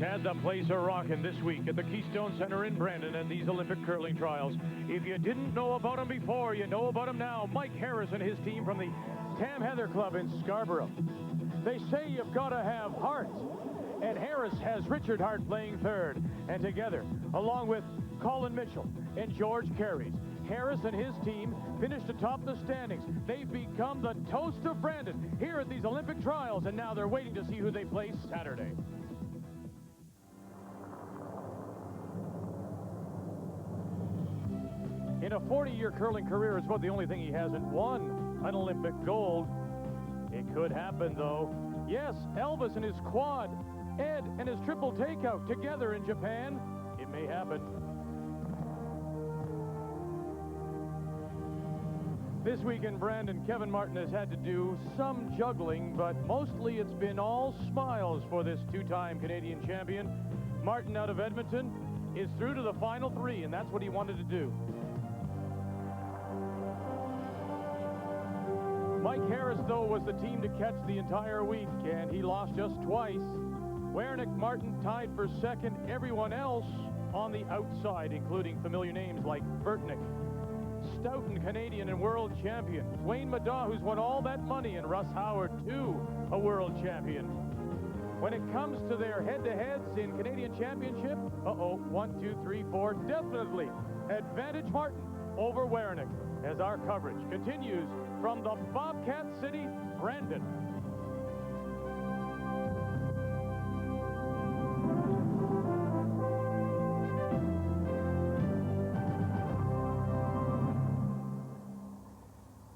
had the place a-rockin' this week at the Keystone Center in Brandon and these Olympic curling trials. If you didn't know about him before, you know about him now. Mike Harris and his team from the Tam Heather Club in Scarborough. They say you've got to have heart. And Harris has Richard Hart playing third. And together, along with Colin Mitchell and George Carries, Harris and his team finished atop the standings. They've become the toast of Brandon here at these Olympic trials, and now they're waiting to see who they play Saturday. In a 40-year curling career, it's about the only thing he hasn't won, an Olympic gold. It could happen, though. Yes, Elvis and his quad, Ed and his triple takeout together in Japan. It may happen. This week in Brandon, Kevin Martin has had to do some juggling, but mostly it's been all smiles for this two-time Canadian champion. Martin out of Edmonton is through to the final three, and that's what he wanted to do. Mike Harris, though, was the team to catch the entire week, and he lost just twice. Werenich, Martin tied for second. Everyone else on the outside, including familiar names like Werenich, Stoughton, Canadian and world champion, Wayne Madaw, who's won all that money, and Russ Howard, too, a world champion. When it comes to their head-to-heads in Canadian Championship, 1, 2, 3, 4, definitely advantage Martin over Werenich, as our coverage continues from the Bobcat City, Brandon.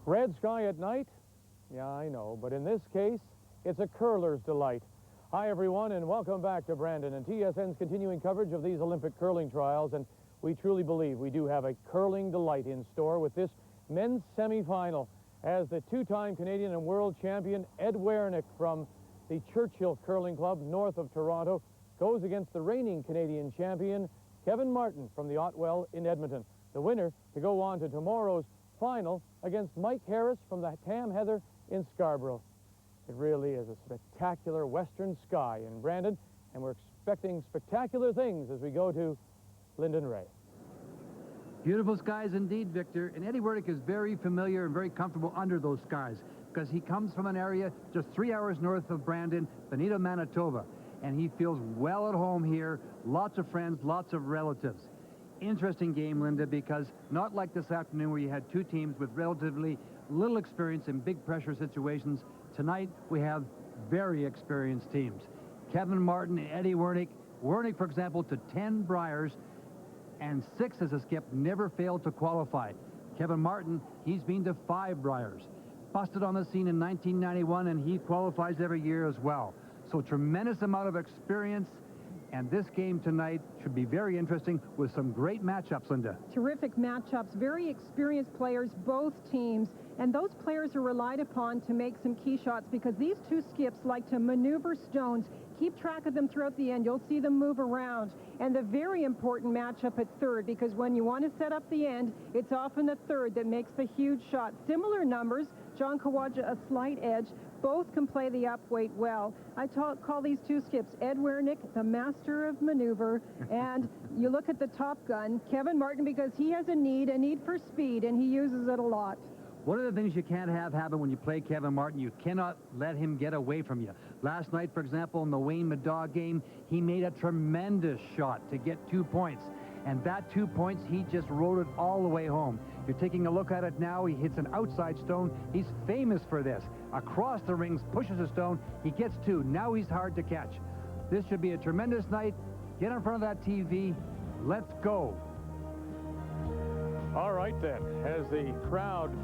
Red sky at night? Yeah, I know, but in this case, it's a curler's delight. Hi, everyone, and welcome back to Brandon and TSN's continuing coverage of these Olympic curling trials, and we truly believe we do have a curling delight in store with this men's semifinal, as the two-time Canadian and world champion Ed Werenich from the Churchill Curling Club north of Toronto goes against the reigning Canadian champion Kevin Martin from the Otwell in Edmonton. The winner to go on to tomorrow's final against Mike Harris from the Tam Heather in Scarborough. It really is a spectacular western sky in Brandon, and we're expecting spectacular things as we go to Lyndon Ray. Beautiful skies indeed, Victor, and Eddie Werenich is very familiar and very comfortable under those skies because he comes from an area just 3 hours north of Brandon, Benito, Manitoba, and he feels well at home here, lots of friends, lots of relatives. Interesting game, Linda, because not like this afternoon where you had two teams with relatively little experience in big pressure situations. Tonight we have very experienced teams. Kevin Martin and Eddie Werenich. Werenich, for example, to 10 Briars and 6 as a skip, never failed to qualify. Kevin Martin, he's been to 5 Briars. Busted on the scene in 1991, and he qualifies every year as well. So tremendous amount of experience. And this game tonight should be very interesting with some great matchups, Linda. Terrific matchups, very experienced players, both teams. And those players are relied upon to make some key shots because these two skips like to maneuver stones. Keep track of them throughout the end. You'll see them move around. And the very important matchup at third, because when you want to set up the end, it's often the third that makes the huge shot. Similar numbers, John Kawaja a slight edge. Both can play the upweight well. I call these two skips Ed Werenich, the master of maneuver, and you look at the top gun, Kevin Martin, because he has a need for speed, and he uses it a lot. One of the things you can't have happen when you play Kevin Martin, you cannot let him get away from you. Last night, for example, in the Wayne Madaw game, he made a tremendous shot to get 2 points. And that 2 points, he just rode it all the way home. You're taking a look at it now. He hits an outside stone. He's famous for this. Across the rings, pushes a stone. He gets 2. Now he's hard to catch. This should be a tremendous night. Get in front of that TV. Let's go. All right, then, as the crowd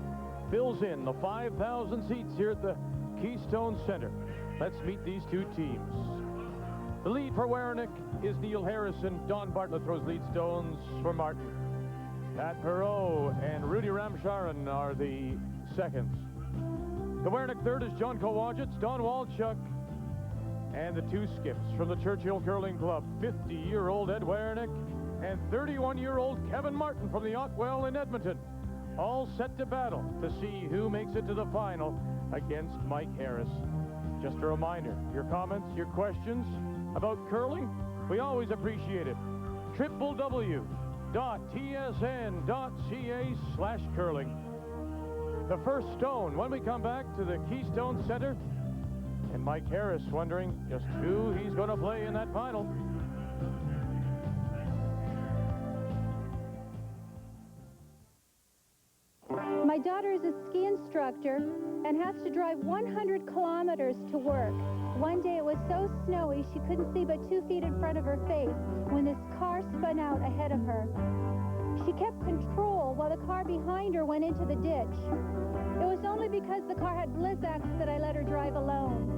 fills in the 5,000 seats here at the Keystone Center, let's meet these two teams. The lead for Werenich is Neil Harrison. Don Bartlett throws lead stones for Martin. Pat Perot and Rudy Ramcharan are the seconds. The Werenich third is John Kowalczyk, Don Walchuk, and the two skips from the Churchill Curling Club, 50-year-old Ed Werenich and 31-year-old Kevin Martin from the Otwell in Edmonton, all set to battle to see who makes it to the final against Mike Harris. Just a reminder, your comments, your questions about curling, We always appreciate it. www.tsn.ca/curling. The first stone when we come back to the Keystone Center. And Mike Harris wondering just who he's going to play in that final. My daughter is a ski instructor and has to drive 100 kilometers to work. One day it was so snowy she couldn't see but 2 feet in front of her face when this car spun out ahead of her. She kept control while the car behind her went into the ditch. It was only because the car had Blizzaks that I let her drive alone.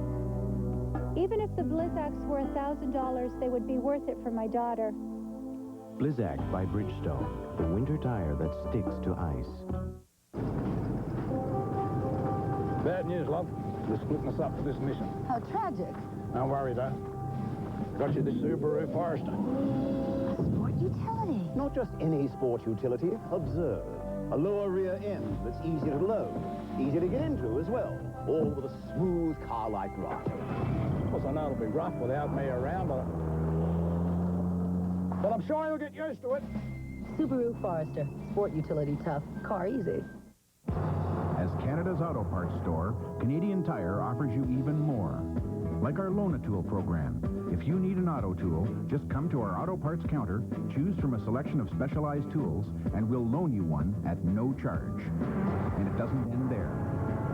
Even if the Blizzaks were $1,000, they would be worth it for my daughter. Blizzak by Bridgestone, the winter tire that sticks to ice. Bad news, love. We're splitting us up for this mission. How tragic. Don't worry, though. Got you the Subaru Forester. A sport utility. Not just any sport utility. Observe. A lower rear end that's easy to load, easy to get into as well, all with a smooth car-like ride. Of course, I know it'll be rough without me around, but I'm sure you'll get used to it. Subaru Forester. Sport utility tough. Car easy. As Canada's auto parts store, Canadian Tire offers you even more. Like our Loan-A-Tool program. If you need an auto tool, just come to our auto parts counter, choose from a selection of specialized tools, and we'll loan you one at no charge. And it doesn't end there.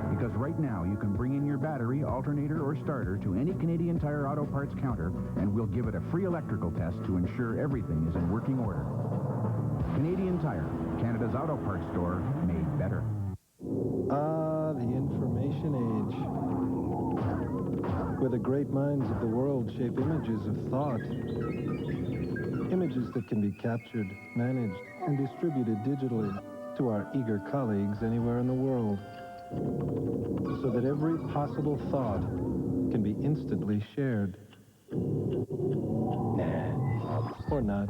Because right now, you can bring in your battery, alternator, or starter to any Canadian Tire auto parts counter, and we'll give it a free electrical test to ensure everything is in working order. Canadian Tire, Canada's auto parts store, made better. Ah, the information age, where the great minds of the world shape images of thought. Images that can be captured, managed, and distributed digitally to our eager colleagues anywhere in the world, so that every possible thought can be instantly shared. Or not.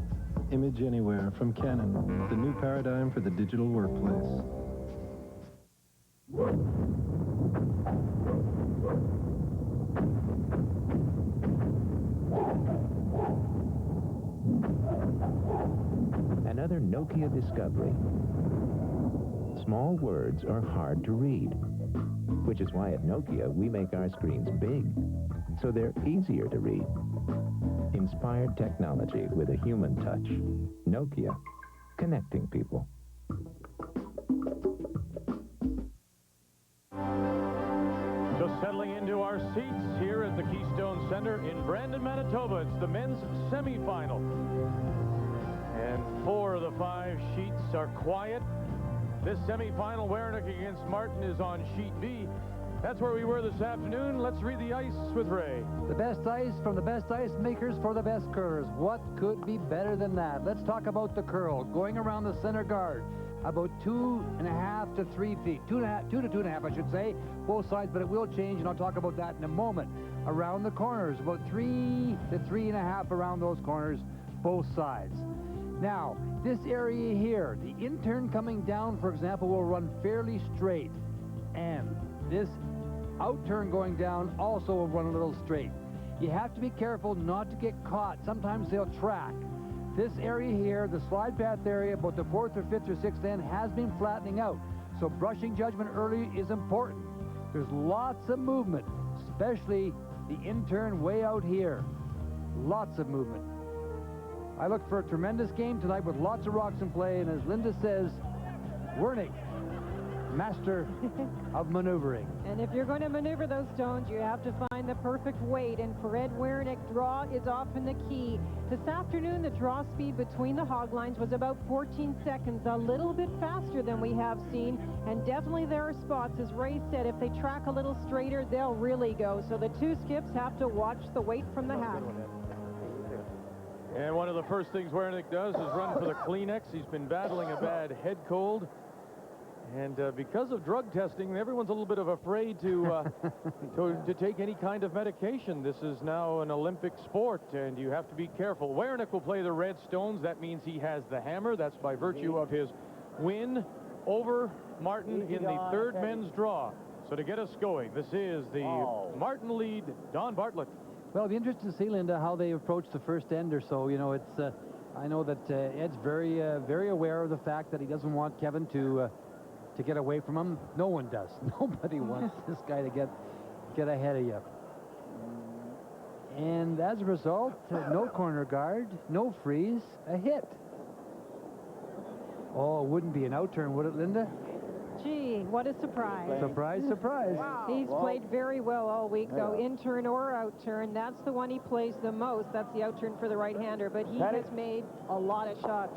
Image Anywhere from Canon, the new paradigm for the digital workplace. Another Nokia discovery. Small words are hard to read, which is why at Nokia we make our screens big, so they're easier to read. Inspired technology with a human touch. Nokia, connecting people. Just settling into our seats here at the Keystone Center in Brandon, Manitoba. It's the men's semifinal. And 4 of the 5 sheets are quiet. This semifinal, Werenich against Martin, is on sheet B. That's where we were this afternoon. Let's read the ice with Ray. The best ice from the best ice makers for the best curlers. What could be better than that? Let's talk about the curl. Going around the center guard, about 2.5 to 3 feet. 2 to 2.5, I should say. Both sides, but it will change, and I'll talk about that in a moment. Around the corners, about 3 to 3.5 around those corners, both sides. Now, this area here, the intern coming down, for example, will run fairly straight. And this outturn going down also will run a little straight. You have to be careful not to get caught. Sometimes they'll track. This area here, the slide path area, about the 4th or 5th or 6th end, has been flattening out. So brushing judgment early is important. There's lots of movement, especially the intern way out here. Lots of movement. I look for a tremendous game tonight with lots of rocks in play, and as Linda says, Werenich, master of maneuvering. And if you're going to maneuver those stones, you have to find the perfect weight, and for Ed Werenich, draw is often the key. This afternoon, the draw speed between the hog lines was about 14 seconds, a little bit faster than we have seen, and definitely there are spots, as Ray said, if they track a little straighter, they'll really go. So the 2 skips have to watch the weight from the hack. And one of the first things Werenich does is run for the Kleenex. He's been battling a bad head cold. And because of drug testing, everyone's a little bit afraid to take any kind of medication. This is now an Olympic sport, and you have to be careful. Werenich will play the red stones. That means he has the hammer. That's by virtue of his win over Martin in the 3rd men's draw. So to get us going, this is the Martin lead, Don Bartlett. Well, it'll be interesting to see, Linda, how they approach the first end or so. You know, it's I know that Ed's very aware of the fact that he doesn't want Kevin to get away from him. No one does. Nobody wants this guy to get ahead of you. And as a result, no corner guard, no freeze, a hit. Oh, it wouldn't be an outturn, would it, Linda? Gee, what a surprise. Surprise, surprise. Wow. He's played very well all week, though. In-turn or out-turn, that's the one he plays the most. That's the out-turn for the right-hander, but he has made a lot of shots.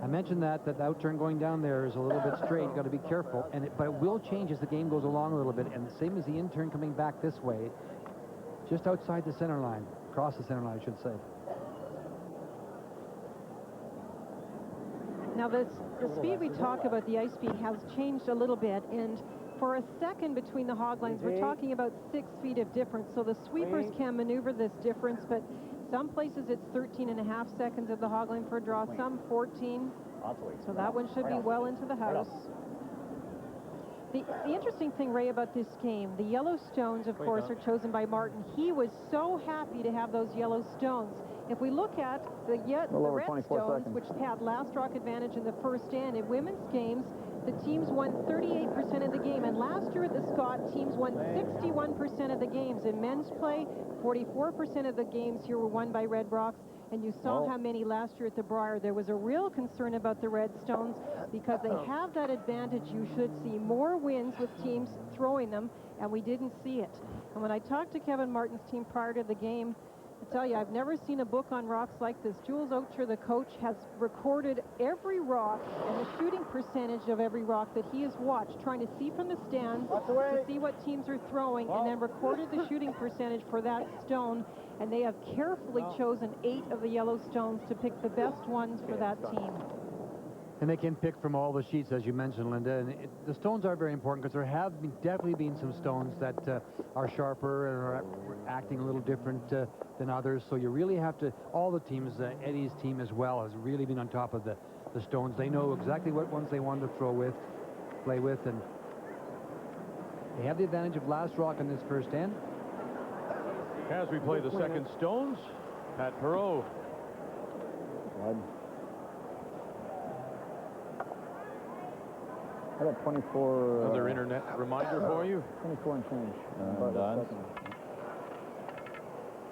I mentioned that out-turn going down there is a little bit straight. You've got to be careful, but it will change as the game goes along a little bit, and the same as the in-turn coming back this way, just outside the center line, across the center line, I should say. Now, the speed we talk about, the ice speed, has changed a little bit, and for a second between the hog lines, we're talking about 6 feet of difference, so the sweepers can maneuver this difference, but some places it's 13.5 seconds at the hog line for a draw, some 14, so that one should be well into the house. The interesting thing, Ray, about this game, the yellow stones, of course, are chosen by Martin. He was so happy to have those yellow stones. If we look at the red stones, which had last rock advantage in the first end, in women's games, the teams won 38% of the game. And last year at the Scott, teams won 61% of the games. In men's play, 44% of the games here were won by Red Rocks. And you saw how many last year at the Brier. There was a real concern about the Red Stones because they have that advantage. You should see more wins with teams throwing them, and we didn't see it. And when I talked to Kevin Martin's team prior to the game, I tell you, I've never seen a book on rocks like this. Jules Ocher, the coach, has recorded every rock and the shooting percentage of every rock that he has watched, trying to see from the stands to see what teams are throwing, and then recorded the shooting percentage for that stone. And they have carefully chosen 8 of the yellow stones to pick the best ones for that team. And they can pick from all the sheets, as you mentioned, Linda. And the stones are very important because there have definitely been some stones that are sharper and are acting a little different than others. So you really have to, all the teams, Eddie's team as well, has really been on top of the stones. They know exactly what ones they want to play with, and they have the advantage of last rock in this first end. As we play the second stones, Pat Perot. I got 24. Another internet reminder for you. 24 and change.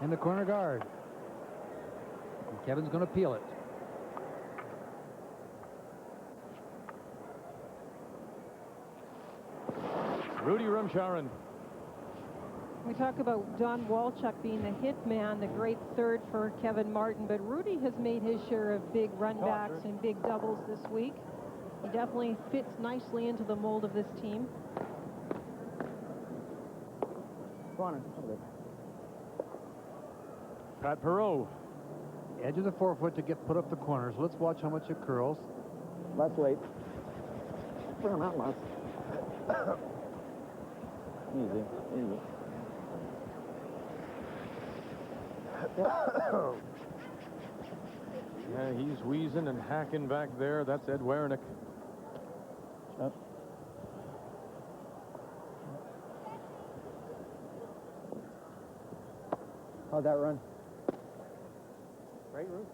And the corner guard. And Kevin's going to peel it. Rudy Rumsharan. We talk about Don Walchuk being the hit man, the great third for Kevin Martin, but Rudy has made his share of big runbacks and big doubles this week. He definitely fits nicely into the mold of this team. Pat Perot. Edge of the forefoot to get put up the corners. Let's watch how much it curls. Let's wait. Not much. Easy, easy. Yeah, he's wheezing and hacking back there. That's Ed Werenich. Up. How'd that run? Great run.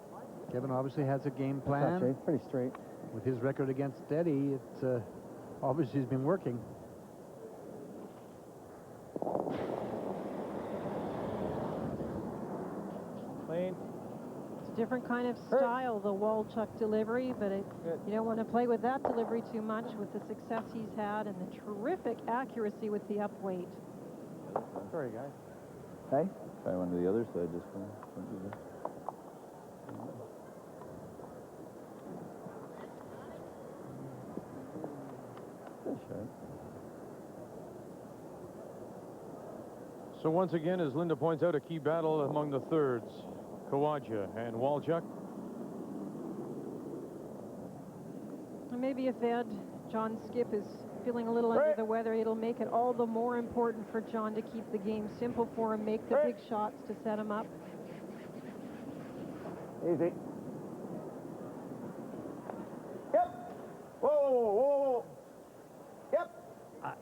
Kevin obviously has a game plan. It's pretty straight. With his record against Eddie, it's obviously he's been working. Clean. It's a different kind of style, the Walchuk delivery, but you don't want to play with that delivery too much with the success he's had and the terrific accuracy with the upweight. Sorry, guys. Hey? Try one to the other side, just don't do this. So once again, as Linda points out, a key battle among the thirds, Kawaja and Walchuk. Maybe if John Skip is feeling a little under the weather, it'll make it all the more important for John to keep the game simple for him, make the big shots to set him up. Easy. Yep. Whoa, whoa, whoa, whoa. Yep.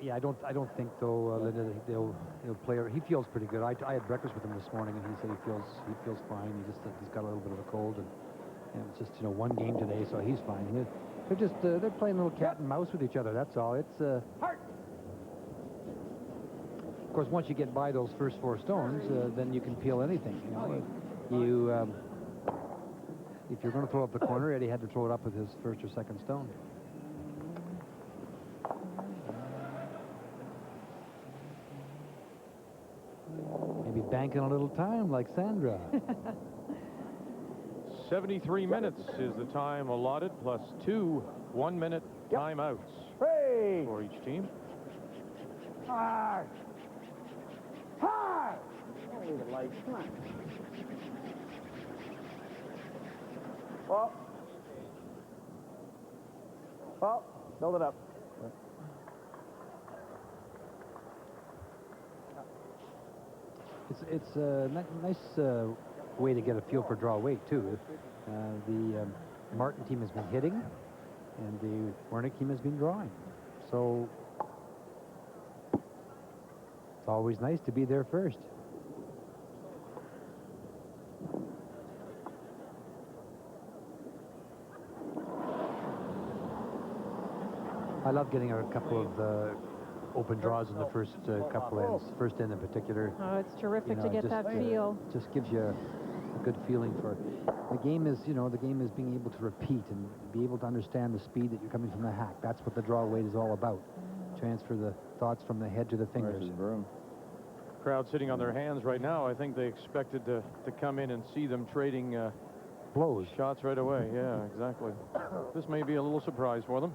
Yeah, I don't think though Linda, they'll play. He feels pretty good. I had breakfast with him this morning, and he said he feels fine. He's got a little bit of a cold, and it's just one game today, so he's fine. They're playing a little cat and mouse with each other. That's all. It's of course, once you get by those first 4 stones, then you can peel anything. If you're going to throw up the corner, Eddie had to throw it up with his first or second stone. Maybe banking a little time like Sandra. 73 minutes is the time allotted, plus 2 one-minute timeouts for each team. Hard! Hard! Don't leave it light. Come on. Well, build it up. It's a nice way to get a feel for draw weight, too. The Martin team has been hitting, and the Werenich team has been drawing. So it's always nice to be there first. I love getting a couple of open draws in the first couple ends, first end in particular. Oh, it's terrific to get that feel. Just gives you a good feeling for the game. Is the game is being able to repeat and be able to understand the speed that you're coming from the hack. That's what the draw weight is all about. Transfer the thoughts from the head to the fingers. Crowd sitting on their hands right now. I think they expected to come in and see them trading blows, shots right away. Yeah, exactly. This may be a little surprise for them.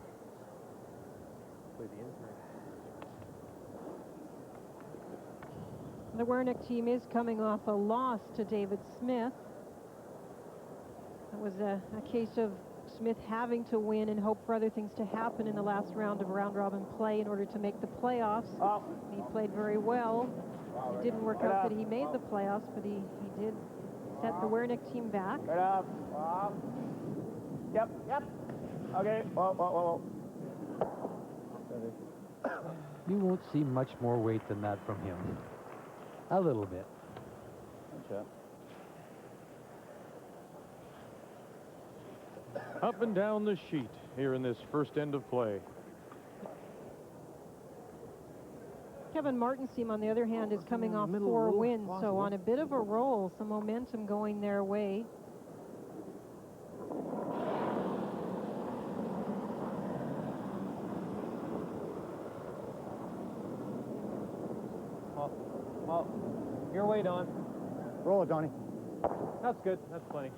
The Werenich team is coming off a loss to David Smith. It was a case of Smith having to win and hope for other things to happen in the last round of round-robin play in order to make the playoffs. He played very well. It didn't work out that he made the playoffs, but he did set the Werenich team back. Right up. Yep. Okay. Whoa. You won't see much more weight than that from him. A little bit. Up and down the sheet here in this first end of play. Kevin Martin's team, on the other hand, is coming off 4 wins, so on a bit of a roll, some momentum going their way. Well, your weight on. Roll it, Donnie. That's good. That's plenty.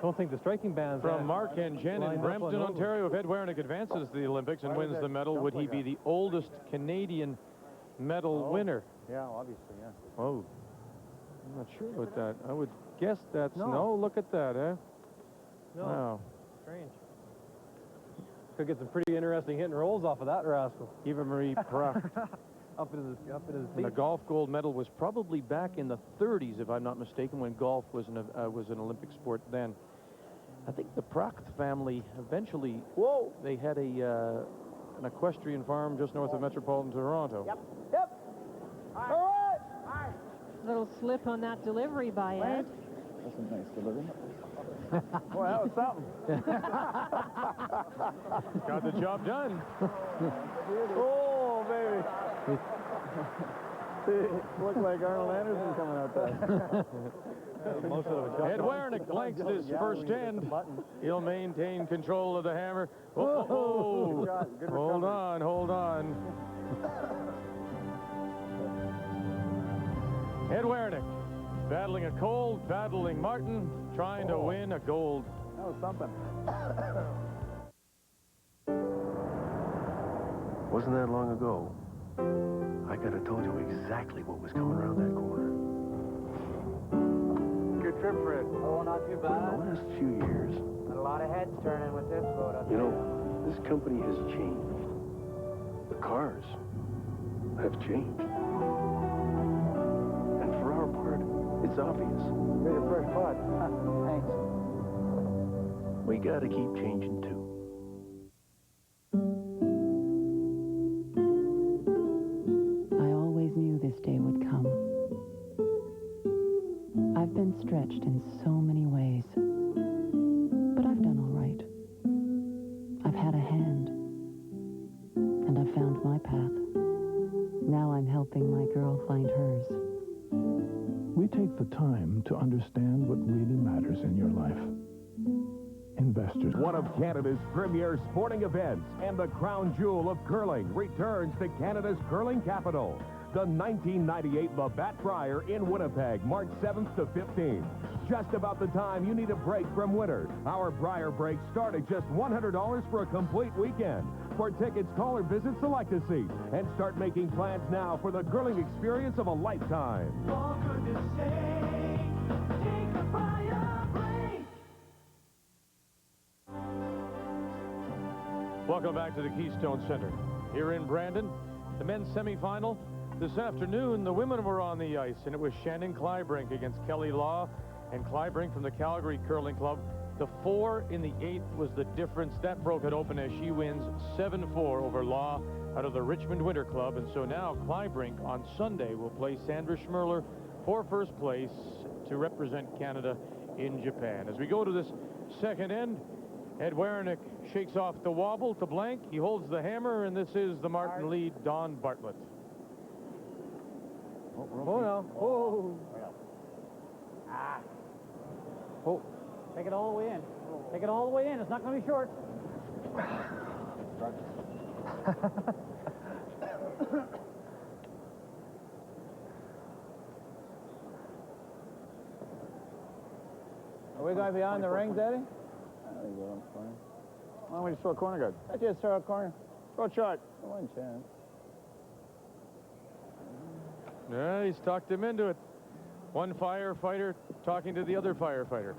Don't think the striking bands from Mark and Jen in Brampton, Ontario. If Ed Werenich advances to the Olympics and wins the medal, would he be the oldest Canadian medal winner? Yeah, obviously, yeah. Oh, I'm not sure about that. I would guess that's no. Look at that, eh? No. Wow. Strange. Could get some pretty interesting hit and rolls off of that rascal. Eva Marie Pracht. up in his And feet. the golf gold medal was probably back in the 30s, if I'm not mistaken, when golf was an Olympic sport then. I think the Pracht family eventually, they had an equestrian farm just north of metropolitan Toronto. Yep. All right. Little slip on that delivery by Ed. That's a nice delivery. Boy, that was something. Got the job done. Oh, baby. Looked like Arnold Anderson coming out there. Ed Werenich blanks this first end. He'll maintain control of the hammer. Oh, hold on. Ed Werenich battling a cold, battling Martin, trying to win a gold. That was something. Wasn't that long ago, I could have told you exactly what was coming around that corner. Good trip, Fred. Oh, not too bad. In the last few years, Got a lot of heads turning with this boat up you know, this company has changed. The cars have changed. And for our part, it's obvious. Got your fresh butt. Thanks. We gotta keep changing too. stretched in so many ways. But I've done all right. I've had a hand. And I've found my path. Now I'm helping my girl find hers. We take the time to understand what really matters in your life. Investors. One of Canada's premier sporting events and the crown jewel of curling returns to Canada's curling capital. The 1998 Labatt Brier in Winnipeg, March 7th to 15th. Just about the time you need a break from winter. Our Brier breaks start at just $100 for a complete weekend. For tickets, call or visit Select a Seat and start making plans now for the curling experience of a lifetime. For goodness sake, take a Brier break. Welcome back to the Keystone Center. Here in Brandon, the men's semifinal. This afternoon, the women were on the ice, and it was Shannon Clybrink against Kelly Law, and Clybrink from the Calgary Curling Club. The 4 in the 8th was the difference. That broke it open as she wins 7-4 over Law out of the Richmond Winter Club. And so now Clybrink on Sunday will play Sandra Schmerler for first place to represent Canada in Japan. As we go to this second end, Ed Werenich shakes off the wobble to blank. He holds the hammer, and this is the Martin lead, Don Bartlett. Oh, no. Oh. Ah. Oh. Take it all the way in. Take it all the way in. It's not going to be short. Are we going beyond the rings, Eddie? I think I'm fine. Why don't we just throw a corner guard? I just throw a corner. Throw a shot. One chance. Yeah, he's talked him into it. One firefighter talking to the other firefighter.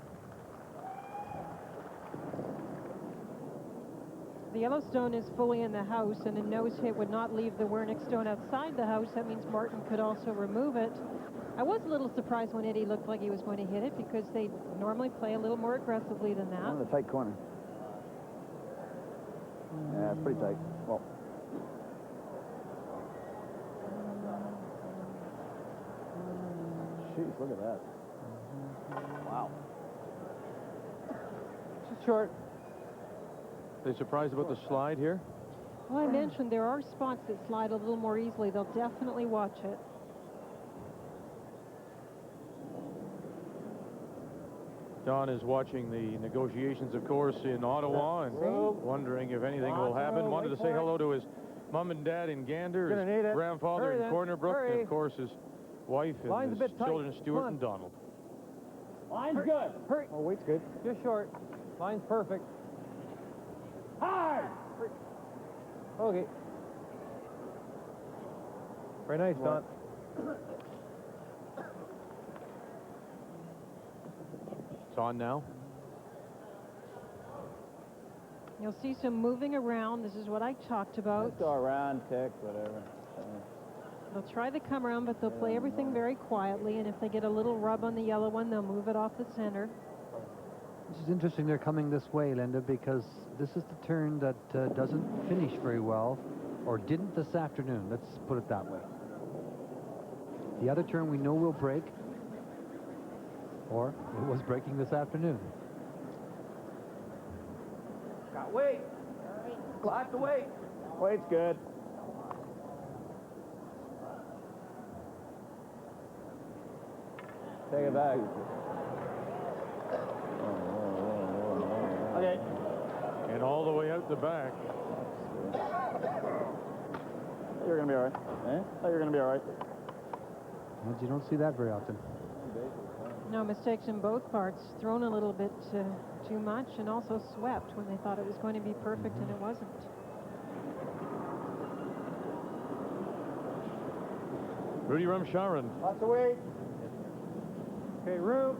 The Yellowstone is fully in the house, and a nose hit would not leave the Werenich stone outside the house. That means Martin could also remove it. I was a little surprised when Eddie looked like he was going to hit it, because they normally play a little more aggressively than that. One in the tight corner. Yeah, it's pretty tight. Well. Jeez, look at that. Wow. It's short. Are they surprised about the slide here? Well, I mentioned there are spots that slide a little more easily. They'll definitely watch it. Don is watching the negotiations, of course, in Ottawa, and wondering if anything will happen. Wanted to say hello to his mom and dad in Gander, his grandfather in Corner Brook, and, of course, his wife and his children, Stuart and Donald. Line's good. Hurry. Oh, weight's good. Just short. Line's perfect. Hard. Okay. Very nice, Don. It's on now. You'll see some moving around. This is what I talked about. Let's go around, tick, whatever. They'll try to come around, but they'll play everything very quietly, and if they get a little rub on the yellow one, they'll move it off the center. This is interesting they're coming this way, Linda, because this is the turn that doesn't finish very well, or didn't this afternoon. Let's put it that way. The other turn we know will break, or it was breaking this afternoon. Got weight. Lots of weight. Weight's good. Take it back. Okay. And all the way out the back. You're going to be all right. Eh? Oh, you're going to be all right. Well, you don't see that very often. No mistakes in both parts. Thrown a little bit too much, and also swept when they thought it was going to be perfect, and it wasn't. Rudy Rumsharan. Lots of weight. Okay, room.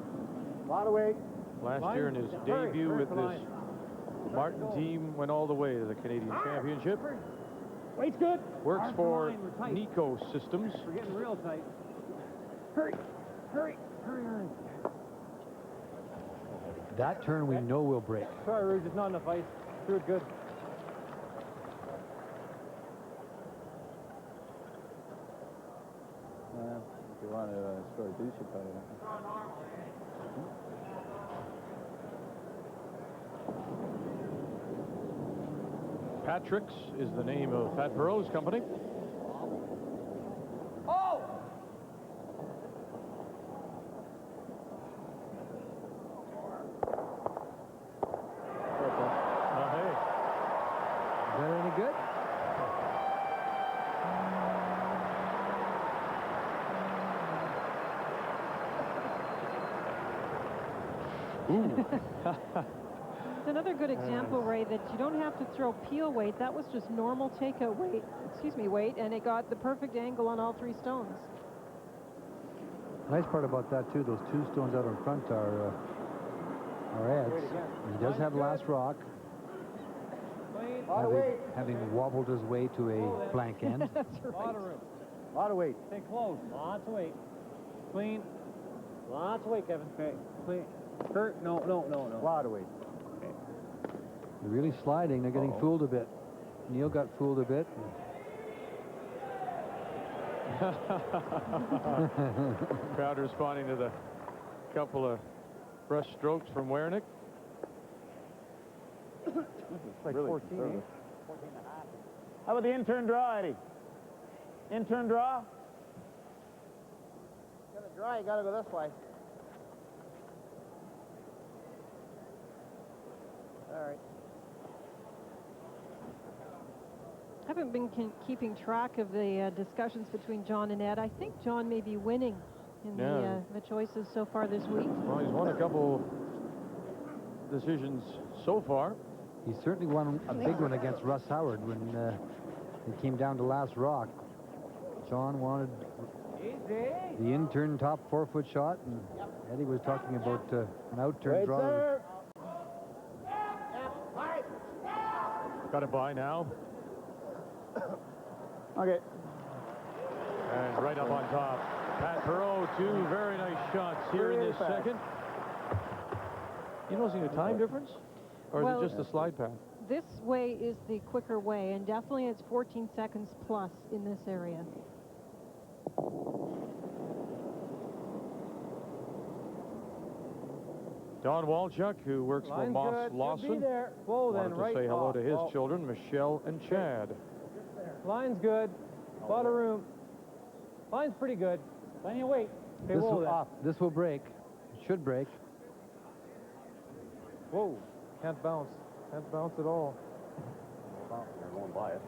A lot of weight. Last year in his debut with this Martin team went all the way to the Canadian Championship. Weight's good. Works for Nico Systems. We're getting real tight. Hurry. Hurry. Hurry, hurry. That turn we know will break. Sorry, Rouge, it's not enough ice. Do it good. you want to sort of do, you probably. Patrick's is the name of Pat Perot's company. Oh! Hey. Is that any good? It's another good example, Ray, that you don't have to throw peel weight. That was just normal takeout weight, weight, and it got the perfect angle on all 3 stones. Nice part about that, too, those 2 stones out in front are Ed's. He does have last rock, having wobbled his way to a blank end. That's right. Lot of room. Lot of weight. Stay close. Lots of weight. Clean. Lots of weight, Kevin. Okay. Clean. Kurt, no. Lot of weight. They're really sliding. They're getting fooled a bit. Neil got fooled a bit. Crowd responding to the couple of brush strokes from Werenich. This is like really 14, conservative. 14 and a half. How about the intern draw, Eddie? Intern draw? Got to draw, you got to go this way. All right. I haven't been keeping track of the discussions between John and Ed. I think John may be winning in the choices so far this week. Well, he's won a couple decisions so far. He certainly won a big one against Russ Howard when it came down to last rock. John wanted the intern top 4-foot shot, and Eddie was talking about an out-turn draw. Sir. Got it by now. Okay. And right up on top. Pat Perot, 2 very nice shots here in this second. You noticing a time difference? Or is it just the slide path? This way is the quicker way, and definitely it's 14 seconds plus in this area. Don Walchuk, who works for Line's Moss good. Lawson, Be there. Whoa, then wanted to right say hello off. to his Oh. children, Michelle and Chad. Line's good. A lot of room. Line's pretty good. Plenty of weight. Okay, This whoa, will, then. this will break. It should break. Whoa. Can't bounce. Can't bounce at all. They're going by it.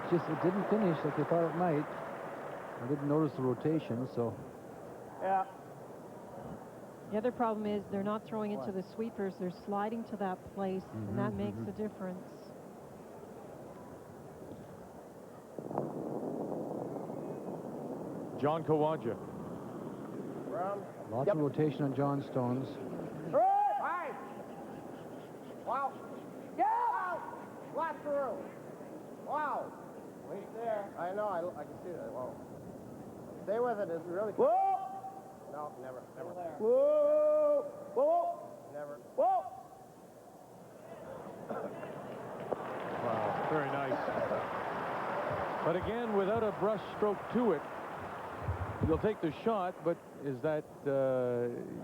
It didn't finish like they thought it might. I didn't notice the rotation, so. Yeah. The other problem is they're not throwing into the sweepers. They're sliding to that place, and that makes a difference. John Kawaja. Lots of rotation on John Stones. Right. Wow. Yeah. Lots of room. Wow. Wait there. I know. I can see that. Wow. Stay with it. It's really. Whoa! No, never. Whoa! Whoa! Never. Whoa! Wow, very nice. But again, without a brush stroke to it, you'll take the shot, but is that,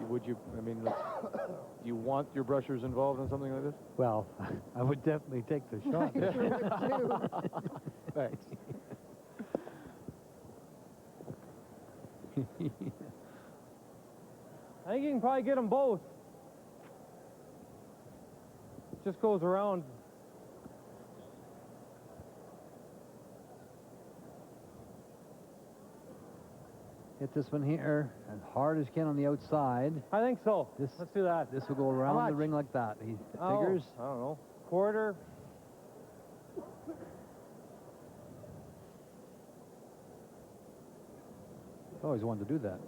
would you, I mean, you want your brushers involved in something like this? Well, I would definitely take the shot. I sure would too. Thanks. I think you can probably get them both. Just goes around. Hit this one here as hard as you can on the outside. I think so. Let's do that. This will go around the ring like that. He figures. I don't know. Quarter. Always wanted to do that.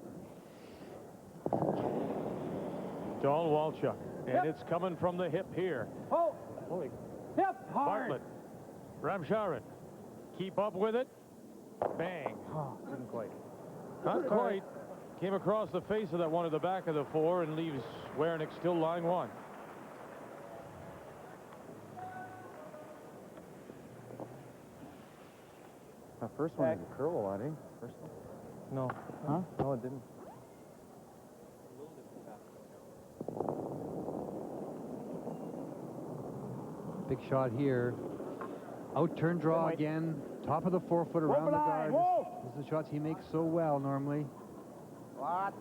Don Walchuk, and it's coming from the hip here. Oh! Holy. Hip hard. Bartlett. Ramcharan. Keep up with it. Bang. Oh, didn't quite. Not quite. Came across the face of that one at the back of the 4 and leaves Werenich still line 1. The first one didn't curl a lot, eh? First one? No. Huh? No, it didn't. Big shot here. Out turn draw again. Top of the 4-foot around the guard. These are the shots he makes so well normally. What?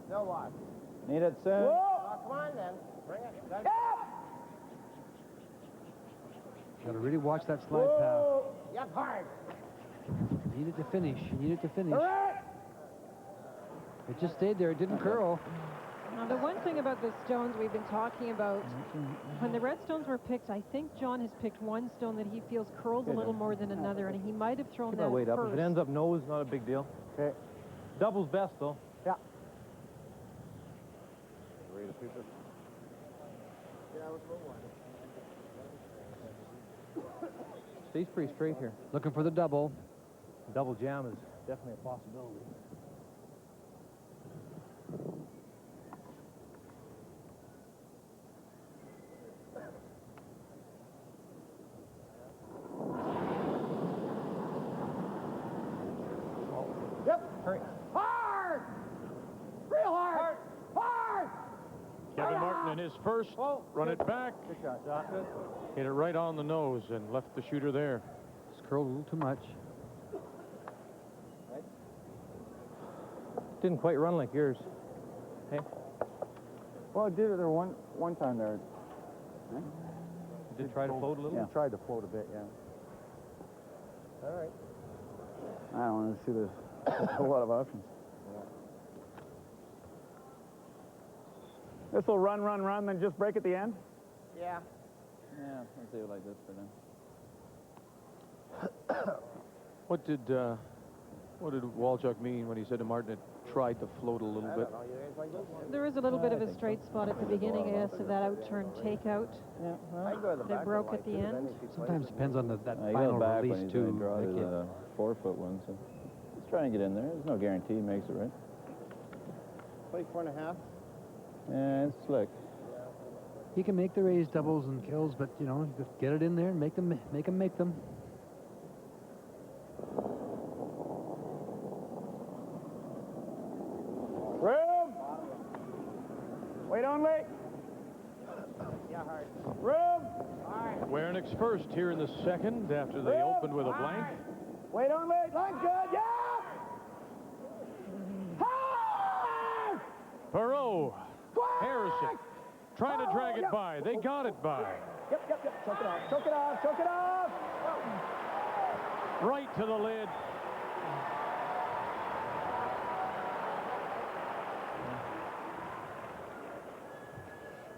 Still what? Need it soon. Oh, come on then. Bring it. Got Got to really watch that slide path. Yep, hard. You needed to finish. You needed to finish. Correct. It just stayed there. It didn't curl. Now, the one thing about the stones we've been talking about, when the red stones were picked, I think John has picked one stone that he feels curls a little more than another, and he might have thrown that Weight up. first. If it ends up nose, not a big deal. Okay. Double's best, though. Yeah. Ready to shoot this? Yeah, let's move one. Stays pretty straight here. Looking for the double. Double jam is definitely a possibility. Yep. Hurry. Hard! Real hard! Hard! Kevin Martin in his first. Run it back. Good shot, Josh. Hit it right on the nose and left the shooter there. It's curled a little too much. Didn't quite run like yours. Hey? Well, it did it there one time there. Did try to float a little? Yeah, tried to float a bit, yeah. All right. I don't want to see there's a whole lot of options. This will run, then just break at the end? Yeah. Yeah, let's do it like this for them. What did Walchuk mean when he said to Martin it tried to float a little bit? There is a little bit of a straight spot at the beginning, I guess, of that out-turn takeout. Yeah, That broke at the end. Sometimes depends on that You final go back release, when he's too. going to draw Ricky. the 4-foot one, so he's trying to get in there. There's no guarantee he makes it, right? 24.5. Yeah, it's slick. He can make the raised doubles and kills, but, you know, just get it in there and make them make them. Room! Wait only! Yeah, hard. Room! Werenich's first here in the second after they opened with a blank. Wait only! Line good, yeah! Perot, Harrison, trying to drag it by. They got it by. Yep. Choke it off! Right to the lid.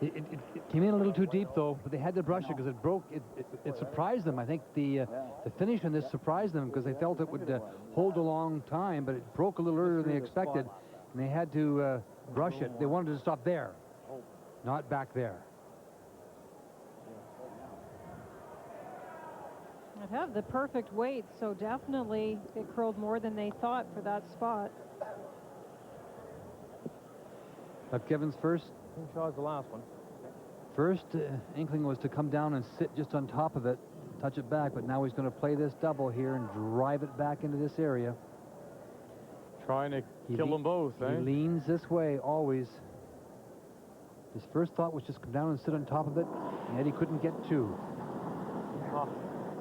It came in a little too deep, though, but they had to brush it because it broke. It surprised them. I think the finish on this surprised them because they felt it would hold a long time, but it broke a little earlier than they expected, and they had to brush it. They wanted to stop there, not back there. It had the perfect weight, so definitely it curled more than they thought for that spot. But Kevin's first Shaw's the last one. First inkling was to come down and sit just on top of it, touch it back, but now he's going to play this double here and drive it back into this area. Trying to kill them both, He eh? leans this way always. His first thought was just come down and sit on top of it, and yet he couldn't get two.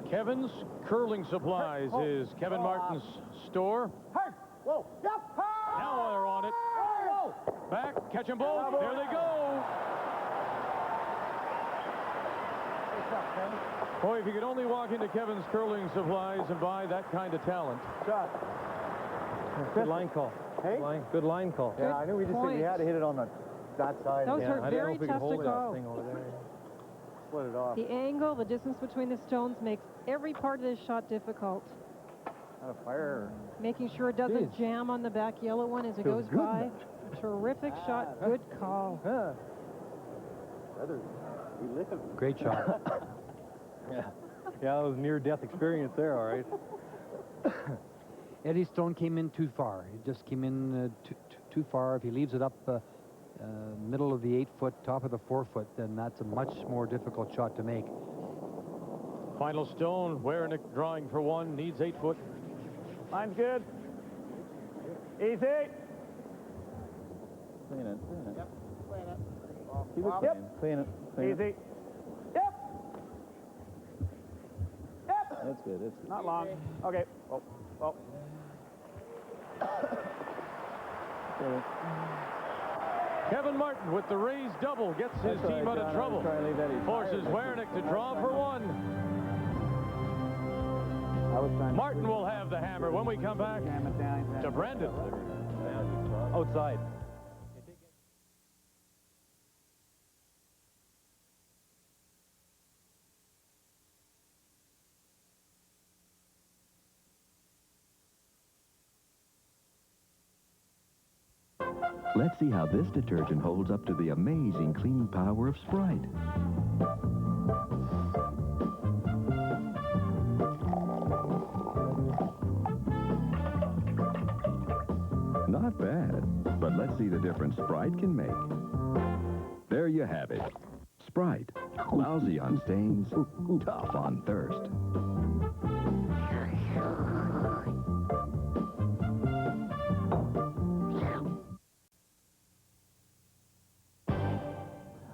Kevin's Curling Supplies is Kevin Martin's store. Whoa! Yep! Now they're on it. Back, catch them both. There they go. Boy, if you could only walk into Kevin's Curling Supplies and buy that kind of talent. Good line call. Hey? Good line call. Yeah, I knew we had to hit it on that side. Those are I don't know very if we can tough to hold that call. thing over there. Split it off. The angle, the distance between the stones makes every part of this shot difficult. Out of fire. Making sure it doesn't jam on the back yellow one as it goes by. Terrific shot. Good call. Great shot. Yeah, that was near-death experience there, all right. Eddie Stone came in too far. He just came in too far. If he leaves it up middle of the 8-foot, top of the 4-foot, then that's a much more difficult shot to make. Final stone, Werenich drawing for one, needs 8 foot. Line's good. Easy. Clean it, clean it. Yep, clean it. Keep it clean. Yep. Clean it. Clean Easy. It. Yep. Yep. That's good. That's good. Not long. Okay. Oh. Oh. Kevin Martin with the raised double gets his That's team right, out of John. trouble. I was trying to leave that easy. Forces Werenich to draw for one. I was trying Martin will have the hammer when we come back to Brandon. Outside. Let's see how this detergent holds up to the amazing cleaning power of Sprite. Not bad, but let's see the difference Sprite can make. There you have it. Sprite, lousy on stains, tough on thirst.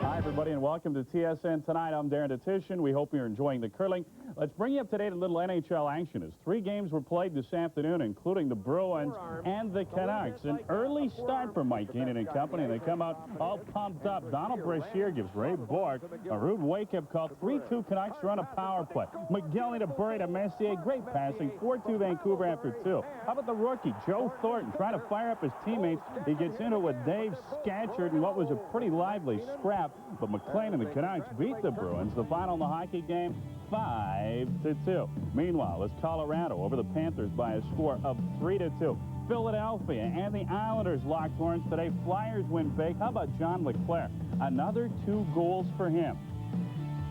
Hi, everybody, and welcome to TSN Tonight. I'm Darren Detition. We hope you're enjoying the curling. Let's bring you up to date a little NHL action as 3 games were played this afternoon, including the Bruins and the Canucks. An early start for Mike Keenan and company, and they come out all pumped up. Donald Brashear gives Ray Bork a rude wake-up call. 3-2 Canucks run a power play. McGillney to Burry to Messier. Great passing. 4-2 Vancouver after 2. How about the rookie, Joe Thornton, trying to fire up his teammates. He gets into it with Dave Scatchard in what was a pretty lively scrap, but McLean and the Canucks beat the Bruins. The final in the hockey game, 5-2. Meanwhile, it's Colorado over the Panthers by a score of 3-2. Philadelphia and the Islanders locked horns today. Flyers win big. How about John LeClair? Another 2 goals for him.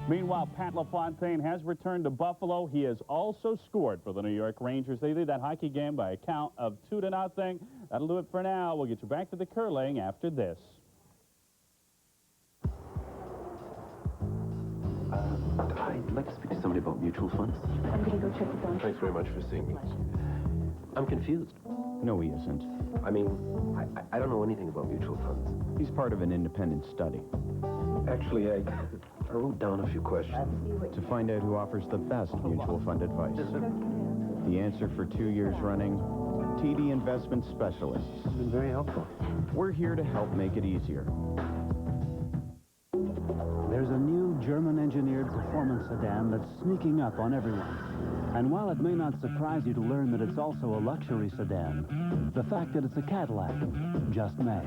Meanwhile, Pat LaFontaine has returned to Buffalo. He has also scored for the New York Rangers. They lead that hockey game by a count of 2-0. That'll do it for now. We'll get you back to the curling after this. I'd like to speak to somebody about mutual funds. I'm going to go check with Don. Thanks very much for seeing me. I'm confused. No, he isn't. I mean, I don't know anything about mutual funds. He's part of an independent study. Actually, I wrote down a few questions. To find out who offers the best mutual fund advice. The answer for 2 years running, TD Investment Specialists. It's been very helpful. We're here to help make it easier. There's a new German-engineered performance sedan that's sneaking up on everyone. And while it may not surprise you to learn that it's also a luxury sedan, the fact that it's a Cadillac just may.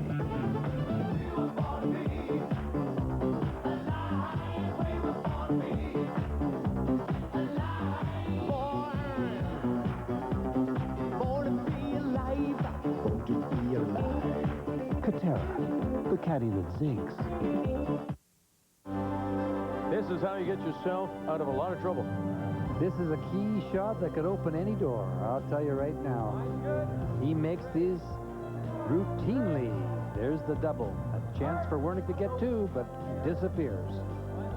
Catera, the caddy that zigs. This is how you get yourself out of a lot of trouble. This is a key shot that could open any door, I'll tell you right now. He makes these routinely. There's the double. A chance for Werenich to get 2, but disappears.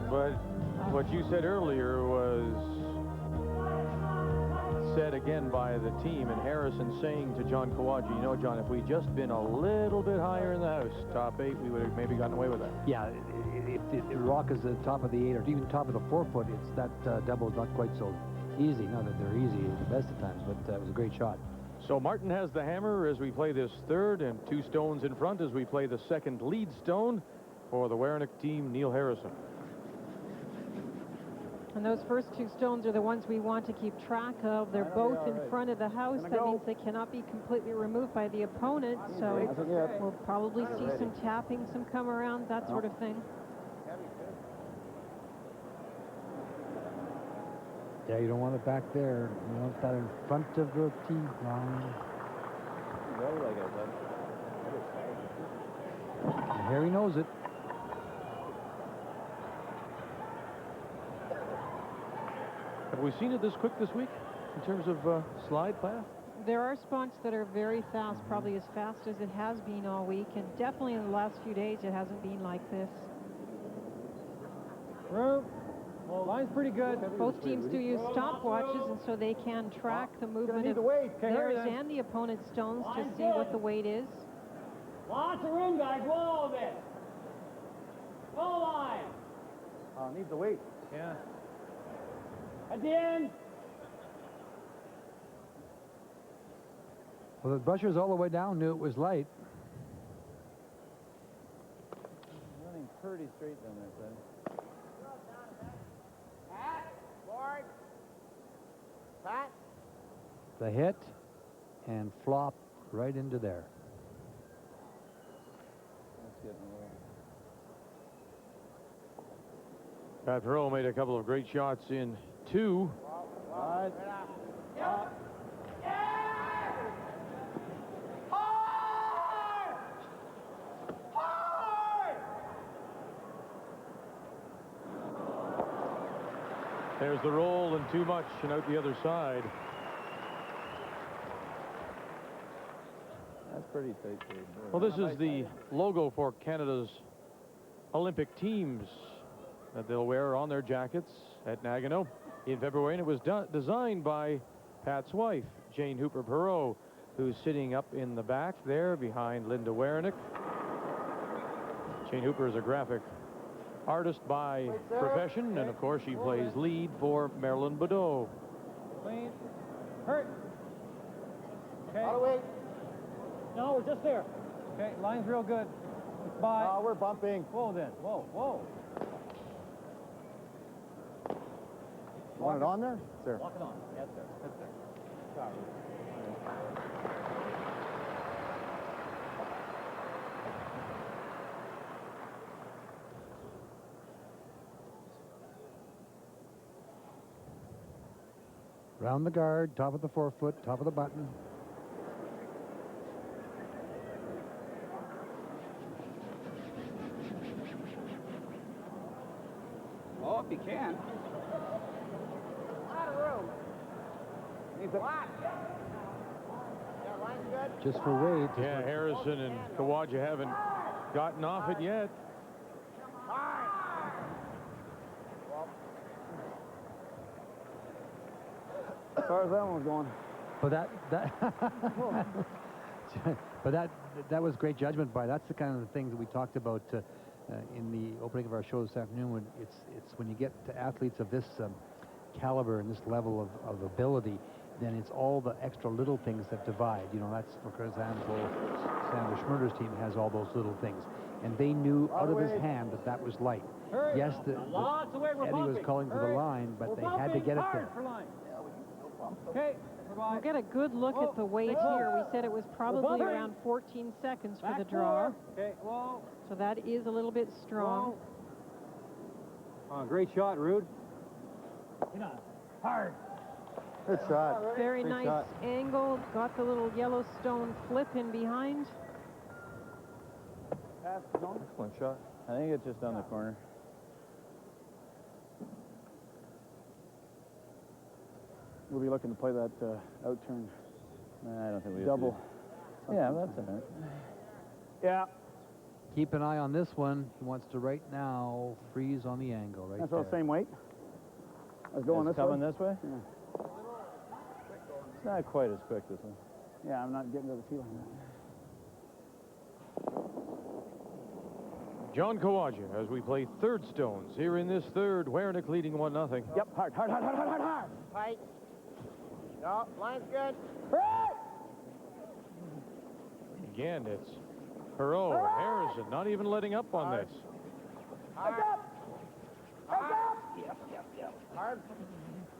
But what you said earlier was said again by the team, and Harrison saying to John Kawaji, you know, John, if we'd just been a little bit higher in the house, top 8, we would have maybe gotten away with that. Yeah, if Rock is the top of the 8 or even top of the 4 foot, it's that double is not quite so easy. Not that they're easy at the best of times, but it was a great shot. So Martin has the hammer as we play this third, and 2 stones in front as we play the second lead stone for the Werenich team, Neil Harrison. And those first 2 stones are the ones we want to keep track of. They're both in front of the house. That means they cannot be completely removed by the opponent. So we'll probably see some tapping, some come around, that sort of thing. Yeah, you don't want it back there. You want that in front of the tee line. And Harry knows it. Have we seen it this quick this week in terms of slide path? There are spots that are very fast, probably as fast as it has been all week, and definitely in the last few days it hasn't been like this. Room. Hold Line's pretty good. Both teams do use stopwatches, and so they can track the movement of theirs and the opponent's stones to see what the weight is. Lots of room, guys. Whoa, bit. Go line. Needs the weight. Yeah. At the end. Well, the brushers all the way down knew it was light. Running pretty straight down there, Fred. Pat, Lord. Pat. The hit and flop right into there. That's getting a little... Pat Perot made a couple of great shots in 2. Right. There's the roll and too much and out the other side. That's pretty tight. Well, this is the logo for Canada's Olympic teams that they'll wear on their jackets at Nagano in February. And it was designed by Pat's wife, Jane Hooper Perot, who's sitting up in the back there behind Linda Werenich. Jane Hooper is a graphic artist by profession, and of course she plays lead for Marilyn Baudot. Clean. Hurt. Okay. Out of weight. No, we're just there. Okay, line's real good. It's by. Oh, we're bumping. Whoa, then. Whoa, whoa. Want it on there? There. Walk it on. Yes, sir. That's there. Sorry. Round the guard, top of the forefoot, top of the button. Oh, if you can. Out of room. Needs a lot. Yeah, line's good. Just for weight. Yeah, Harrison and Kawaja haven't gotten off it yet. As far as that one was going. But that was great judgment by. That's the kind of the things that we talked about in the opening of our show this afternoon. When it's when you get to athletes of this caliber and this level of ability, then it's all the extra little things that divide. You know, that's, for example, Sandra Schmurder's team has all those little things. And they knew out of his hand that that was like, yes, Eddie was calling for the line, but they had to get it there. Okay. We'll get a good look at the weight here. We said it was probably around 14 seconds for the draw. Okay, whoa. So that is a little bit strong. Great shot, Rude. You know, hard. Good shot. Very nice angle. Got the little yellow stone flip in behind. Pass is on. Excellent shot. I think it's just on the corner. We'll be looking to play that out turn. I don't think we double. Yeah, that's all right. Yeah. Keep an eye on this one. He wants to right now freeze on the angle right That's there. all the same weight. I was going this way. Coming this way? Yeah. It's not quite as quick this one. Yeah, I'm not getting to the feeling of that. John Kawaja as we play third stones here in this third. Werenich leading 1-0. Yep, hard. Tight. No, line's good. Again, it's Perot and Harrison not even letting up on this. Hard. Yep. Hard.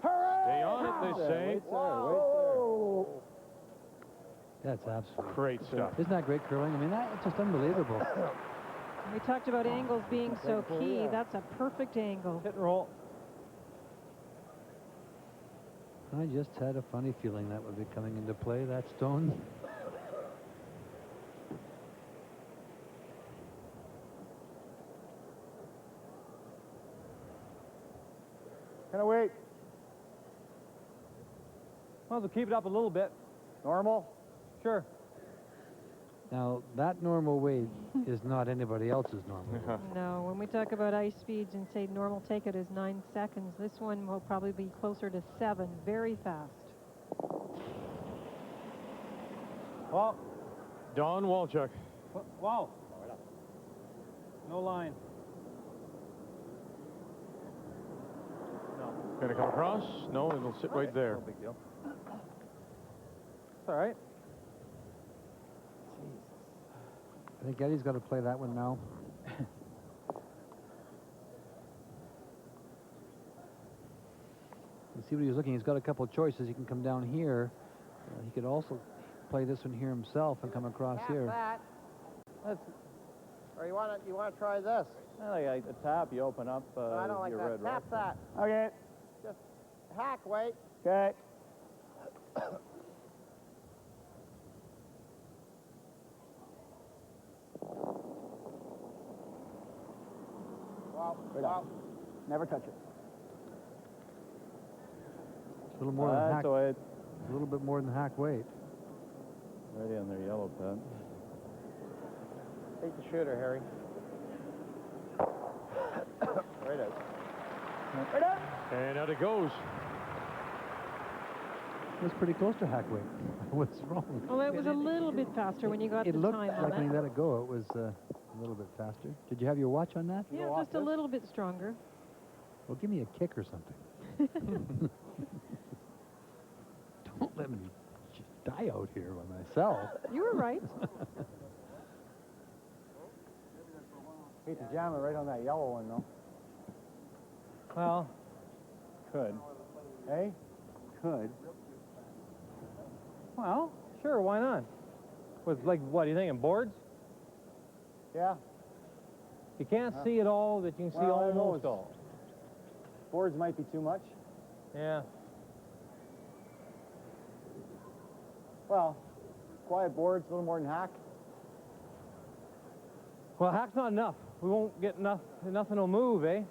Stay on it, they say. Whoa. That's absolutely great stuff. Isn't that great curling? I mean, it's just unbelievable. We talked about angles being so key. That's a perfect angle. Hit and roll. I just had a funny feeling that would be coming into play, that stone. Can I wait? Might as well keep it up a little bit. Normal? Sure. Now, that normal weight is not anybody else's normal weight. No, when we talk about ice speeds and say normal take it is 9 seconds, this one will probably be closer to 7, very fast. Well, Don Walchuk. Wow. No line. Going to come across? No, it'll sit right there. No big deal. It's all right. I think Eddie's got to play that one now. You see what he was looking. He's got a couple of choices. He can come down here. He could also play this one here himself and come across Tap here. that. Or you want to try this? Like a tap, you open up I don't like your that. red Tap rock. that. Okay. Just hack, wait. Okay. Wow. Never touch it. It's a little more than hack. Away. A little bit more than hack weight. Ready on their yellow pad. Take the shooter, Harry. Right out. Right out. And out it goes. It was pretty close to hack weight. What's wrong? Well, it was a little bit faster when you got the It looked time like on when it. you let it go, it was a little bit faster. Did you have your watch on that? Yeah, just a little bit stronger. Well, give me a kick or something. Don't let me just die out here by myself. You were right. Hate to jam it right on that yellow one, though. Well, Could. hey, Could. well, sure, why not? With, like, what, are you thinking, boards? Yeah. You can't see it all, that you can see Well, I almost know all. Boards might be too much. Yeah. Well, quiet boards, a little more than hack. Well, hack's not enough. We won't get enough, nothing will move, eh?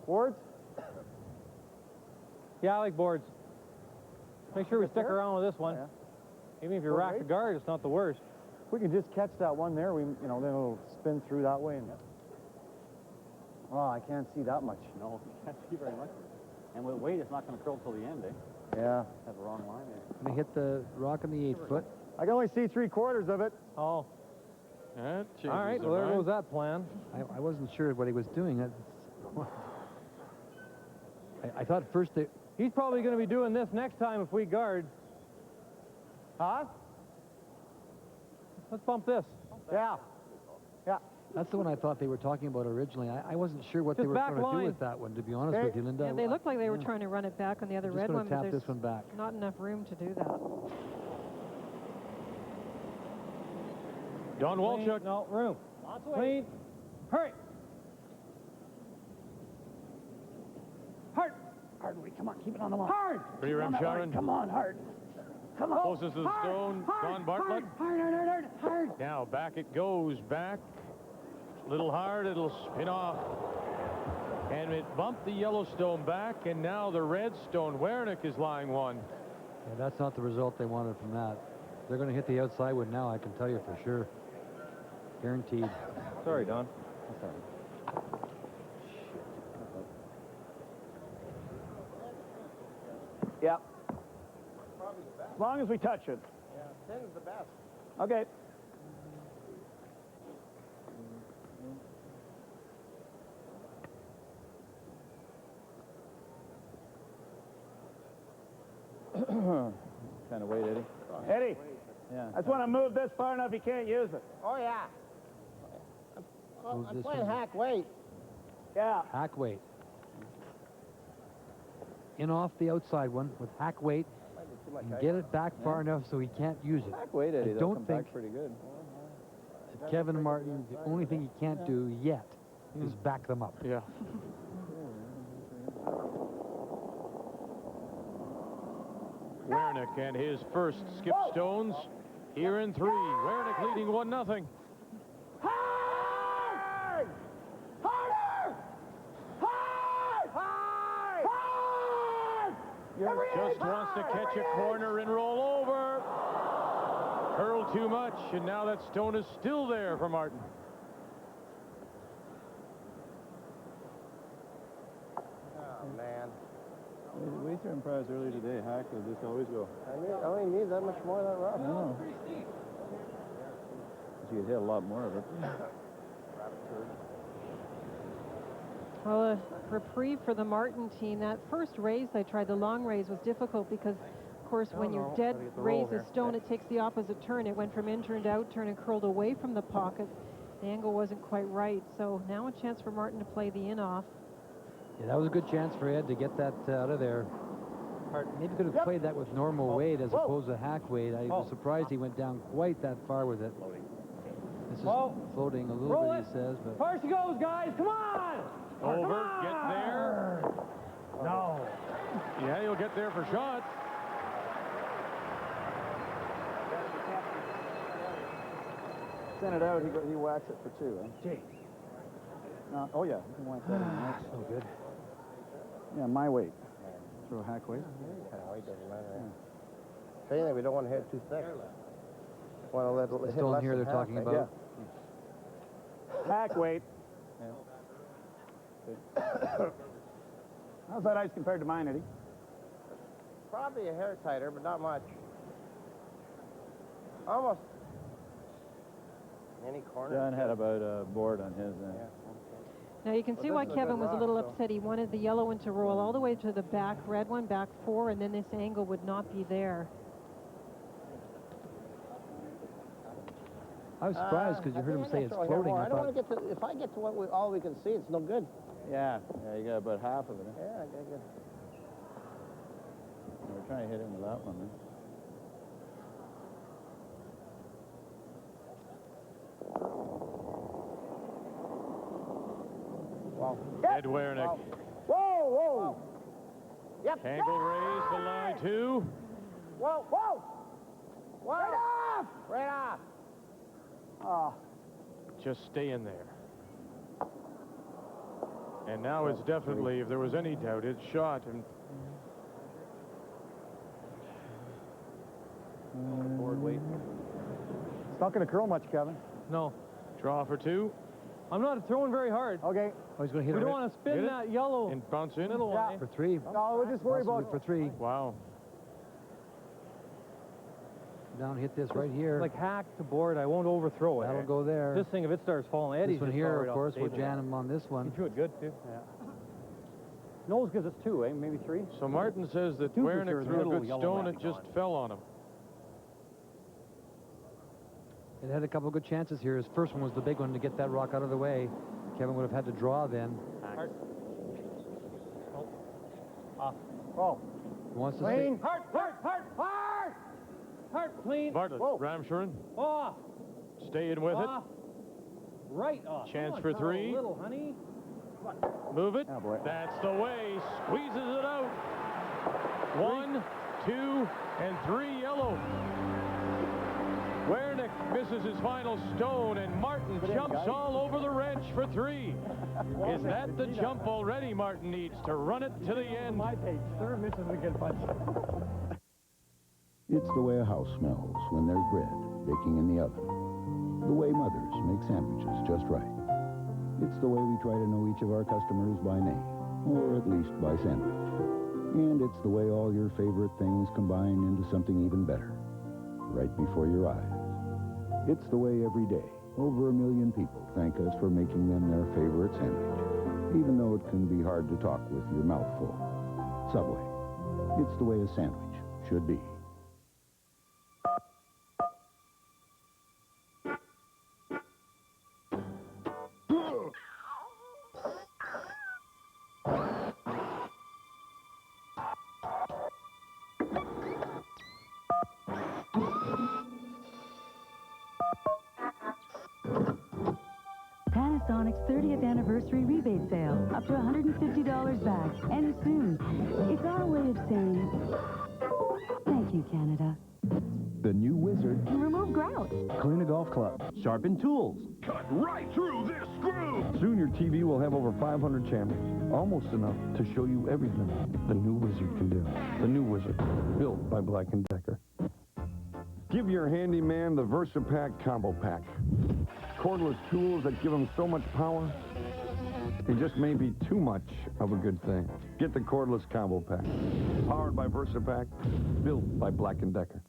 Boards? Yeah, I like boards. Make sure we stick around with this one. Yeah. Even if you rack the guard, it's not the worst. If we can just catch that one there, then it'll spin through that way. And oh, I can't see that much. No, you can't see very much. And with weight, it's not going to curl till the end, eh? Yeah. Have a wrong line there. Gonna hit the rock in the 8-foot. I can only see 3/4 of it. Oh. All right, well, there goes that plan. I wasn't sure what he was doing. I thought first that he's probably going to be doing this next time if we guard. Huh? Let's bump this. Yeah. Yeah. That's the one I thought they were talking about originally. I wasn't sure what they Just were back going to do line. with that one, to be honest with you, Linda. Yeah, they looked like they were trying to run it back on the other Just red gonna one, tap but this there's one back. not enough room to do that. Don Walchuk. No, room. Clean. Hurry. Hard. Hard, Lee. Come on, keep it on the line. Hard. Pretty rim, Sharon. Come on, hard. Come on. Closest to the stone, Don Bartlett. Hard. Now back it goes, back. Little hard, it'll spin off. And it bumped the yellow stone back, and now the red stone. Werenich is lying one. Yeah, that's not the result they wanted from that. They're going to hit the outside one now, I can tell you for sure. Guaranteed. Sorry, Don. That's all right. Yep. As long as we touch it. Yeah, 10 is the best. Okay. Kind of weight, Eddie. Eddie, Yeah. I just want to move this far enough you can't use it. Oh, yeah. I'm this playing one. hack weight. Yeah. Hack weight. In off the outside one with hack weight. And get it back far enough so he can't use it. Back weight, Eddie. I They'll don't come think back pretty good. Kevin Martin, the only thing he can't do yet is back them up. Yeah. Werenich and his first skip stones here in 3. Werenich leading 1-0. Hard! Harder! Hard! Hard! Hard! Just wants to catch a corner and roll over. Curled too much, and now that stone is still there for Martin. Oh, man. We threw him prize earlier today. Hack will just always go. I only need that much more of that rough. I know. You could hit a lot more of it. Well, a reprieve for the Martin team. That first raise they tried, the long raise, was difficult because, of course, when you dead raise a stone, it takes the opposite turn. It went from in turn to out turn and curled away from the pocket. The angle wasn't quite right. So now a chance for Martin to play the in-off. Yeah, that was a good chance for Ed to get that out of there. Maybe could have played that with normal weight as opposed to hack weight. I was surprised he went down quite that far with it. This is floating a little bit, he says. But First he goes, guys. Come on! Over, get there. No. Yeah, he'll get there for shots. Send it out, he whacks it for two. Gee. Oh, yeah. He whacks that in. That's so good. Yeah, my weight. Throw a hack weight. It doesn't matter. If anything, we don't want to hit too thick. Want to let it hit stone less here than they're half, talking I about. guess. Hack weight. How's that ice compared to mine, Eddie? Probably a hair tighter, but not much. Almost. Any corner. John had about a board on his end. Now you can see why Kevin was a little upset. He wanted the yellow one to roll all the way to the back red one, back four, and then this angle would not be there. I was surprised because you heard him say it's floating. I don't want to get to, if I get to all we can see, it's no good. Yeah, you got about half of it. Yeah, I got good. We're trying to hit him with that one, man. Wow. Ed Werenich. Wow. Whoa, whoa. Wow. Yep. Angle raise the line two. Whoa, whoa. Whoa. Right off. Right off. Oh. Just stay in there. And now it's definitely, if there was any doubt, it's shot. And board weight. It's not going to curl much, Kevin. no. Draw for two. I'm not throwing very hard. Okay. Oh, he's going to hit We it. don't want to spin that yellow. And bounce in. Middle one, eh? For three. No, we'll just worry about for three. Wow. Down, hit this right here. like hack to board. I won't overthrow it. That'll go there. This thing, if it starts falling, Eddie's This one just here, right of off course, the we'll table. jam him on this one. He threw it good, too. Yeah. Knowles gives us two, eh? Maybe three? So Martin says that Two for Werenich sure, threw a middle good yellow stone, wrapping it just on. fell on him. It had a couple of good chances here. His first one was the big one to get that rock out of the way. Kevin would have had to draw then. Hard. Oh. He wants to Clean. stay. Hard, hard, hard, hard! Hard, clean. Bartlett, Ramshuren, Off. stay in with Off. Right off. Chance Come on, for Carl, three. A little, honey. it. Move it. Oh, boy. That's the way. Squeezes it out. 1, 2, and 3 yellow. Werenich misses his final stone, and Martin jumps all over the wrench for 3. Is that the jump already Martin needs to run it to the end? My page. Third misses a good punch. It's the way a house smells when there's bread baking in the oven. The way mothers make sandwiches just right. It's the way we try to know each of our customers by name, or at least by sandwich. And it's the way all your favorite things combine into something even better, right before your eyes. It's the way every day, over 1 million people thank us for making them their favorite sandwich, even though it can be hard to talk with your mouth full. Subway. It's the way a sandwich should be. Panasonic's 30th anniversary rebate sale. Up to $150 back. Ends soon. It's our way of saying, thank you, Canada. The new Wizard. Remove grout. Clean a golf club. Sharpen tools. Cut right through this screw! Soon your TV will have over 500 channels, almost enough to show you everything the new Wizard can do. The new Wizard, built by Black & Decker. Give your handyman the VersaPack Combo Pack. Cordless tools that give them so much power, it just may be too much of a good thing. Get the Cordless Combo Pack, powered by VersaPack, built by Black & Decker.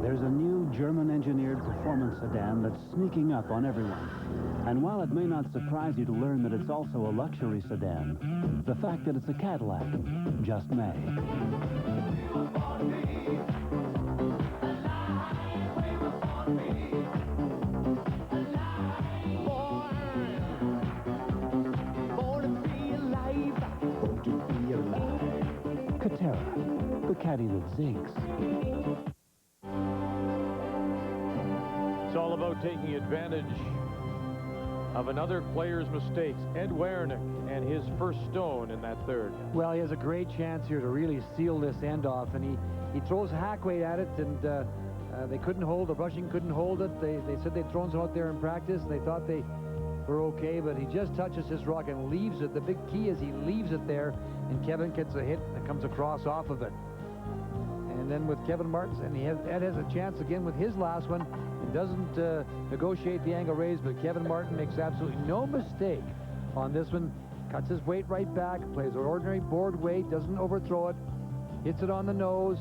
There's a new German-engineered performance sedan that's sneaking up on everyone. And while it may not surprise you to learn that it's also a luxury sedan, the fact that it's a Cadillac just may. Catera, the caddy that zigs. It's all about taking advantage of another player's mistakes. Ed Werenich and his first stone in that third. Well, he has a great chance here to really seal this end off, and he throws hack weight at it, and they couldn't hold, the brushing couldn't hold it. They said they'd thrown some out there in practice, and they thought they were okay, but he just touches this rock and leaves it. The big key is he leaves it there, and Kevin gets a hit that comes across off of it. And then with Kevin Martins, and Ed has a chance again with his last one. He doesn't negotiate the angle raise, but Kevin Martin makes absolutely no mistake on this one. Cuts his weight right back, plays an ordinary board weight, doesn't overthrow it, hits it on the nose,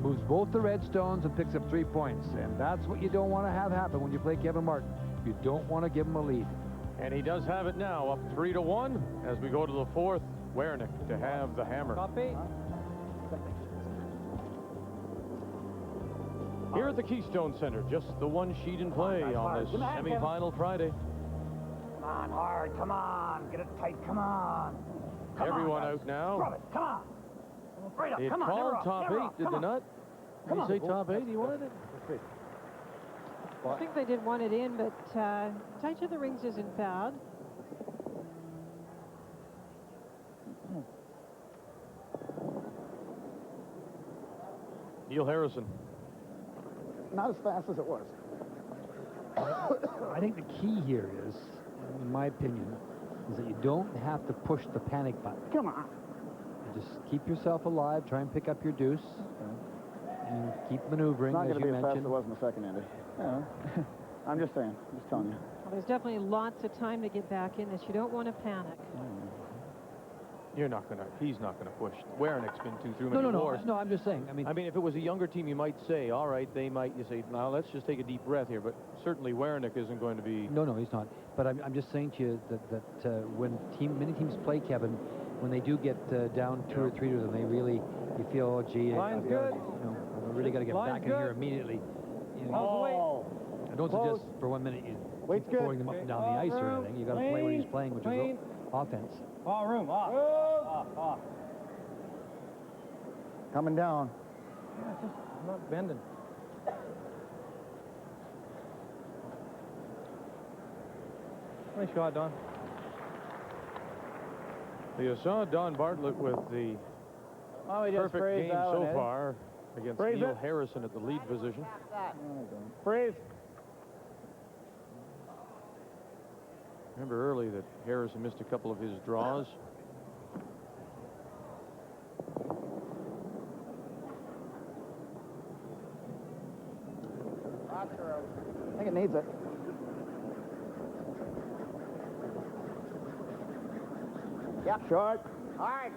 moves both the red stones, and picks up 3 points. And that's what you don't want to have happen when you play Kevin Martin. You don't want to give him a lead. And he does have it now, up 3-1 as we go to the fourth. Werenich to have the hammer. Here at the Keystone Center, just the one sheet in play on this semifinal Friday. Come on, hard, come on. Get it tight, come on. Everyone out now. Scrub it, come on. Right up, It come on. called top eight, did they not? Did he say top eight? He wanted it? I think they did want it in, but tight to the rings isn't bad. Neil Harrison. Not as fast as it was. I think the key here is, in my opinion, is that you don't have to push the panic button. Come on. You just keep yourself alive, try and pick up your deuce, and keep maneuvering, It's not as going to you be as fast as mentioned. it was in the second, Andy. Yeah. I'm just saying. Just telling you. Well, there's definitely lots of time to get back in this. You don't want to panic. You're not going to, he's not going to push. Werenich's been through many wars. No, I'm just saying. I mean, if it was a younger team, you might say, all right, you say, now let's just take a deep breath here. But certainly Werenich isn't going to be. No, he's not. But I'm just saying to you that when many teams play Kevin, when they do get down 2 or 3 to them, they really, you feel, oh, gee, Line's good. I really got to get back in here immediately. You know, I don't suggest for 1 minute you throwing them up and down the ice or anything. You got to play what he's playing, which is offense. Ball room, off. Coming down. I'm not bending. Nice shot, Don. You saw Don Bartlett with the perfect game so far against Neil Harrison at the lead position. Freeze. Remember early that Harrison missed a couple of his draws. I think it needs it. Yep. Short. Hard.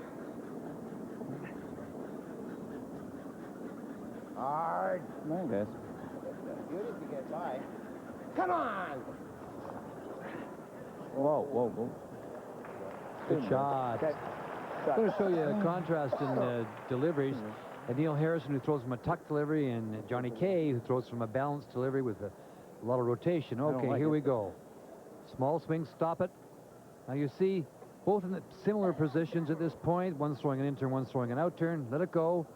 Hard. There you guys. Good if you get by. Come on. Whoa. Good shot. Okay. I'm going to show you a contrast in deliveries. Neil Harrison, who throws from a tuck delivery, and Johnny Kay, who throws from a balanced delivery with a lot of rotation. Okay, here we go. Small swing, stop it. Now you see both in the similar positions at this point. One's throwing an in-turn, one's throwing an out-turn. Let it go.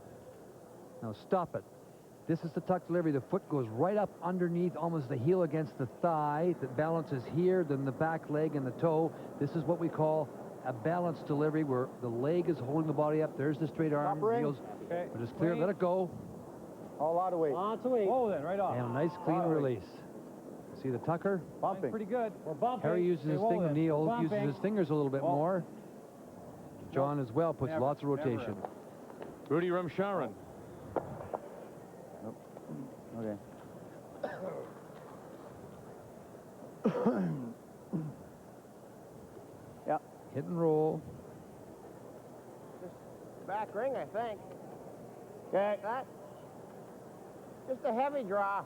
Now stop it. This is the tuck delivery. The foot goes right up underneath, almost the heel against the thigh. The balance is here, then the back leg and the toe. This is what we call a balanced delivery where the leg is holding the body up. There's the straight arm. Wheels. Okay. But it's clear. Let it go. All out of weight. Lots of weight. Oh, then, right off. And a nice clean release. See the tucker? Bumping. Pretty good. We're bumping. Harry uses his finger. Neil uses his fingers a little bit more. John as well puts lots of rotation. Rudy Rumsharan. Nope. Okay. Yeah. Hit and roll. Back ring, I think. Okay. That. Just a heavy draw.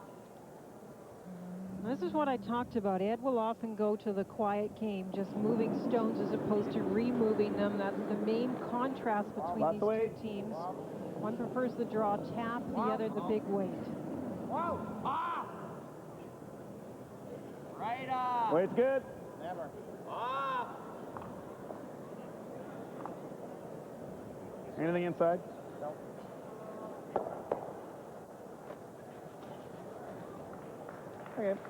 This is what I talked about. Ed will often go to the quiet game, just moving stones as opposed to removing them. That's the main contrast between these two teams. One prefers the draw tap, the other the big weight. Whoa! Ah! Right off. Weight's good. Never. Off. Anything inside? Nope. Okay.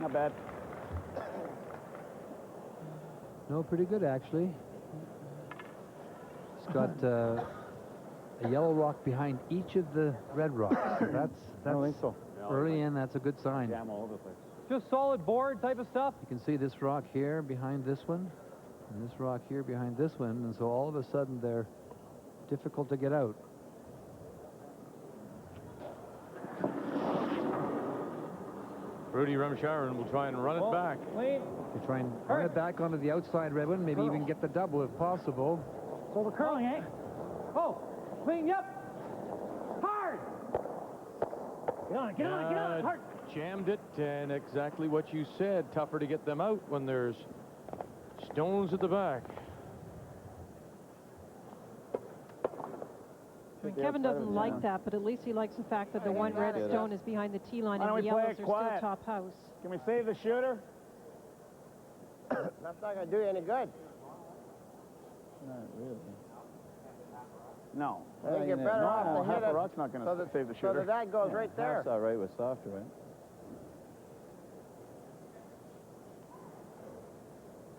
Not bad. No, pretty good actually. It's got a yellow rock behind each of the red rocks. So that's I don't think so. early in. That's a good sign. Jam all over the place. Just solid board type of stuff. You can see this rock here behind this one, and this rock here behind this one, and so all of a sudden they're difficult to get out. Rudy Rumsharan will try and run it back. You try and run it back onto the outside red one, maybe even get the double if possible. So the curling, eh? Oh, clean, yep. Hard! Get on, get on, get on, hard! Jammed it, and exactly what you said. Tougher to get them out when there's stones at the back. I mean, Kevin doesn't like that, but at least he likes the fact that the one red stone is behind the tee line and the yellows are still top house. Can we save the shooter? That's not going to do you any good. Not really. No. I think you're better off to hit half it. a rock's not going to save the shooter. So that goes right there. That's all right with softer, right?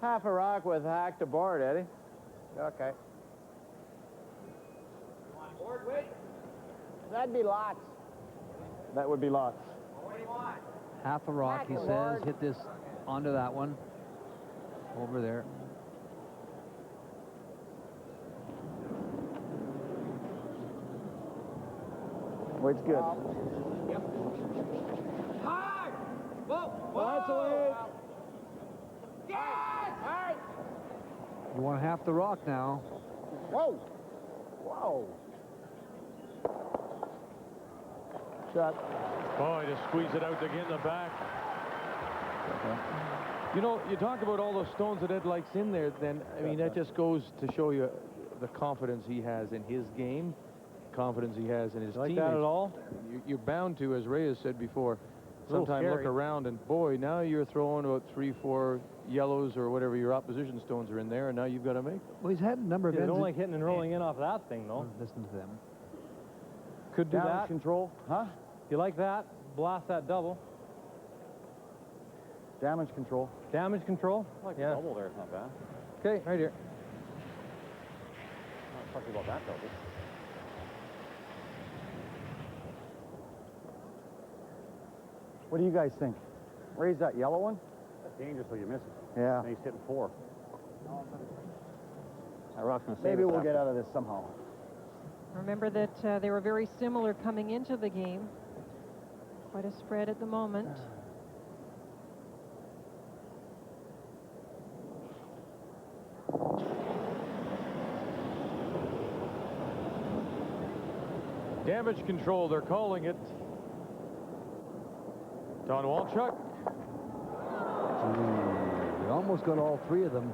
Half a rock with hack to board, Eddie. Okay. Board weight? That'd be lots. That would be lots. What do you want? Half a rock, he says. Hit this onto that one. Over there. Weight's good. Yep. Hard! Whoa! That's a weight. Yes! All right. You want half the rock now. Whoa! Whoa! Shot. Boy, to squeeze it out to get in the back. You know, you talk about all those stones that Ed likes in there, then, I mean, that just goes to show you the confidence he has in his game, confidence he has in his Like teammates. that at all? You're bound to, as Ray has said before, little sometimes look scary. around and, boy, now you're throwing about 3, 4 yellows or whatever your opposition stones are in there, and now you've got to make them. Well, he's had a number of They ends. don't like hitting and rolling in off that thing, though. Listen to them. Could do Damage that. control. Huh? You like that? Blast that double. Damage control. Damage control? I like the Yeah. double there, it's not bad. Okay, right here. Not talking about that double. What do you guys think? Raise that yellow one? That's dangerous when you miss it. Yeah. And he's hitting 4. That rock's going to save Maybe us we'll after. get out of this somehow. Remember that they were very similar coming into the game. Quite a spread at the moment. Damage control, they're calling it. Don Walchuk. We almost got all three of them,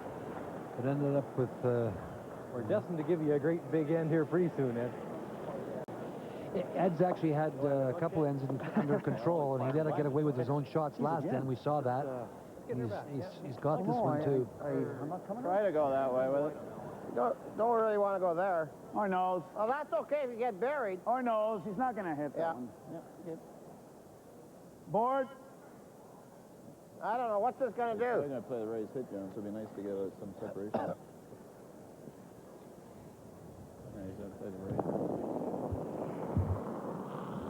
but ended up with... We're destined to give you a great big end here pretty soon, Ed. Ed's actually had a couple ends under control, and he let it get away with his own shots last end. We saw that. He's got this one, too. I'm not coming. Try to go that way with it. Don't really want to go there. Or nose. Oh, that's okay if you get buried. Or nose. He's not going to hit that one. Yep. Good. Board. I don't know. What's this going to do? going to play the raised hit, Jones. It'd be nice to get some separation. he's outside the race.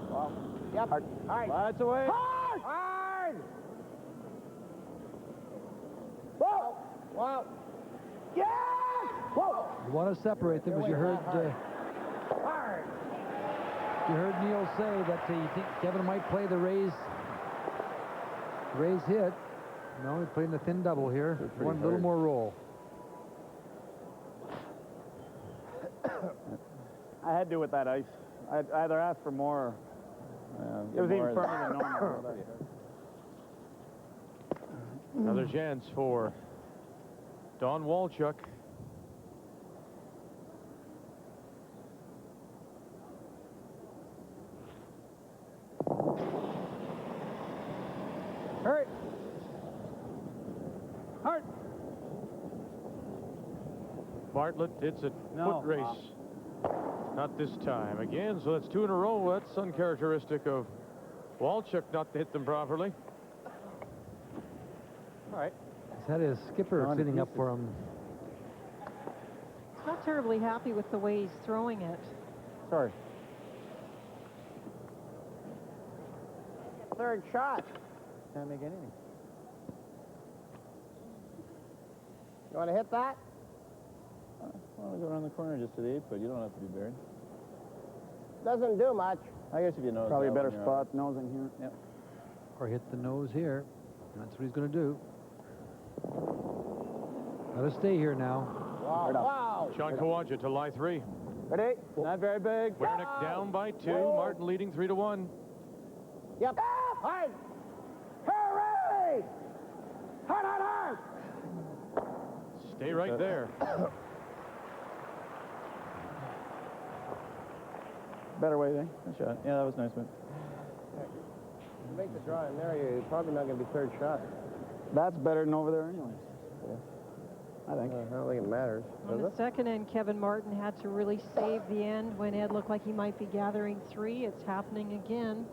Well, yep. Hard. Lights away. Hard! Hard! Whoa! Wow! Yes! Whoa! You want to separate them, as you heard. Hard! You heard Neil say that you think Kevin might play the Rays hit. No, he's playing the thin double here. One little more roll. I had to do with that ice. I'd either ask for more. It was even firmer than normal. Another chance for Don Walchuk. Hurry! Hard! Bartlett, it's a foot race. Not this time. Again, so that's 2 in a row. That's uncharacteristic of Walchuk not to hit them properly. All right. He's had his skipper sitting up for him. He's not terribly happy with the way he's throwing it. Sorry. Third shot. Can't make anything. You want to hit that? Why don't we go around the corner just to the 8-foot? You don't have to be buried. Doesn't do much. I guess if you know. Probably a better spot, nosing here. Yep. Or hit the nose here. That's what he's going to do. Gotta stay here now. Wow. Wow. Sean Kawaja to lie 3. Ready? Not very big. Werenich down by 2. Martin leading 3-1. Yep. Hard. Hurry! Hard, hard, hard! Stay right there. Better way, eh? Good shot. Yeah, that was a nice one. You make the draw in there, you're probably not going to be third shot. That's better than over there anyways. Yeah. I think. I don't think it matters. On the second end, Kevin Martin had to really save the end when Ed looked like he might be gathering 3. It's happening again.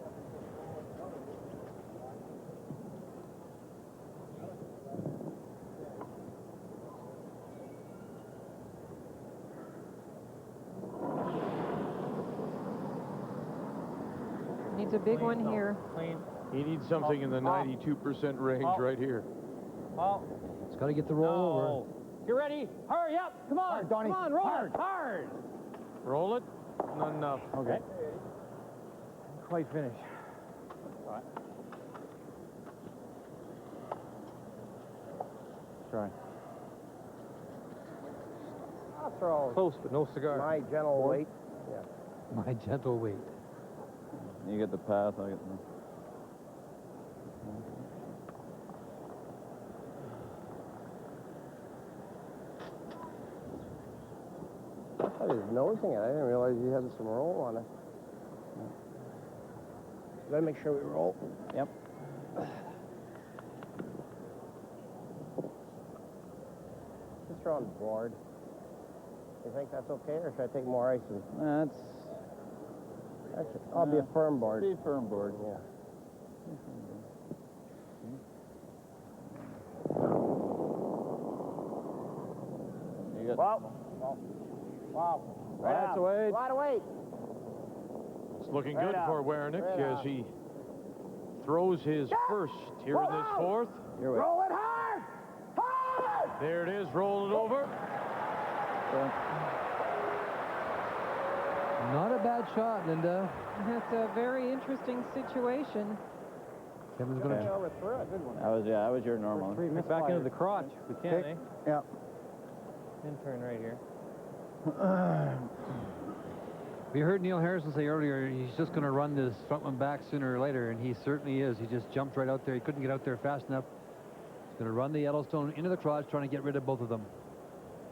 Needs a big one here. Clean. He needs something in the 92% range right here. Oh. It's got to get the roll over. You ready? Hurry up! Come on, Hard, Donnie. Come on, roll Hard. it. Hard. Roll it. Not enough. Okay. Quite finished. All right. Try. I'll throw Close, but no cigar. my gentle weight. Yeah. My gentle weight. You get the path, I get the... I thought he was nosing it. I didn't realize he had some roll on it. Gotta make sure we roll. Yep. Just throw on the board. You think that's okay, or should I take more ice? That's... I'll be a firm board. Be a firm board. Yeah. You got... Wow. Wow. That's away. A lot of weight. It's looking good for Werenich as he throws his first here in this 4th. Roll it hard! Hard! There it is. Roll it over. Not a bad shot, Linda. That's a very interesting situation. Kevin's going to... Overthrew it. Good one. That was your normal. Back into the crotch. We can, eh? Yeah. Pin turn right here. We heard Neil Harrison say earlier he's just going to run this front one back sooner or later, and he certainly is. He just jumped right out there. He couldn't get out there fast enough. He's going to run the Yellowstone into the crotch, trying to get rid of both of them.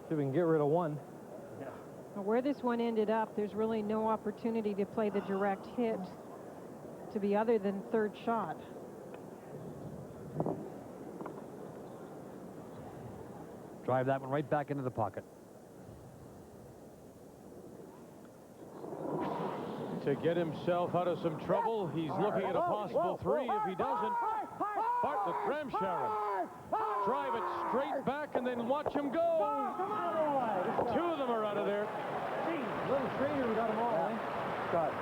See if we can get rid of one. Where this one ended up, there's really no opportunity to play the direct hit to be other than third shot. Drive that one right back into the pocket. To get himself out of some trouble, he's looking at a possible 3 if he doesn't. Bartlett, Ramsharon. Drive it straight back and then watch him go. 2 of them are out of there. Little straighter, we got them all, eh? Shot.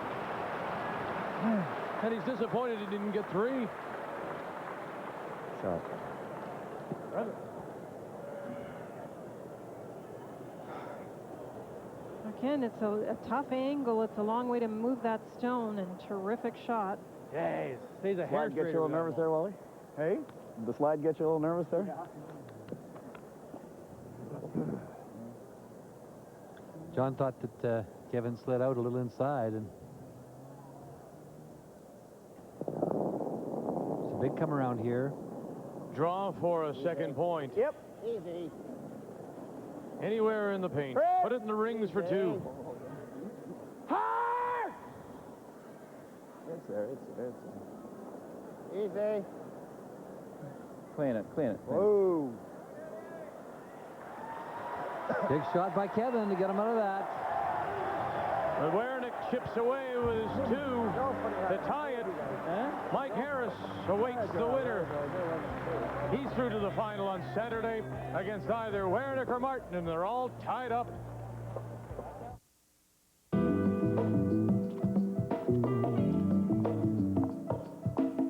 And he's disappointed he didn't get 3. Shot. Again, it's a tough angle. It's a long way to move that stone, and terrific shot. Yeah, stays a hair Slide get you a little nervous there, Wally? Hey? Did the slide get you a little nervous there? John thought that Kevin slid out a little inside, and it's a big come around here. Draw for a second point. Yep. Easy. Anywhere in the paint. Put it in the rings for 2. Hard! It's there, it's there, it's there. Easy. Clean it, clean it. Whoa. Big shot by Kevin to get him out of that. But Werenich chips away with his 2 to tie it. Mike Harris awaits the winner. He's through to the final on Saturday against either Werenich or Martin, and they're all tied up.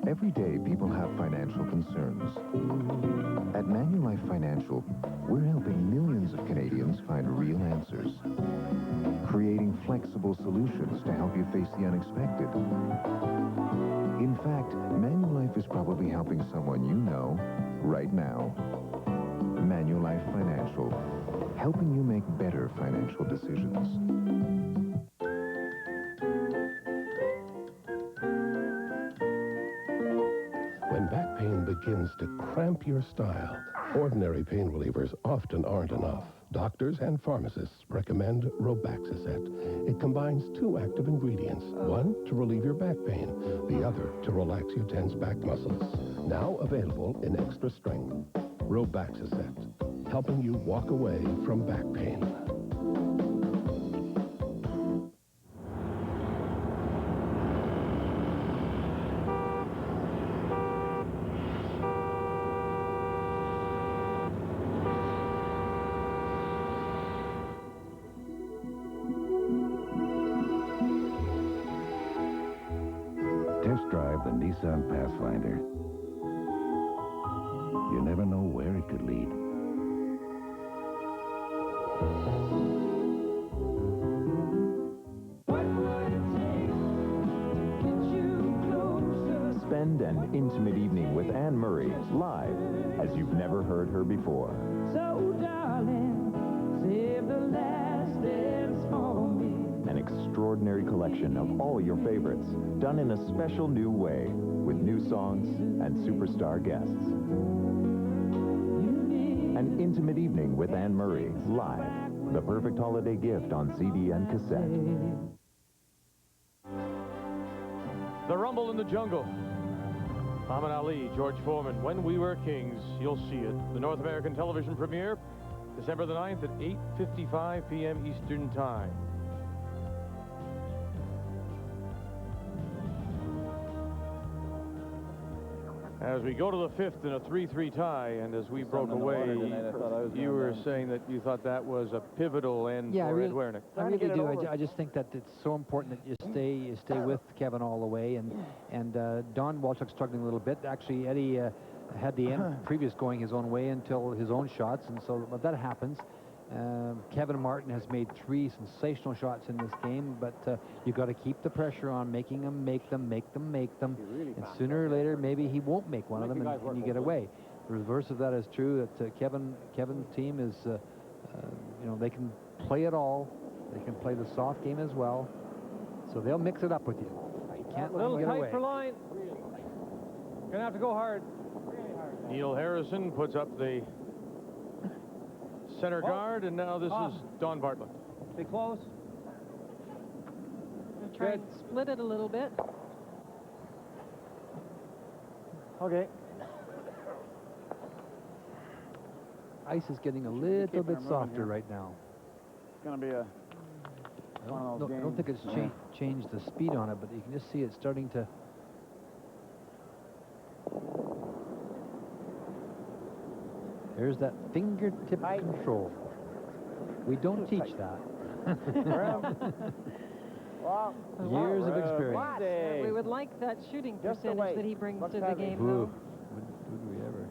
Every day, people have financial concerns. At Manulife Financial, we're helping millions of Canadians find real answers, creating flexible solutions to help you face the unexpected. In fact, Manulife is probably helping someone you know right now. Manulife Financial, helping you make better financial decisions. When back pain begins to cramp your style, ordinary pain relievers often aren't enough. Doctors and pharmacists recommend Robaxacet. It combines 2 active ingredients, one to relieve your back pain, the other to relax your tense back muscles. Now available in extra strength. Robaxacet, helping you walk away from back pain. Test drive the Nissan Pathfinder. You never know where it could lead. Spend an intimate evening with Anne Murray live as you've never heard her before. So, darling, save the last dance for me. An extraordinary collection of all your favorites, done in a special new way, with new songs and superstar guests. An intimate evening with Anne Murray, live. The perfect holiday gift on CD and cassette. The Rumble in the Jungle. Muhammad Ali, George Foreman, When We Were Kings. You'll see it. The North American television premiere, December the 9th at 8:55 p.m. Eastern Time. As we go to the 5th in a 3-3 tie, and as we broke away, you were saying that you thought that was a pivotal end for Ed Werenich. I really do. I just think that it's so important that you stay with Kevin all the way, and Don Walchuk's struggling a little bit. Actually, Eddie had the end previous going his own way until his own shots, and so that happens. Kevin Martin has made 3 sensational shots in this game, but you've got to keep the pressure on, making them make them. And sooner or later, maybe he won't make one of them, and you get away. The reverse of that is true, that Kevin's team is, you know, they can play it all. They can play the soft game as well. So they'll mix it up with you. You can't let them get away. A little tight for line. Gonna have to go hard. Neil Harrison puts up the center guard, and now this is Don Bartlett. Stay close. Try and split it a little bit. Okay. Ice is getting a little bit softer right now. It's going to be a I don't think it's changed the speed on it, but you can just see it starting to. There's that fingertip control. We don't teach that. Well, Years of experience. We would like that shooting Just the percentage weight. that he brings Looks to the heavy. game, Ooh. though. Would we ever?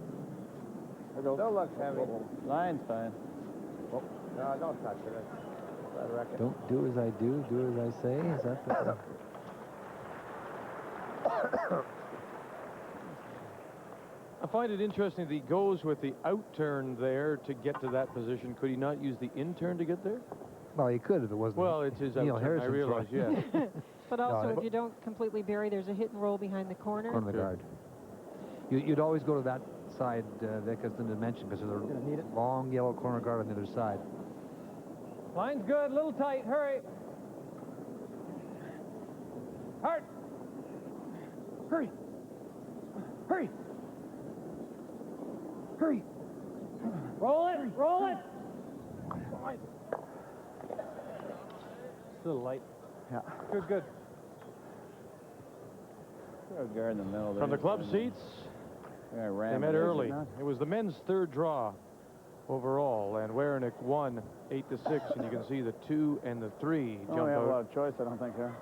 Still looks heavy. Line's fine. No, don't touch it. I reckon. Don't do as I do, do as I say. Is that the... I find it interesting that he goes with the out turn there to get to that position. Could he not use the in turn to get there? Well, he could if it wasn't. Well, it's his out Neil turn, Harrison's I realize, right. yeah. But also, if you don't completely bury, there's a hit and roll behind the corner. Corner of the guard. You'd always go to that side, Vic, as the dimension, because there's a long yellow corner guard on the other side. Line's good, a little tight, hurry. Hard. Hurry. Hurry. Hurry. Roll it, roll it. It's a little light. Yeah. Good, good. Throw a guard in the middle there. From the club seats, Yeah, they met early. It was the men's third draw overall, and Werenich won 8-6, and you can see the 2 and the 3 Oh, jump we have a lot out. of choice, I don't think, here.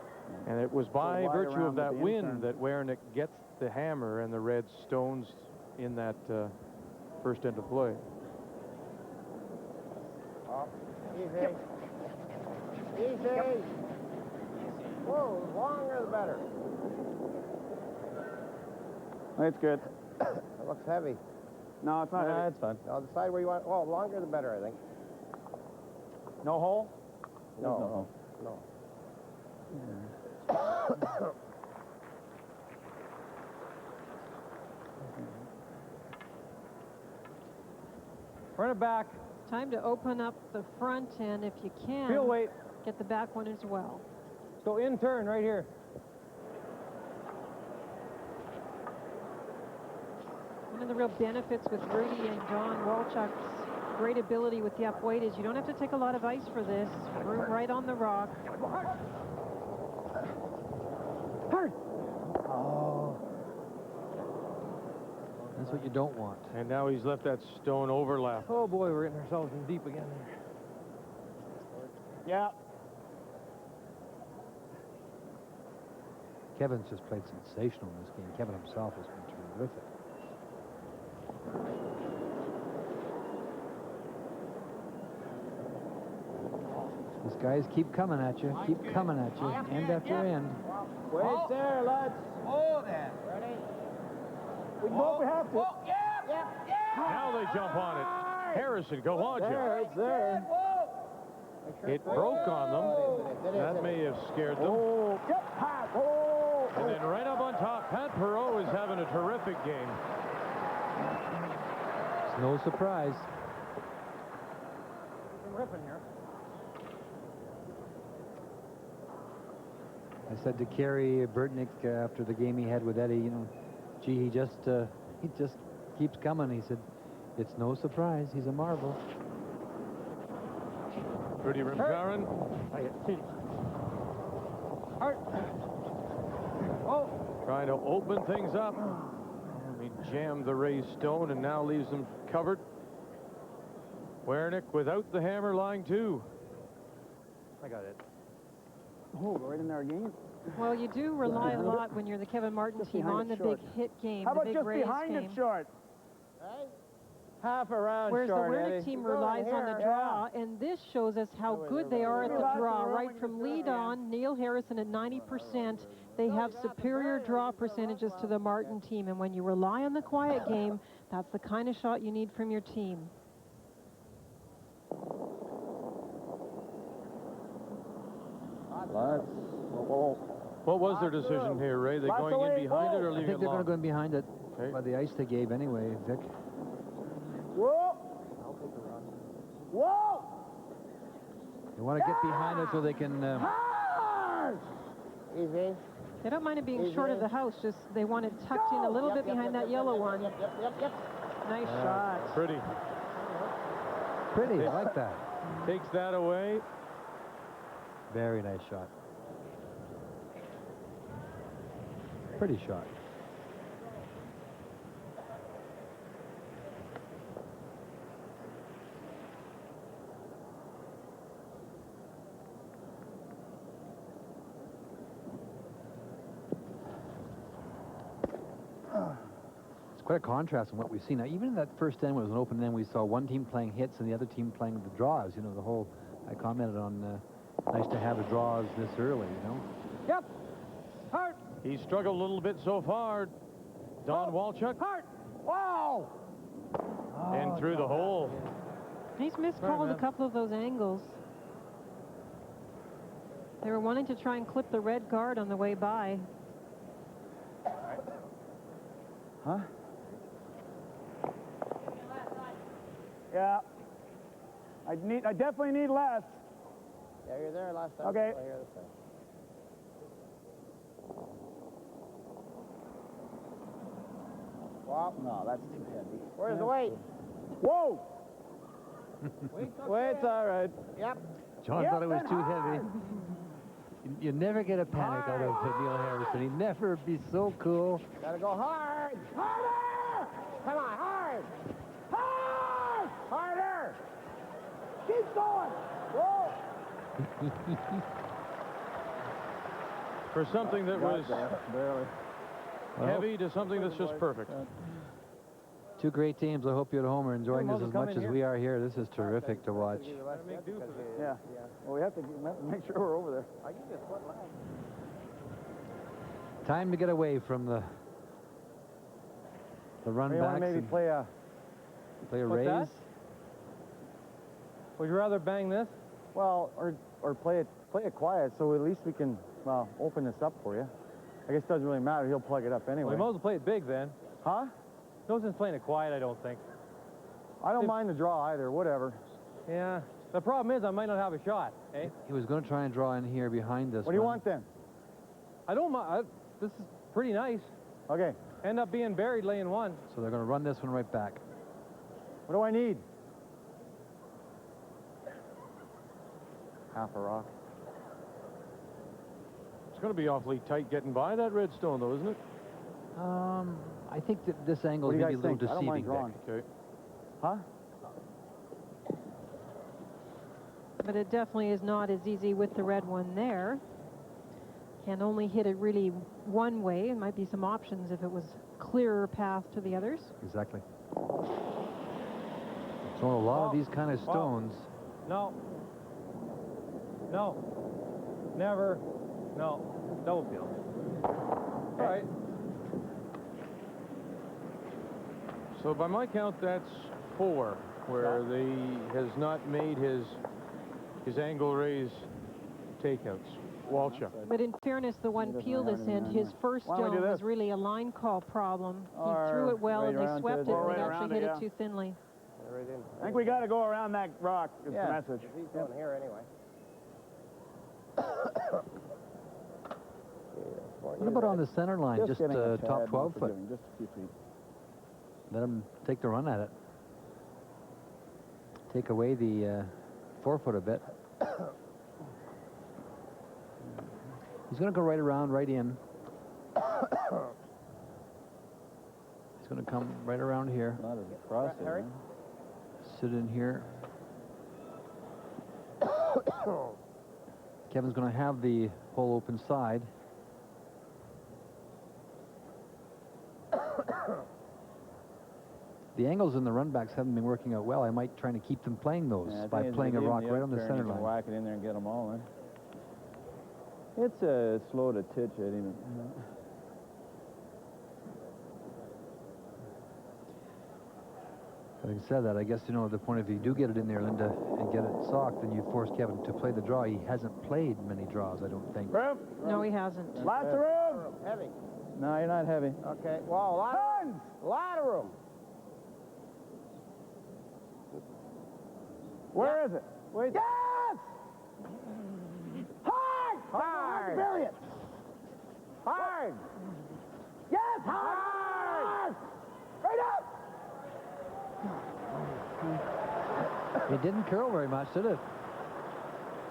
And it was by wide virtue around of that with the win intern. that Werenich gets the hammer and the red stones in that first end of play. Oh, easy. Easy. Whoa, longer the better. It's good. It looks heavy. No, it's not heavy. It's fine. No, the side where you want. Well, longer the better, I think. No hole? No. No. Run it back. Time to open up the front end if you can. Feel weight. Get the back one as well. So in turn right here. One of the real benefits with Rudy and John Walchuk's great ability with the up weight is you don't have to take a lot of ice for this. Room right on the rock. Hard. Oh. That's what you don't want. And now he's left that stone overlap. Oh, boy, we're getting ourselves in deep again there. Yeah. Kevin's just played sensational in this game. Kevin himself has been terrific. These guys keep coming at you, keep coming at you, end after end. Wait there, lads. Hold that. Ready? We can go if we have to. Now they jump on it. Harrison, go on, There, Jim. it's there. It broke on them. That may have scared them. Oh, get Pat. Oh. And then right up on top, Pat Perreault is having a terrific game. It's no surprise. Ripping here. I said to Kerry Burtnick after the game he had with Eddie, you know, gee, he just keeps coming. He said, it's no surprise. He's a marvel. Rudy Rimkaran. Trying to open things up. He jammed the raised stone and now leaves them covered. Werenich without the hammer lying two. I got it. Oh, right in there again. Well, you do rely a lot when you're the Kevin Martin team on the big hit game, How the about big just raise behind game. it short? Half around Whereas short, the Werenich Eddie. team You're going relies on the here. draw, and this shows us how good they are at the draw. Right from lead on, Neil Harrison at 90%. They have superior draw percentages to the Martin team, and when you rely on the quiet game, that's the kind of shot you need from your team. What was their decision here, Ray? They going in behind it or I leaving think it they're going long? to go in behind it by the ice they gave anyway, Vic. Whoa! Whoa! They want to get behind it so they can... Easy. They don't mind it being short of the house, just they want it tucked in a little bit behind that yellow one. Nice shot. Pretty. Pretty, I like that. Takes that away. Very nice shot. Pretty shot. quite a contrast in what we've seen. Now, even in that first end, when it was an open end, we saw one team playing hits and the other team playing the draws. You know, the whole, I commented on, nice to have the draws this early, you know. Yep. Hard. He's struggled a little bit so far. Don Walchuk. Hard. Wow. And through the hole. He's miscalled a couple of those angles. They were wanting to try and clip the red guard on the way by. Huh? Yeah. I definitely need less. Yeah, you're there last time. Okay. Right here this time. Wow. No, that's too heavy. Where's the weight? Whoa! Weight's all right. Yep. John thought it was too heavy. You never get a panic out of Neil Harrison. He'd never be so cool. Gotta go hard. Harder! Come on, hard! Hard! Harder! Keep going! Whoa! For something that was barely heavy to something that's just perfect. Two great teams. I hope you at home are enjoying this as much as we are here. This is terrific to watch. Yeah. Well, we have to make sure we're over there. I give you a foot left. Time to get away from the run You backs. want to maybe and play a raise? that? Would you rather bang this? well, or play it quiet, so at least we can open this up for you. I guess it doesn't really matter. He'll plug it up anyway. Well, we might as well play it big then. Huh? No sense playing it quiet, I don't think. I don't mind the draw either. Whatever. Yeah. The problem is I might not have a shot, eh? He was going to try and draw in here behind this. What do you want then? I don't mind. This is pretty nice. Okay. End up being buried laying one. So they're going to run this one right back. What do I need? Half a rock. It's going to be awfully tight getting by that red stone, though, isn't it? I think that this angle What is do you maybe a guys little think? I don't mind deceiving. drawing. Okay. Huh? But it definitely is not as easy with the red one there. Can only hit it really one way. There might be some options if it was clearer path to the others. Exactly. So a lot of these kind of stones. No. No. Never. No. Double field. All right. So by my count, that's 4, where he has not made his angle raise takeouts. Walchuk. But in fairness, the one peel this end, his first Why don't we do stone was this? really a line call problem. He Or threw it well right and they around swept to it, it. but Right actually around hit it, it yeah. too thinly. Right in. I think we got to go around that rock. Is Yeah. the message. He's going here anyway. What about on the center line, just getting a top tad 12 more foot? forgiving, just a few feet. Let him take the run at it. Take away the 4 foot a bit. He's going to go right around, right in. He's going to come right around here. Not as across it, Harry? Sit in here. Kevin's going to have the hole open side. The angles in the runbacks haven't been working out well. I might try to keep them playing those Yeah, I by think playing a if you rock leave right on the upturn, center you can line. whack it in there and get them all in. It's slow to titch it even. Having said that, I guess, you know, at the point if you do get it in there, Linda, and get it socked, then you force Kevin to play the draw. He hasn't played many draws, I don't think. Room. No, he hasn't. Lots of room. Heavy. No, you're not heavy. Okay. Wow, Tons. lot of room. Where is it? Wait. Yes! Hard! Hard. Bury it. Hard. Yes, hard! Right up! It didn't curl very much, did it?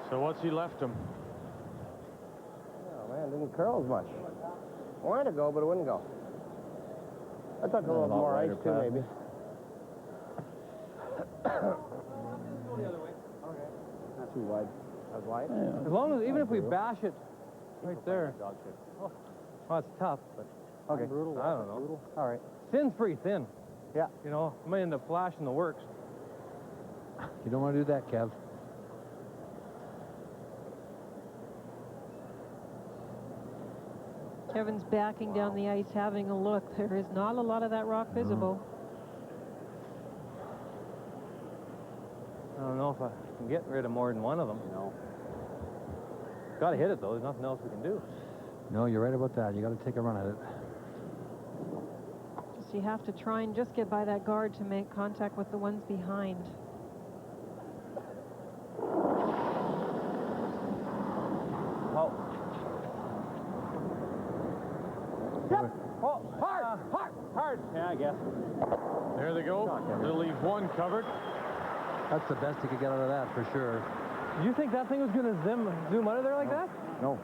So what's he left him? Oh, man, it didn't curl as much. I wanted to go, but it wouldn't go. I took a little more ice, too, maybe. Not too wide. That was wide? As long as, even if we bash it right there. Oh, well, it's tough, but Okay. Brutal. I don't know. All right. Thin's pretty thin. Yeah. You know, I might end up flashing the works. You don't want to do that, Kev. Kevin's backing down the ice, having a look. There is not a lot of that rock visible. I don't know if I can get rid of more than one of them. No. Got to hit it, though. There's nothing else we can do. No, you're right about that. You got to take a run at it. Just you have to try and just get by that guard to make contact with the ones behind. Oh. Yep. Oh, hard, hard, hard. Yeah, I guess. There they go. They'll leave one covered. That's the best you could get out of that, for sure. Did you think that thing was going to zoom out of there like that? No.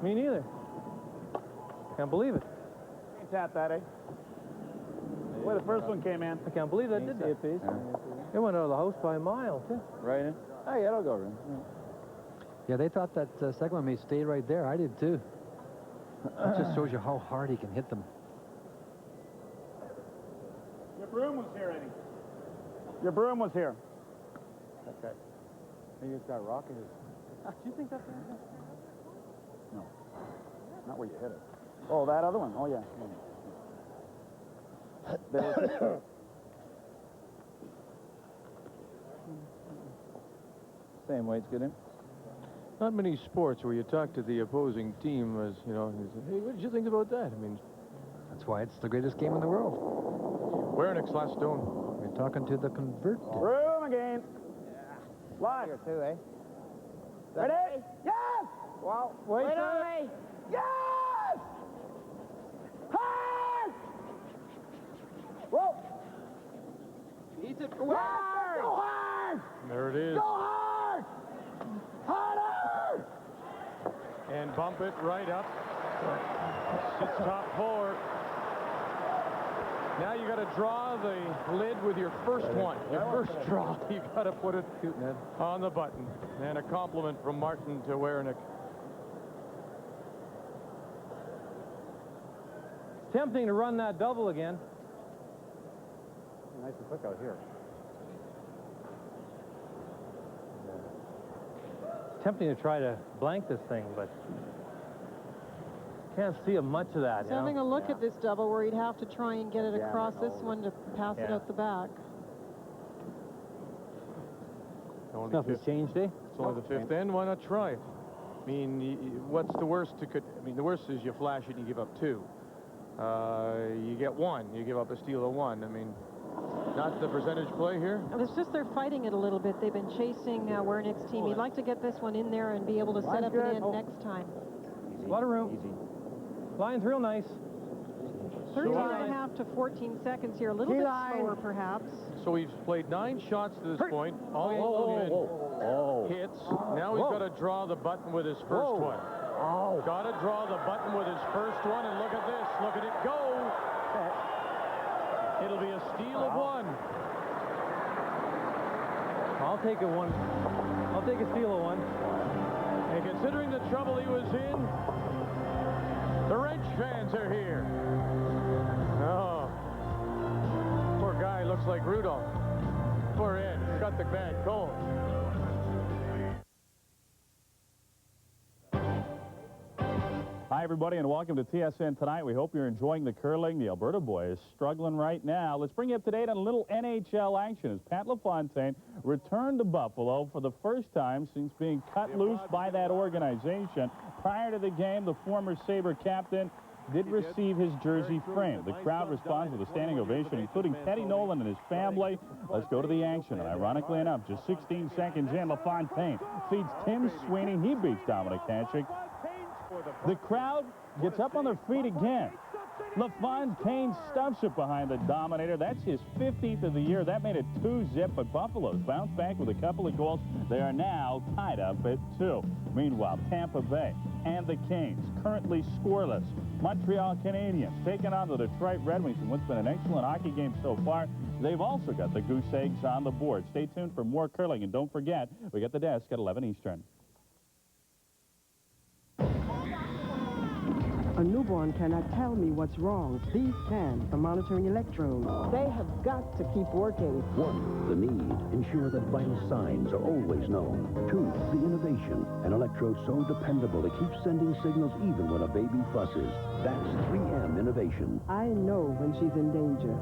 Me neither. Can't believe it. Can't tap that, eh? The way the first one came in. I can't believe that did that. It went out of the house by a mile, too. Right in. Hey, that'll go right. Yeah, they thought that second one may stay right there. I did, too. It just shows you how hard he can hit them. Your broom was here, Eddie. Your broom was here. Okay. He just got rocket. Do you think that's right? No. Not where you hit it. Oh, that other one? Oh, yeah. Same way it's good in. Not many sports where you talk to the opposing team as, you know, you say, hey, what did you think about that? I mean, that's why it's the greatest game in the world. Werenich's last stone. We're talking to the converter. Room again. Live. Here too, eh? Ready? Yes! Well, wait on me. Yes! Hard! Whoa! Needs it. Go hard! Go hard! There it is. Go hard! Harder! And bump it right up. It's top four. Now you got to draw the lid with your first one. Your first draw, you got to put it on the button. And a compliment from Martin to Werenich. It's tempting to run that double again. Nice and quick out here. It's tempting to try to blank this thing, but can't see much of that. He's having a look at this double where he'd have to try and get it across this one to pass it out the back. Nothing's changed, eh? It's only the fifth end. Why not try it? I mean, what's the worst? The worst is you flash it and you give up two. You get one. You give up a steal of one. I mean, not the percentage play here. It's just they're fighting it a little bit. They've been chasing Werenich's team. He'd like to get this one in there and be able to set up an end next time. A lot of room. Easy. Line's real nice. 13 and a half to 14 seconds here. A little bit slower, perhaps. So we've played 9 shots to this point. All of them hits. Now we've got to draw the button with his first one. Got to draw the button with his first one, and look at this. Look at it go. It'll be a steal of one. I'll take a one. I'll take a steal of one. And considering the trouble he was in, the Wrench fans are here. Oh, poor guy looks like Rudolph. Poor Ed, got the bad cold. Hi, everybody, and welcome to TSN Tonight. We hope you're enjoying the curling. The Alberta boy is struggling right now. Let's bring you up to date on a little NHL action as Pat LaFontaine returned to Buffalo for the first time since being cut loose by that organization. Prior to the game, the former Sabre captain did receive his jersey framed. The crowd responds with a standing ovation, including Teddy Nolan and his family. Let's go to the action. And ironically enough, just 16 seconds in, LaFontaine feeds Tim Sweeney. He beats Dominic Hasek. The crowd gets up on their feet again. LaFontaine stuffs it behind the Dominator. That's his 15th of the year. That made it 2-zip, but Buffalo's bounced back with a couple of goals. They are now tied up at 2. Meanwhile, Tampa Bay and the Canes currently scoreless. Montreal Canadiens taking on the Detroit Red Wings in what's been an excellent hockey game so far. They've also got the Goose Eggs on the board. Stay tuned for more curling, and don't forget, we got the desk at 11 Eastern. A newborn cannot tell me what's wrong. These can, the monitoring electrodes. They have got to keep working. 1, the need. Ensure that vital signs are always known. 2, the innovation. An electrode so dependable it keeps sending signals even when a baby fusses. That's 3M innovation. I know when she's in danger.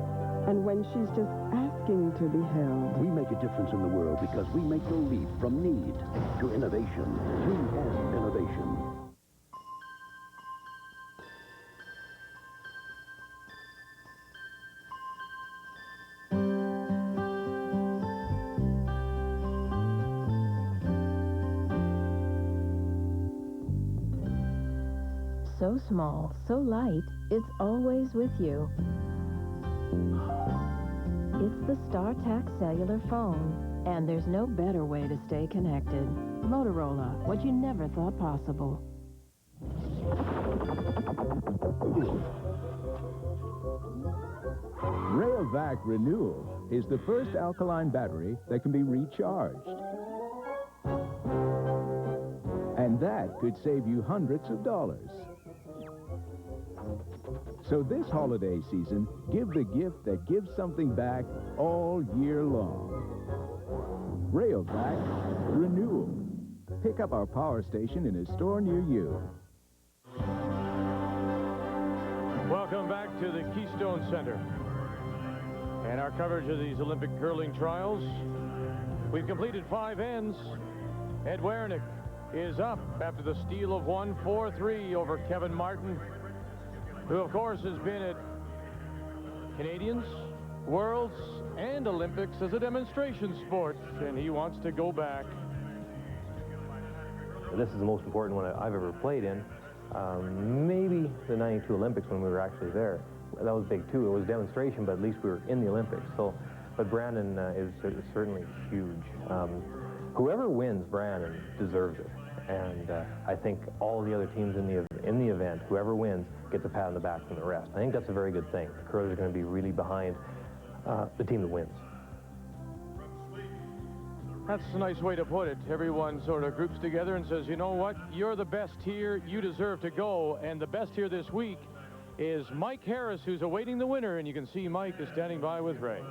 And when she's just asking to be held. We make a difference in the world because we make the leap from need to innovation. 3M innovation. So small, so light, it's always with you. It's the StarTAC cellular phone, and there's no better way to stay connected. Motorola, what you never thought possible. Rayovac Renewal is the first alkaline battery that can be recharged. And that could save you hundreds of dollars. So this holiday season, give the gift that gives something back all year long. Rayovac Renewal. Pick up our power station in a store near you. Welcome back to the Keystone Center. And our coverage of these Olympic curling trials. We've completed 5 ends. Ed Werenich is up after the steal of 1-4-3 over Kevin Martin, who of course has been at Canadians, Worlds, and Olympics as a demonstration sport, and he wants to go back. This is the most important one I've ever played in. Maybe the 92 Olympics when we were actually there. That was big too. It was demonstration, but at least we were in the Olympics. So, but Brandon is certainly huge. Whoever wins Brandon deserves it. And I think all the other teams in the event, whoever wins, gets a pat on the back from the rest. I think that's a very good thing. The curlers are going to be really behind the team that wins. That's a nice way to put it. Everyone sort of groups together and says, you know what, you're the best here, you deserve to go. And the best here this week is Mike Harris, who's awaiting the winner, and you can see Mike is standing by with Ray.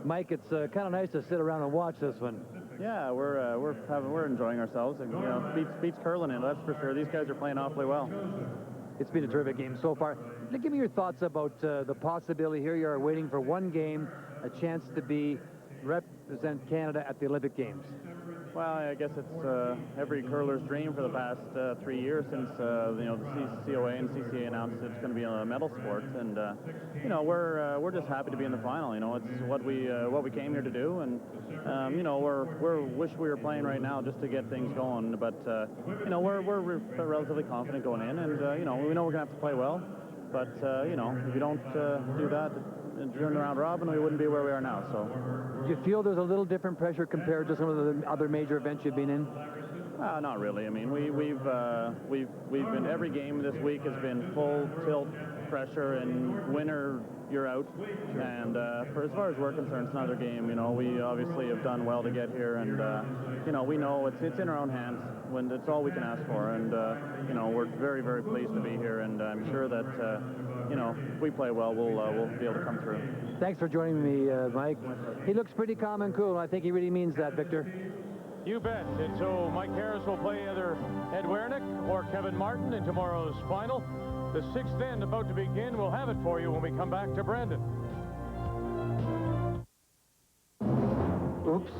Mike, it's kind of nice to sit around and watch this one. Yeah, we're enjoying ourselves, and you know, beats curling in, that's for sure. These guys are playing awfully well. It's been a terrific game so far. Now, give me your thoughts about the possibility here. You are waiting for one game, a chance to represent Canada at the Olympic Games. Well, I guess it's every curler's dream for the past 3 years since you know, the COA and CCA announced it's going to be a medal sport, and you know, we're just happy to be in the final. You know, it's what we came here to do, and you know, we're wish we were playing right now just to get things going. But you know, we're relatively confident going in, and you know, we know we're going to have to play well. But you know, if you don't do that during the round robin, we wouldn't be where we are now. So, do you feel there's a little different pressure compared to some of the other major events you've been in? Not really. I mean, we've been, every game this week has been full tilt pressure, and winner, you're out. And for as far as we're concerned, it's another game. You know, we obviously have done well to get here, and you know, we know it's in our own hands. When it's all we can ask for, and you know, we're very, very pleased to be here, and I'm sure that you know, if we play well, we'll be able to come through. Thanks for joining me, Mike. He looks pretty calm and cool, and I think he really means that, Victor. You bet. And so Mike Harris will play either Ed Werenich or Kevin Martin in tomorrow's final. The 6th end about to begin. We'll have it for you when we come back to Brandon. Oops.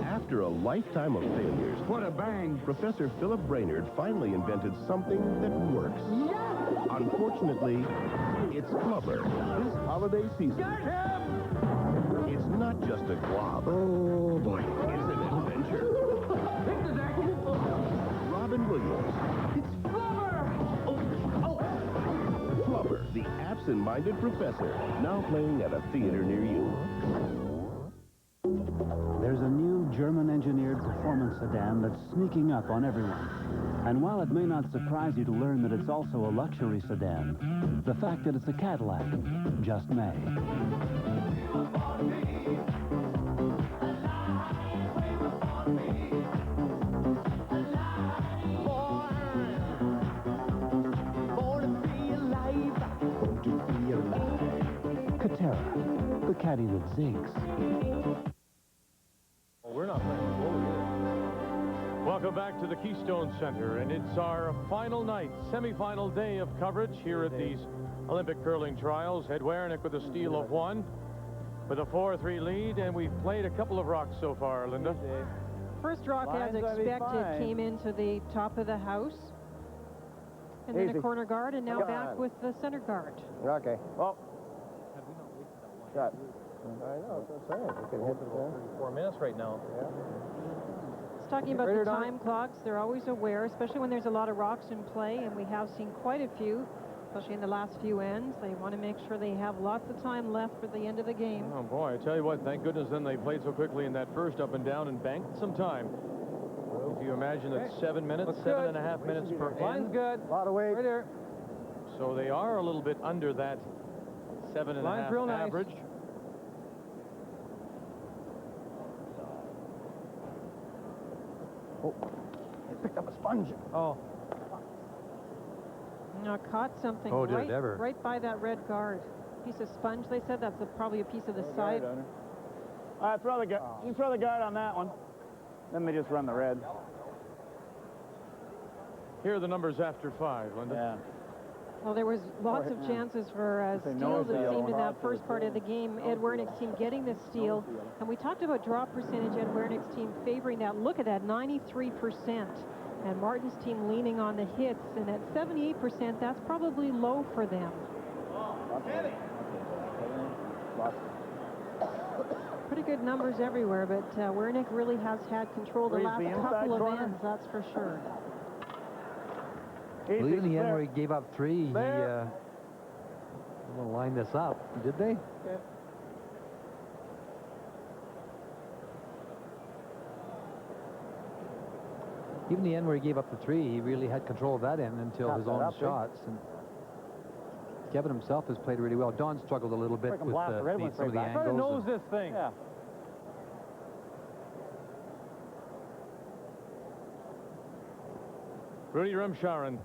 After a lifetime of failures, what a bang! Professor Philip Brainerd finally invented something that works. Yes! Unfortunately, it's flubber. This holiday season, it's not just a glob. Oh, boy. It's an adventure. Robin Williams. It's Flubber! Flubber, the absent-minded professor, now playing at a theater near you. There's a new German-engineered performance sedan that's sneaking up on everyone. And while it may not surprise you to learn that it's also a luxury sedan, the fact that it's a Cadillac just may. Sarah, the caddy that zigs. Well, we're not playing goal here. Welcome back to the Keystone Center, and it's our final night, semifinal day of coverage here at these Olympic curling trials. Ed Werenich with a steal of 1, with a 4-3 lead, and we've played a couple of rocks so far, Linda. First rock, as expected, came into the top of the house, and then a corner guard, and now back with the center guard. Okay. Well. Shot. I know, that's what I'm saying. You can hit it there. 4 minutes right now. Yeah. It's talking about the time clocks. They're always aware, especially when there's a lot of rocks in play, and we have seen quite a few, especially in the last few ends. They want to make sure they have lots of time left for the end of the game. Oh, boy, I tell you what, thank goodness then they played so quickly in that first up and down and banked some time. If you imagine that 7 minutes, 7.5 minutes per end. Line's good. A lot of weight. Right there. So they are a little bit under that 7.5 average. Nice. Oh, they picked up a sponge. Oh. Now caught something right by that red guard. Piece of sponge, they said. That's probably a piece of the side. All right, throw the guard. You throw the guard on that one. Then they just run the red. Here are the numbers after 5, Linda. Yeah. Well, there was lots of chances for steals, it seemed, in that first part of the game. Ed Wernich's team getting the steal. And we talked about drop percentage, Ed Wernich's team favoring that. Look at that, 93%. And Martin's team leaning on the hits. And at 78%, that's probably low for them. Pretty good numbers everywhere, but Werenich really has had control the last couple of ends, that's for sure. Well, even the end where he gave up 3, he will line this up. Did they? Yeah. Even the end where he gave up the 3, he really had control of that end until his own shots. And Kevin himself has played really well. Don struggled a little bit with some of the angles. Knows this thing. Yeah. Rudy Rumsharan.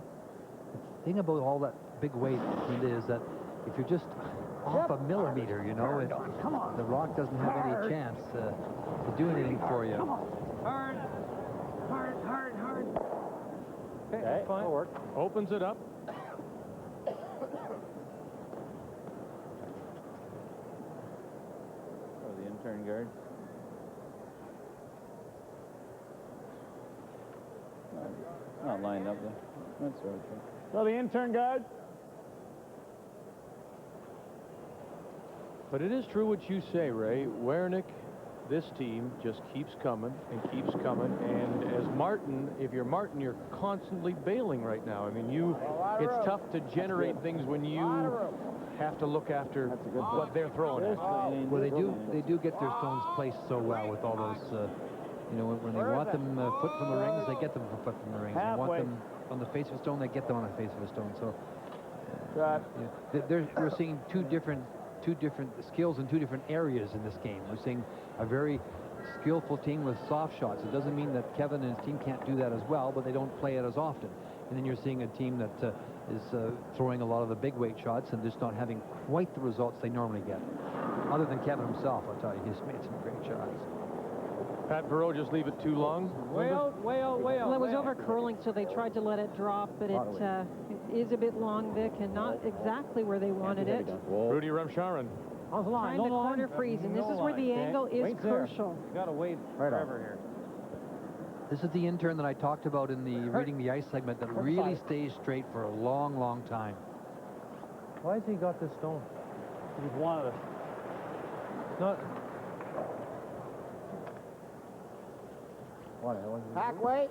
The thing about all that big weight is that if you're just off a millimeter, you know, the rock doesn't have any chance to do anything for you. Hard. Okay, fine. Opens it up. The intern guard. Not lined up there. That's right. So the intern guard. But it is true what you say, Ray. Werenich, this team just keeps coming and keeps coming. And as Martin, if you're Martin, you're constantly bailing right now. I mean, it's tough to generate things when you have to look after what they're throwing at. Well, they do get their stones placed so well with all those, you know, when they want them foot from the rings, they get them foot from the rings. They want them on the face of a stone, they get them on the face of a stone. So we're seeing two different skills in 2 different areas in this game. We're seeing a very skillful team with soft shots. It doesn't mean that Kevin and his team can't do that as well, but they don't play it as often. And then you're seeing a team that is throwing a lot of the big weight shots and just not having quite the results they normally get. Other than Kevin himself, I'll tell you, he's made some great shots. Pat Perot just leave it too long. Way out. Well, it was over curling, so they tried to let it drop, but it is a bit long, Vic, and not exactly where they wanted it. Rudy Rumsharan. Find the corner freeze, and this is where the angle is crucial. You gotta wait forever here. This is the intern that I talked about in the reading the ice segment that really stays straight for a long, long time. Why has he got this stone? He's one of us. Not. Back weight.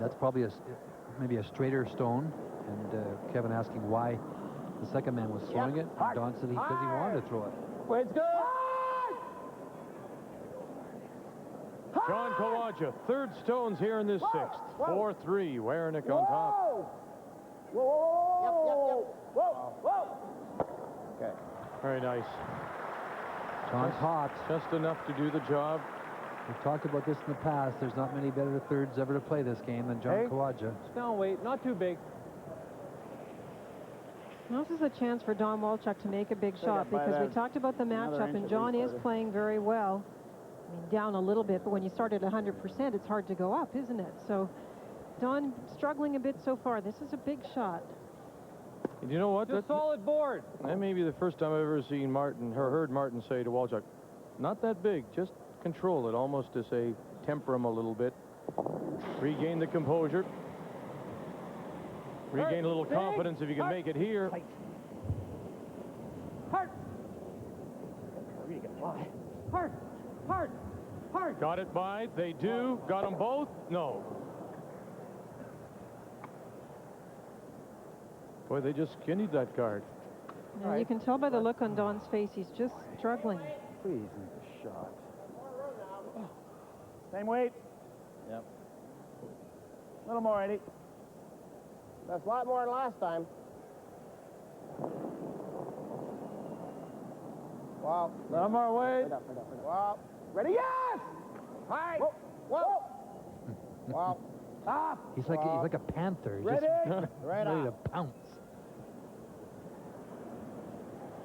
That's probably maybe a straighter stone, and Kevin asking why the second man was throwing it. And Don said because he wanted to throw it. Wait's good. John Kawaja, 3rd stones here in this 6th. 4-3, Werenich on top. Whoa. Okay. Very nice. John's hot. Just enough to do the job. We've talked about this in the past. There's not many better thirds ever to play this game than John Kawaja. Down weight, not too big. Well, this is a chance for Don Walchuk to make a big shot because we talked about the matchup, and John is playing very well. I mean, down a little bit, but when you start at 100%, it's hard to go up, isn't it? So Don struggling a bit so far. This is a big shot. And you know what? It's a solid board. That may be the first time I've ever seen Martin, or heard Martin say to Walchuk, not that big, just control it, almost to say, temper him a little bit. Regain the composure. Regain a little confidence if you can make it here. Hard. Really gonna fly. Hard. Hard. Hard. Got it by. They do. Got them both. No. Boy, they just skinnied that guard. And you can tell by the look on Don's face, he's just struggling. Please make a shot. Same weight. Yep. A little more, Eddie. That's a lot more than last time. Wow. A little more weight. Wow. Ready? Yes! Hi. Whoa. Whoa. Wow. Stop. He's like a panther. He's Ready? just Right ready to on. pounce.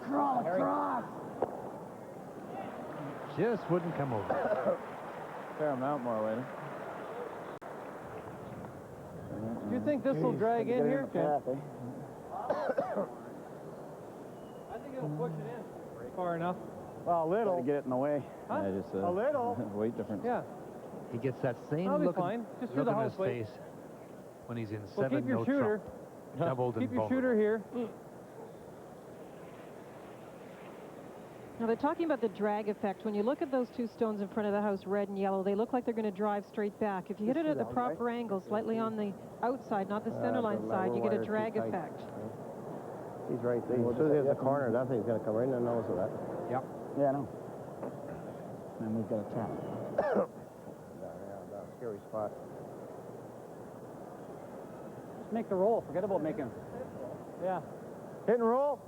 Crawl across. Just wouldn't come over. Fair amount more later. Do you think this will drag in here, Ken? I think it'll push it in far enough. Well, a little. To get it in the way. Huh? Yeah, just A little. weight difference. Yeah. He gets that same I'll be look, fine. Just do look the on his house weight. face when he's in Well, 7 keep your no shooter. trouble. Doubled and Keep your vulnerable. shooter here. Now, they're talking about the drag effect. When you look at those two stones in front of the house, red and yellow, they look like they're going to drive straight back. If you hit it at the proper angle, slightly on the outside, not the center line side, you get a drag effect. He's right there. As soon as he hits the corner, that thing's going to come right in the nose of that. Yep. Yeah, I know. And we've got a tap. Yeah, scary spot. Just make the roll. Forget about making. Yeah. Hit and roll.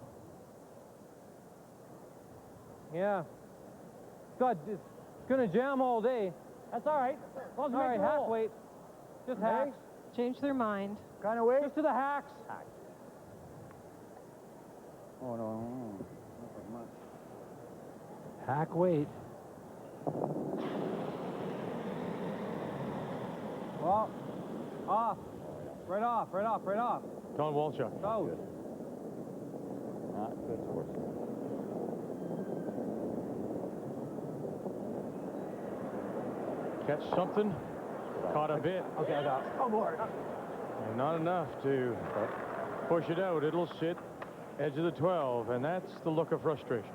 Yeah. God, it's going to jam all day. That's all right. As long as you All make right, the half roll. weight. Just hacks. Change their mind. Kind of weight. Just to the hacks. Oh, no. Not much. Hack weight. Well, off. Right off, right off, right off. Don Walchuk. Out. Not good horse. Catch something. Caught a bit. Okay, I got it. Oh, board. And not enough to push it out. It'll sit edge of the 12, and that's the look of frustration.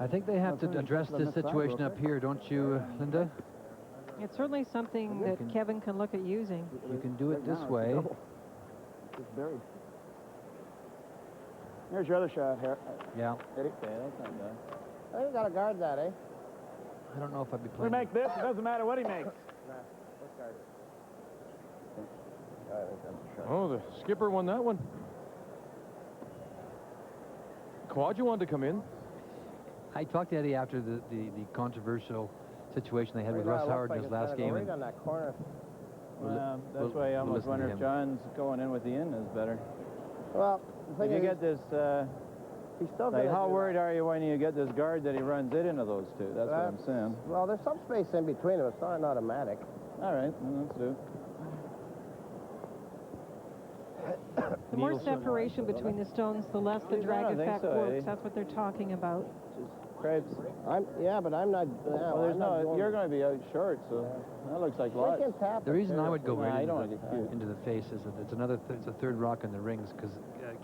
I think they have to address this situation up here, don't you, Linda? It's certainly something that Kevin can look at using. You can do it this way. It's buried. Here's your other shot here. Yeah. Eddie. Okay, that's not bad. I think you got to guard that, eh? I don't know if I'd be We playing. make this. It doesn't matter what he makes. Let's guard it. I think that's a shot. Oh, the skipper won that one. Quad, you wanted to come in? I talked to Eddie after the controversial situation they had with Russ Howard in his last game. Right on that corner. That's why I almost wonder if John's going in with the in is better. Well, the thing If you is, get this, he's still like, gonna how do worried that. are you when you get this guard that he runs it into those two? That's what I'm saying. Well, there's some space in between them. It's not an automatic. All right, then let's do it. The more separation between the stones, the less the drag I don't think effect so, works. Eddie. That's what they're talking about. Crabs. Yeah, but I'm not. Well, there's no. You're going to be out short, so that looks like lots. We can tap The reason I would go Nah, right you don't wanna get cute. into the face is that it's another. It's a third rock in the rings because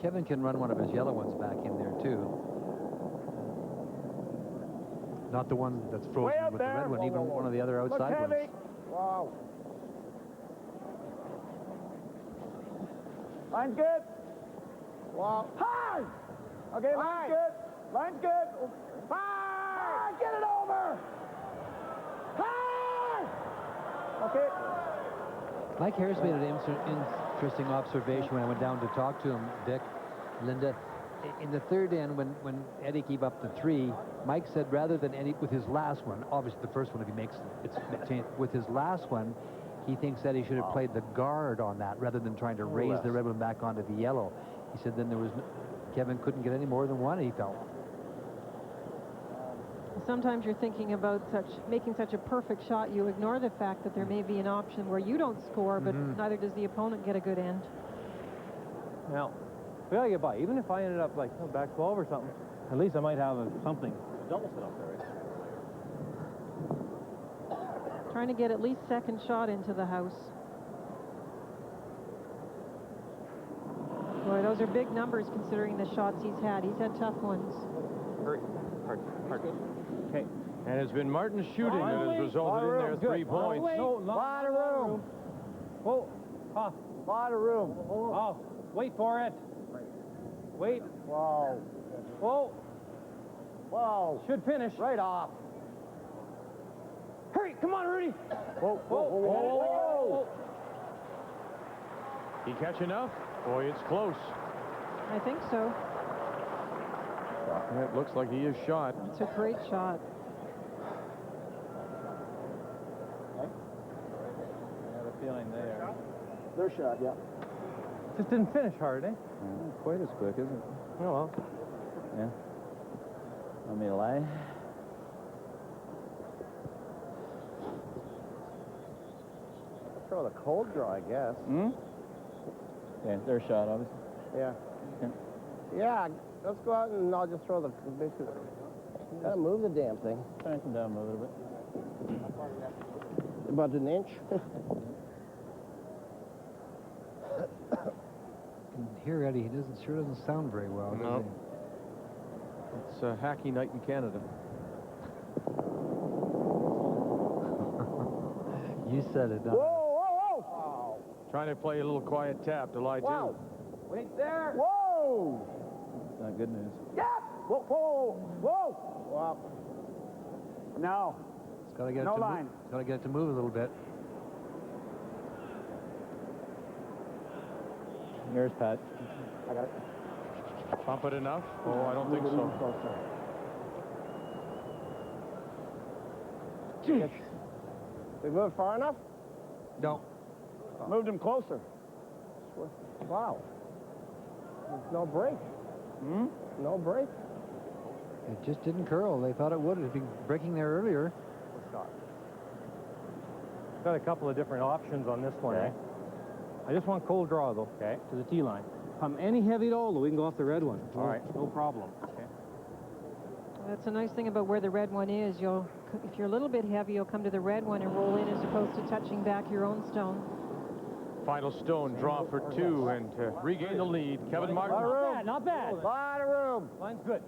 Kevin can run one of his yellow ones back in there too. Not the one that's frozen Way up with the there. red one, Whoa, even whoa, whoa. one of the other Look outside heavy. ones. Wow. Line's good. Wow. Hard. Okay, line's good. Line's good. Hard. Get it over. Hard. Okay. Mike Harris made an interesting observation when I went down to talk to him, Vic, Linda. in the third end, when Eddie gave up the 3, Mike said rather than Eddie with his last one, obviously the first one, if he makes it's with his last one, he thinks Eddie should have played the guard on that rather than trying to raise the red one back onto the yellow. He said then Kevin couldn't get any more than 1, he felt. Sometimes you're thinking about making such a perfect shot, you ignore the fact that there may be an option where you don't score, but neither does the opponent get a good end. Now, we gotta get by. Even if I ended up like back 12 or something, at least I might have something. Double set up there. Trying to get at least second shot into the house. Boy, those are big numbers considering the shots he's had. He's had tough ones. Hurry. Hard. Okay. And it's been Martin's shooting that has resulted in their 3 points. Lot of room. Whoa. Lot of room. Oh, wait for it. Wait. Whoa. Whoa. Whoa. Should finish. Right off. Hurry. Come on, Rudy. Whoa. Whoa. He catch enough? Boy, it's close. I think so. It looks like he is shot. It's a great shot. I have a feeling there. Their shot, yeah. Just didn't finish hard, eh? Not quite as quick, is it? Oh, well. Yeah. Want me to lie? Throw the cold draw, I guess. Yeah, their shot, obviously. Yeah. Yeah, let's go out and I'll just throw the basically. Gotta move the damn thing. Turn it down a little bit. About an inch. Can hear Eddie. He sure doesn't sound very well, does No. It's a hacky night in Canada. You said it, Whoa. Trying to play a little quiet tap to lie Wow. to. Wait there. Whoa. It's not good news. Yeah. Whoa. Wow. No. It's got to get No it to line. It's got to get it to move a little bit. Here's Pat. I got it. Pump it enough? Oh, I don't think so. We moved far enough? No. Moved him closer. Wow. There's no break. No break. It just didn't curl. They thought it would. It'd be breaking there earlier. Got a couple of different options on this one, eh? I just want cold draw, though, okay, to the tee line. Come any heavy at all, we can go off the red one. All right, no problem. Okay. That's a nice thing about where the red one is. If you're a little bit heavy, you'll come to the red one and roll in as opposed to touching back your own stone. Final stone draw for 2 and to regain the lead. Kevin Martin. Not bad. Lot of room. Line's good.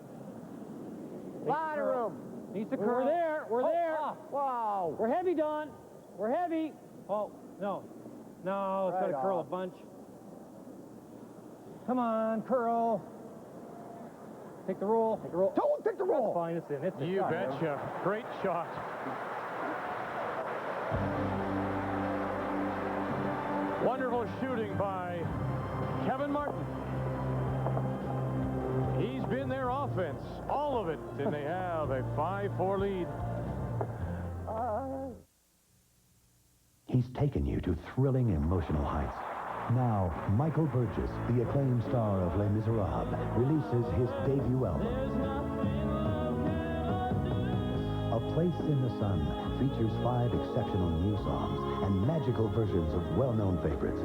Lot of room. Needs to curl. We're there. Wow. We're heavy, Don. We're heavy. Oh, no. No, it's got to curl a bunch. Come on, curl. Take the roll. Don't take the roll. That's fine, it's in. It's you shot, betcha. Man. Great shot. Wonderful shooting by Kevin Martin. He's been their offense, all of it, and they have a 5-4 lead. He's taken you to thrilling, emotional heights. Now, Michael Burgess, the acclaimed star of Les Miserables, releases his debut album. A Place in the Sun features 5 exceptional new songs and magical versions of well-known favorites.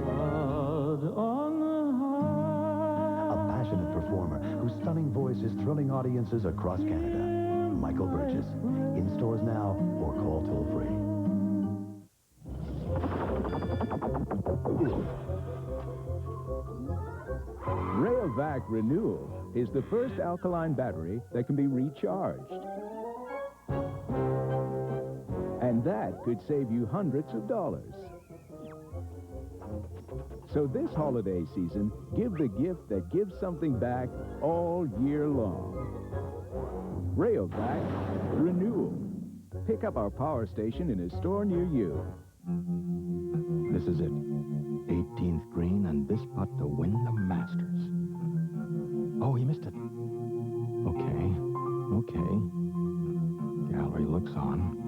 A passionate performer whose stunning voice is thrilling audiences across Canada. Michael Burgess, in stores now or call toll-free. Rayovac Renewal is the first alkaline battery that can be recharged. And that could save you hundreds of dollars. So this holiday season, give the gift that gives something back all year long. Rayovac Renewal. Pick up our power station in a store near you. This is it. 18th green and this putt to win the Masters. Oh, he you missed it. Okay. Gallery looks on.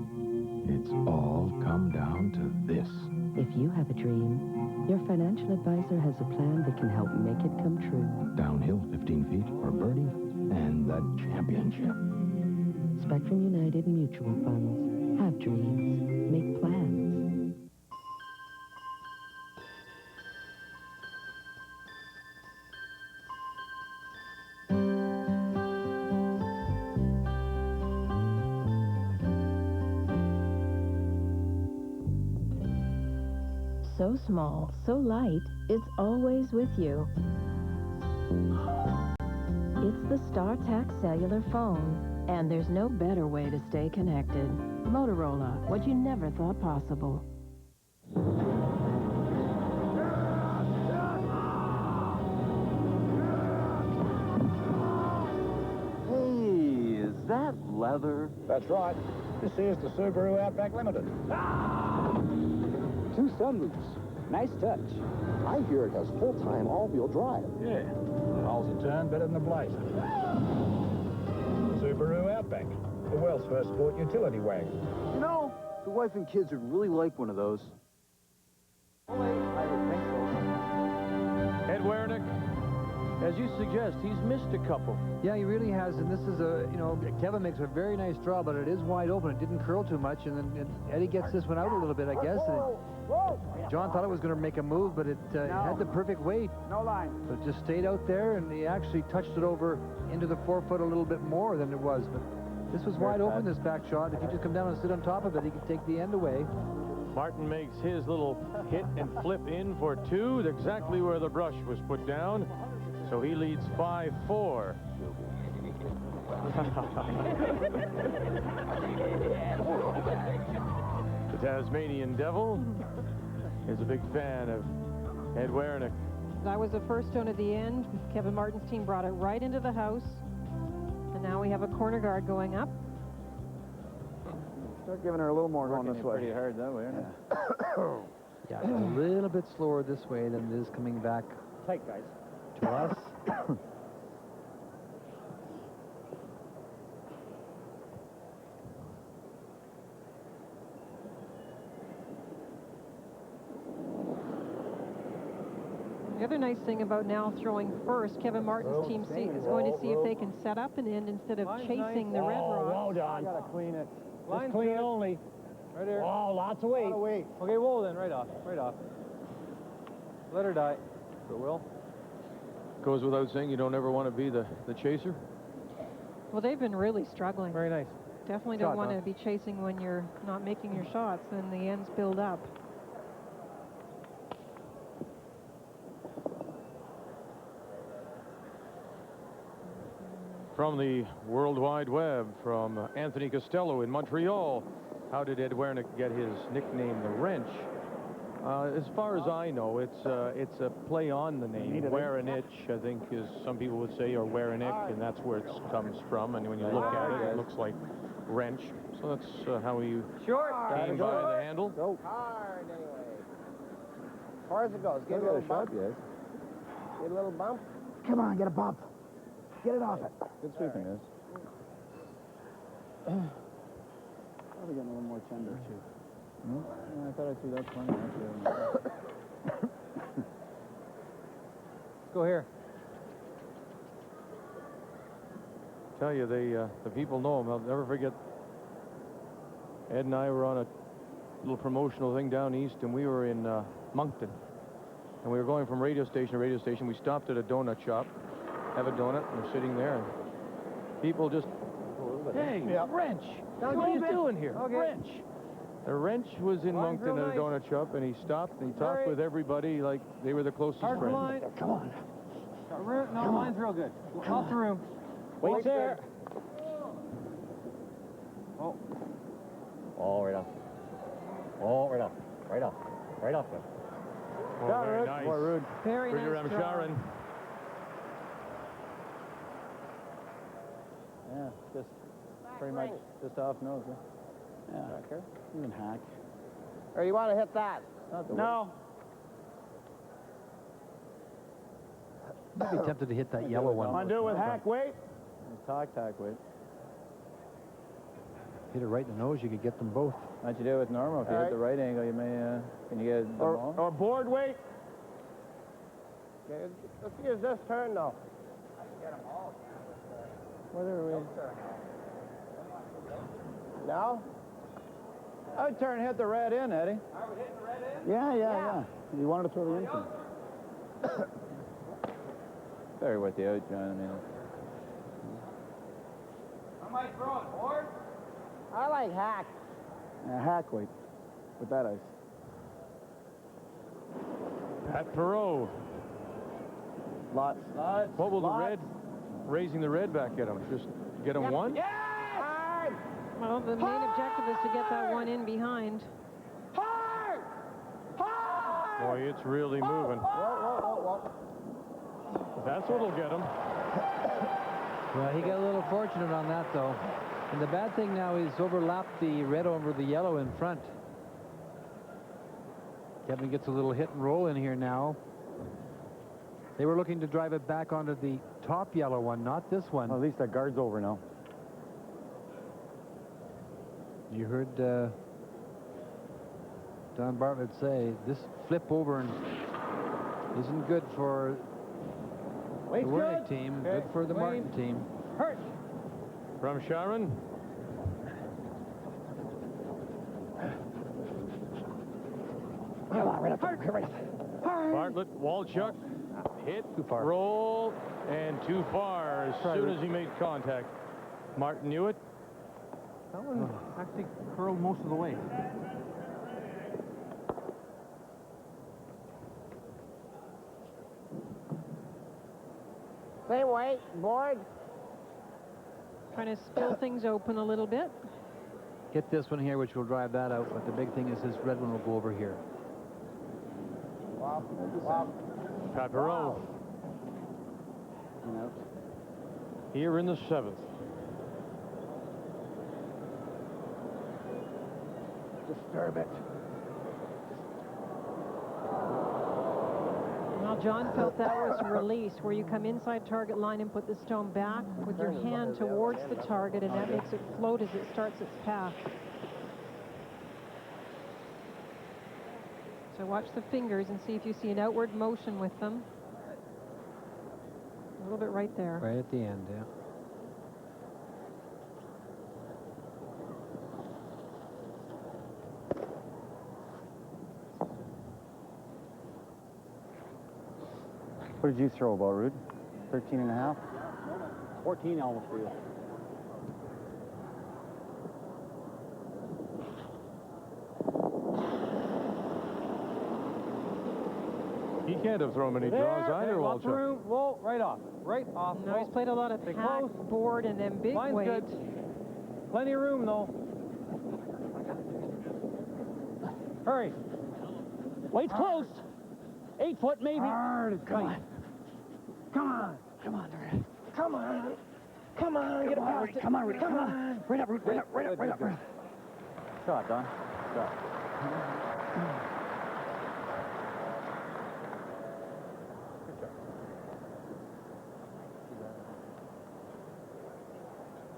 It's all come down to this. If you have a dream, your financial advisor has a plan that can help make it come true. Downhill 15 feet for birdie and the championship. Spectrum United Mutual Funds. Have dreams. Make plans. So small, so light, it's always with you. It's the StarTAC cellular phone, and there's no better way to stay connected. Motorola, what you never thought possible. Hey, is that leather? That's right. This is the Subaru Outback Limited. 2 sunroofs. Nice touch. I hear it has full-time all-wheel drive. Yeah. Miles a turn better than a Blazer. Subaru Outback, the world's first sport utility wagon. You know, the wife and kids would really like one of those. Ed Werenich, as you suggest, he's missed a couple. Yeah, he really has, and this is Kevin makes a very nice draw, but it is wide open. It didn't curl too much, and then Eddie gets this one out a little bit, I guess. And John thought it was going to make a move, but it had the perfect weight. No line. So it just stayed out there, and he actually touched it over into the forefoot a little bit more than it was. But this was wide open, this back shot. If you just come down and sit on top of it, he could take the end away. Martin makes his little hit and flip in for 2, exactly where the brush was put down. So he leads 5-4. The Tasmanian Devil is a big fan of Ed Werenich. That was the first stone at the end. Kevin Martin's team brought it right into the house. And now we have a corner guard going up. Start giving her a little more going this way. Pretty hard that way, isn't it? Yeah, it's a little bit slower this way than it is coming back Tight, guys. to us. The other nice thing about now throwing first, Kevin Martin's team is going to see if they can set up an end instead of chasing the red rock. Well done. Gotta clean it. Just clean only. Right here. Oh, lots of weight. Okay, whoa then, right off. Let her die. For Will. Goes without saying, you don't ever want to be the chaser. Well, they've been really struggling. Very nice. Definitely don't want to be chasing when you're not making your shots, then the ends build up. From the World Wide Web, from Anthony Costello in Montreal. How did Ed Werenich get his nickname, the Wrench? As far as I know, it's a play on the name. Werenich, I think, is some people would say, or Werenich, and that's where it comes from. And when you look at it, it looks like wrench. So that's how he came by the handle. Go. Hard, anyway. As far as it goes. Give it a little bump. Get a little bump. Come on, get a bump. Get it off it. Good sweeping, guys. Probably getting a little more tender, too. No? Yeah, I thought I threw that plenty. Let's go here. Tell you, the people know him. I'll never forget. Ed and I were on a little promotional thing down east, and we were in Moncton. And we were going from radio station to radio station. We stopped at a donut shop, have a donut, and we're sitting there. And people just, hey, Wrench, what are you doing here? Wrench. The Wrench was in Moncton at a donut shop, and he stopped and he talked with everybody like they were the closest friends. Come on. No, mine's real good. Off the room. Wait there. Oh, right off. Oh, right off. Right off. Right off there. Oh, very nice. Very nice draw. Sharon. Yeah, just pretty much just off nose, huh? Yeah. Even hack. Or you want to hit that? No. I'd be tempted to hit that yellow one. Come on, do it with hack weight. Tack weight. Hit it right in the nose, you could get them both. How'd you do it with normal? If you hit the right angle, you may, can you get them all? Or board weight. Okay, let's use this turn, though. Whether we... Now? I would turn and hit the red in, Eddie. Are we hitting the red in? Yeah. You wanted to throw the in. Very with the out, John. I mean, How am I throwing, board? I like hack. yeah, hack weight with that ice. Pat Perot. Lots. What will the red, raising the red back get him? Just get him one? Yeah! Hard! Well, the main objective is to get that one in behind. Hard! Hard! Boy, it's really moving. Whoa. That's what'll get him. Well, he got a little fortunate on that, though. And the bad thing now is overlapped the red over the yellow in front. Kevin gets a little hit and roll in here now. They were looking to drive it back onto the top yellow one, not this one. Well, at least that guard's over now. You heard Don Bartlett say this flip over isn't good for the Werenich team, good for the Martin team. Hurt! From Sharon. Come on, right up. Right up. Bartlett, Walchuk, hit, too far. Roll, and too far as soon as he made contact. Martin knew it. That one actually curled most of the way. Same way, board. Trying to spill things open a little bit. Get this one here, which will drive that out, but the big thing is this red one will go over here. Wow. Pat Perot. Here in the 7th. Disturb it. Well, John felt that was release, where you come inside target line and put the stone back with your hand towards the target, and that makes it float as it starts its path. So watch the fingers and see if you see an outward motion with them. A little bit right there. Right at the end, yeah. What did you throw about, Rude? 13 and a half? 14 almost for you. He can't have thrown many draws either, Walchuk. Room. Whoa, right off. No, he's played a lot of pack, board, and then big Line's weight. good. Plenty of room, though. Hurry. Weight's close. 8 foot, maybe. Hard. Come on. Come on. Come on, Rudy. Come on. Come on. Get past it. Come on, Rudy. Come on. Right up, Rudy. Right up. Shot, Don. Shot.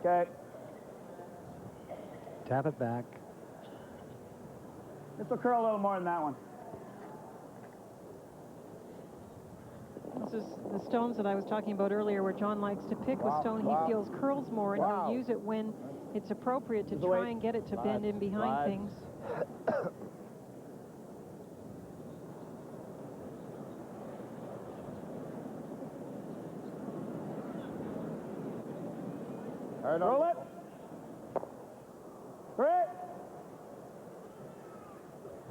Okay. Tap it back. This will curl a little more than that one. This is the stones that I was talking about earlier, where John likes to pick a stone he feels curls more, and he'll use it when it's appropriate to try and get it to bend in behind things. Roll it. Great.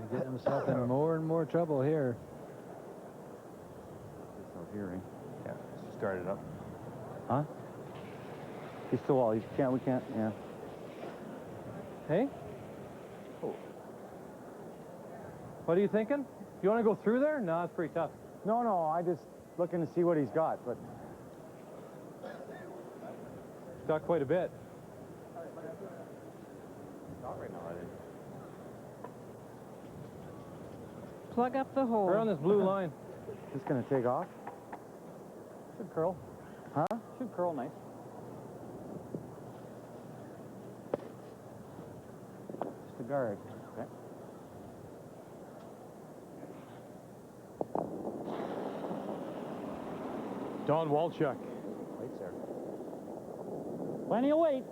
He's getting himself in more and more trouble here. Hearing. Yeah, just start it up. Huh? He's still all. We can't, yeah. Hey? What are you thinking? You want to go through there? No, it's pretty tough. No, I just looking to see what he's got, but. He's got quite a bit. Not right now, I think. Plug up the hole. We're on this blue line. Just gonna take off. Should curl. Huh? Should curl nice. Just a guard. Okay. Don Walchuk. Waits there. Plenty of weight.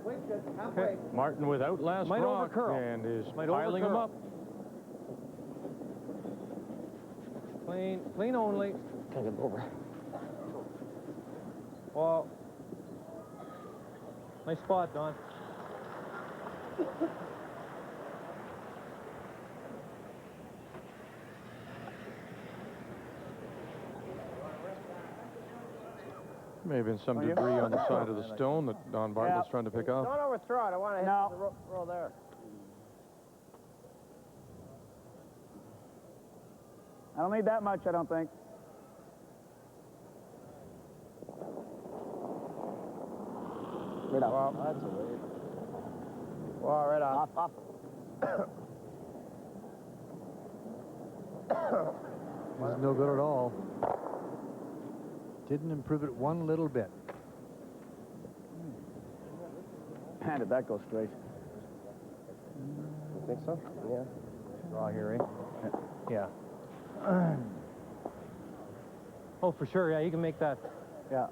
Weight's good. Halfway. Martin without last Might rock overcurl. and is Might piling them overcurl. up. Clean only. Can't get over. Well, nice spot, Don. May have been some debris on the side of the stone that Don Bartlett's trying to pick up. Don't overthrow it. I want to hit the roll there. I don't need that much, I don't think. Right off. Well, that's a weight. Well, right off. Off. This is no good at all. Didn't improve it one little bit. How did that go straight? You think so? Yeah. Draw here, eh? Yeah. Oh, for sure, yeah, you can make that. Yeah.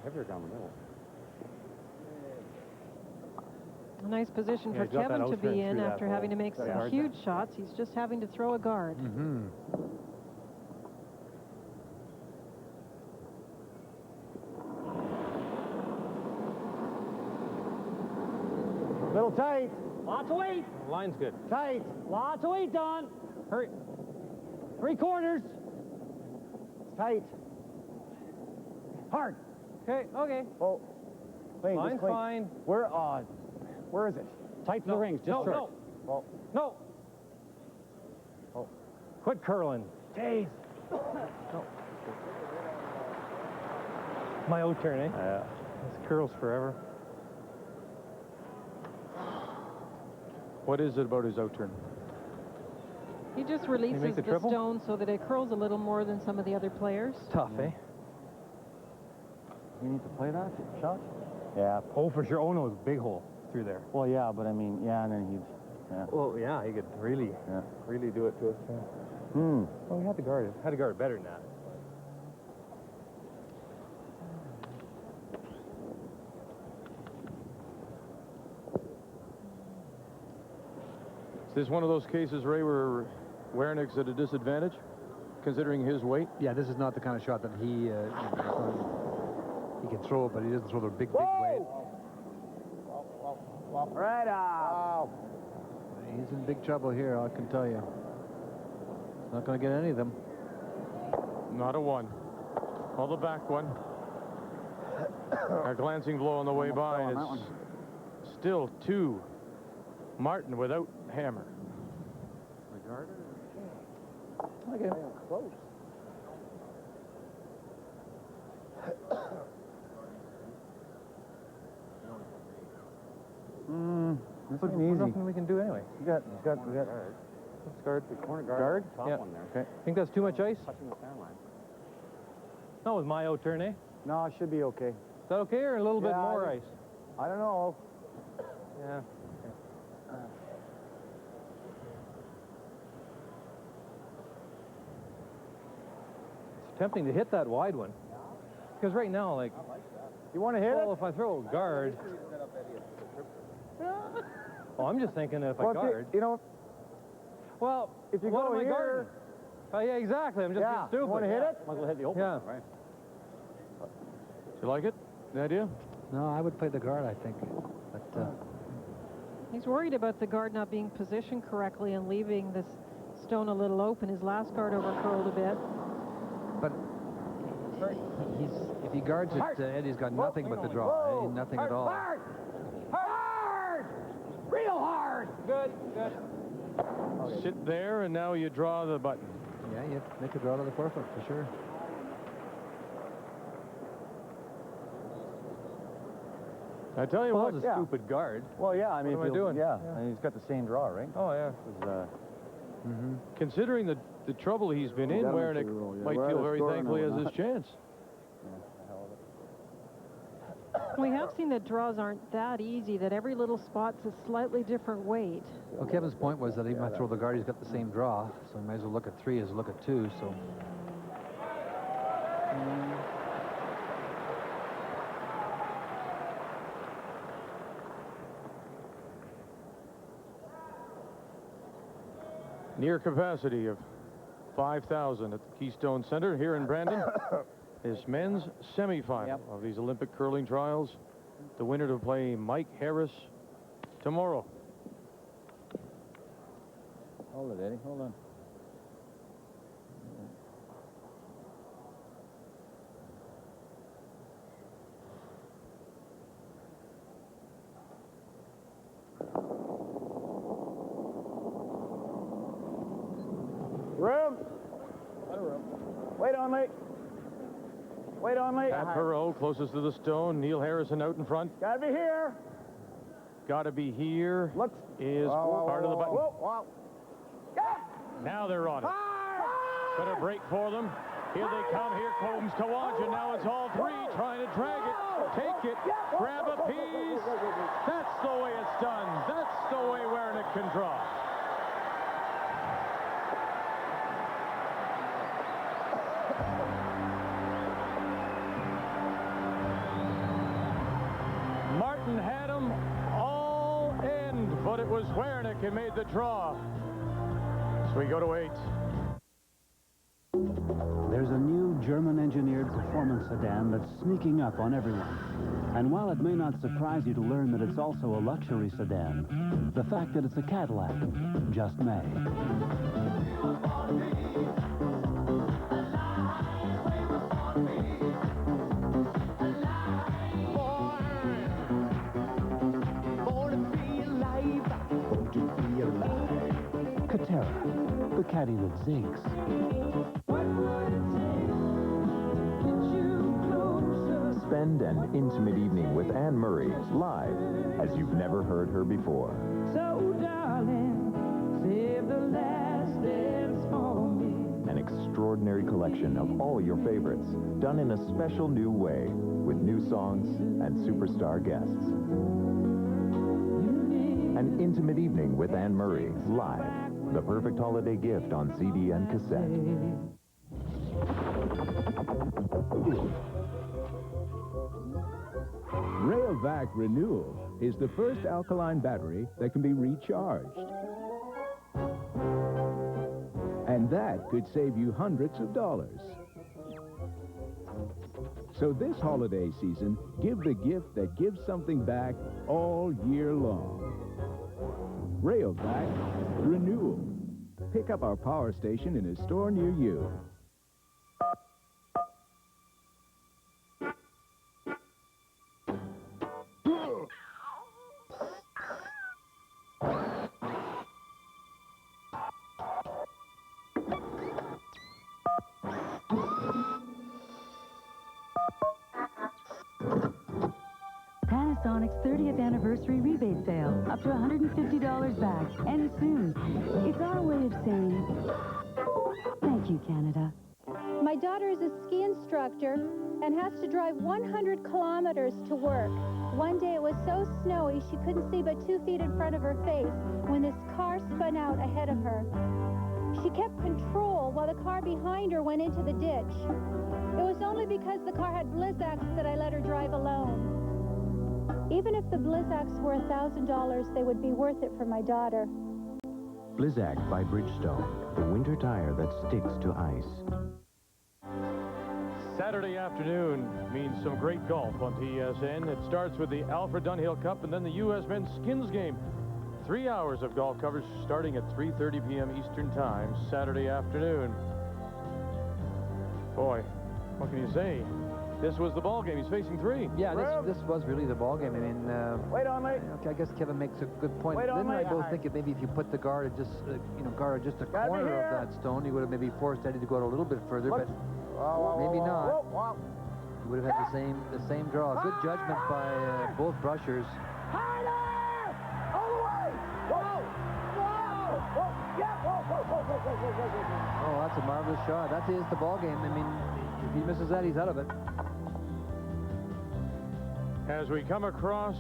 Heavier down the middle. A nice position Yeah, for he's got that Kevin to outside be in through that after hole. having to make Got a some guard huge shots. He's just having to throw a guard. Mm-hmm. Little tight. Lots of weight. Line's good. Tight. Lots of weight, Don. Hurry. 3/4. Tight. Hard. Okay, okay. Oh. Clean. Line's clean. fine. Where is it? Tight to the rings, just short. Oh. No. Oh. Quit curling. Jeez. No. My old turn, eh? Yeah. This curls forever. What is it about his outturn? He just releases the the triple? stone so that it curls a little more than some of the other players. Tough, eh? You need to play that shot? Yeah. Oh, for sure. Oh, no, it's a big hole through there. Well, yeah, but I mean, yeah, and then he'd... Yeah. Well, yeah, he could really do it to us. Well, we had to guard it. Had to guard it better than that. Is this one of those cases, Ray, where Werenich's at a disadvantage, considering his weight? Yeah, this is not the kind of shot that he can throw, but he doesn't throw the big weight. Right off. He's in big trouble here, I can tell you. Not going to get any of them. Not a one. Well, the back one. A glancing blow on the way by, and it's still 2. Martin without hammer. Okay. Close. This is easy. Nothing we can do anyway. We got. Let's guard the corner guard. Top one there. Okay. Think that's too much ice? Touching the sand line. No, it was my out turn, eh? No, it should be okay. Is that okay, or a little bit more ice? I don't know. Yeah. It's tempting to hit that wide one. Because right now, like... You want to hit it? Well, if I throw a guard... Oh, I'm just thinking if I guard... You know... Well, if you what go am I here... guarding? Oh, yeah, exactly. I'm just being stupid. You want to hit it? Might as well hit the open one, right? You like it? The idea? No, I would play the guard, I think. But He's worried about the guard not being positioned correctly and leaving this stone a little open. His last guard overcurled a bit. But if he guards it, Eddie's got nothing but the draw. Nothing at all. Hard! Hard! Real hard! Good. Sit there, and now you draw the button. Yeah, you have to make a draw to the forefoot for sure. I tell you what. It's a stupid guard. Well, yeah, I mean, What am I doing? Yeah, and he's got the same draw, right? Oh, yeah. Considering the trouble he's been in, Werenich might feel very thankful he has his chance. We have seen that draws aren't that easy, that every little spot's a slightly different weight. Well, Kevin's point was that he might throw the guard. He's got the same draw, so he might as well look at 3 as look at 2. So. Near capacity of 5,000 at the Keystone Center here in Brandon. This men's semifinal of these Olympic curling trials. The winner to play Mike Harris tomorrow. Hold it, Eddie. Hold on. Room. Wait on me. Wait on me. Pat Perot closest to the stone. Neil Harrison out in front. Gotta be here. Gotta be here. Is part of the button. Whoa. Now they're on it. Better break for them. Here they come. Here comes Kawaja. Now it's all 3 trying to drag it. Take it. Grab a piece. That's the way it's done. That's the way Werenich can draw. Martin had them all end, but it was Werenich who made the draw. So we go to 8. There's a new German-engineered performance sedan that's sneaking up on everyone. And while it may not surprise you to learn that it's also a luxury sedan, the fact that it's a Cadillac just may. Katera, the caddy that zigs. Spend an intimate evening with Anne Murray, live, as you've never heard her before. So, darling, save the last dance for me. An extraordinary collection of all your favorites, done in a special new way, with new songs and superstar guests. An intimate evening with Anne Murray, live. The perfect holiday gift on CD and cassette. Rayovac Renewal is the first alkaline battery that can be recharged. And that could save you hundreds of dollars. So this holiday season, give the gift that gives something back all year long. Rayovac Renewal. Pick up our power station in a store near you. Panasonic's 30th anniversary rebate sale. Up to $150 back. End soon. It's our way of saying, thank you, Canada. My daughter is a ski instructor and has to drive 100 kilometers to work. One day it was so snowy she couldn't see but 2 feet in front of her face when this car spun out ahead of her. She kept control while the car behind her went into the ditch. It was only because the car had Blizzaks that I let her drive alone. Even if the Blizzaks were $1,000, they would be worth it for my daughter. Blizzak by Bridgestone, the winter tire that sticks to ice. Saturday afternoon means some great golf on TSN. It starts with the Alfred Dunhill Cup and then the U.S. Men's Skins Game. 3 hours of golf coverage starting at 3:30 p.m. Eastern Time, Saturday afternoon. Boy, what can you say? This was the ball game. He's facing 3. Yeah, this was really the ball game. I mean, wait on me. Okay, I guess Kevin makes a good point. Wait on Lynn and I me. both think that maybe if you put the guard just, guard just a corner of that stone, he would have maybe forced Eddie to go out a little bit further, but maybe not. He would have had the same draw. Good judgment by both brushers. Harder! All the way! Whoa! Whoa! Whoa! Yeah! Whoa! Whoa! Whoa! Whoa! Whoa! Whoa! Whoa! Whoa! Oh, that's a marvelous shot. That is the ball game. I mean, if he misses that, he's out of it. As we come across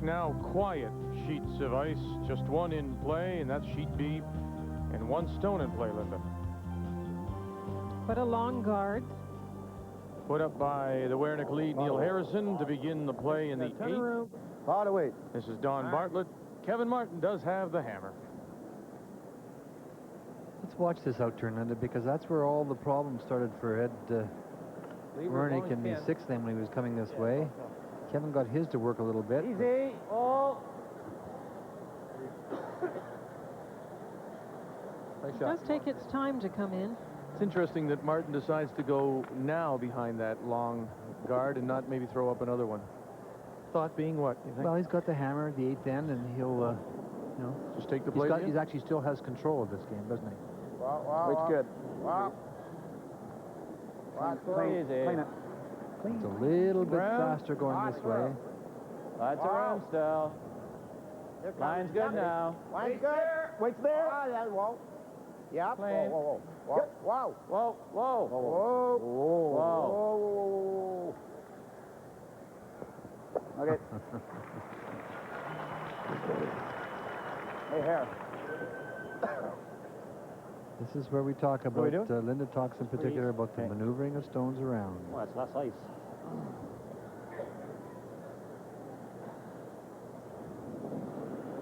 now quiet sheets of ice, just one in play, and that's sheet B, and one stone in play, Linda. But a long guard. Put up by the Werenich lead, Neil Harrison, to begin the play in the 8th. Pot away. This is Don Bartlett. Kevin Martin does have the hammer. Let's watch this outturn, Linda, because that's where all the problems started for Ed Werenich in the 6th lane when he was coming this way. Kevin got his to work a little bit. Easy. Oh. It does take its time to come in. It's interesting that Martin decides to go now behind that long guard and not maybe throw up another one. Thought being what, you think? Well, he's got the hammer at the 8th end, and he'll, you know, just take the play. He actually still has control of this game, doesn't he? Wow, wow, Wait's good. Wow. Clean it. It's a little bit faster going this way. Lots of room still. Line's good now. Line's good. Wait's there. Whoa. Yeah. Clean. Whoa, whoa, whoa. Whoa. Whoa. Whoa. Whoa. Whoa. Okay. Hey, Harris. This is where we talk about, Linda talks in particular about the maneuvering of stones around. Well, it's less ice.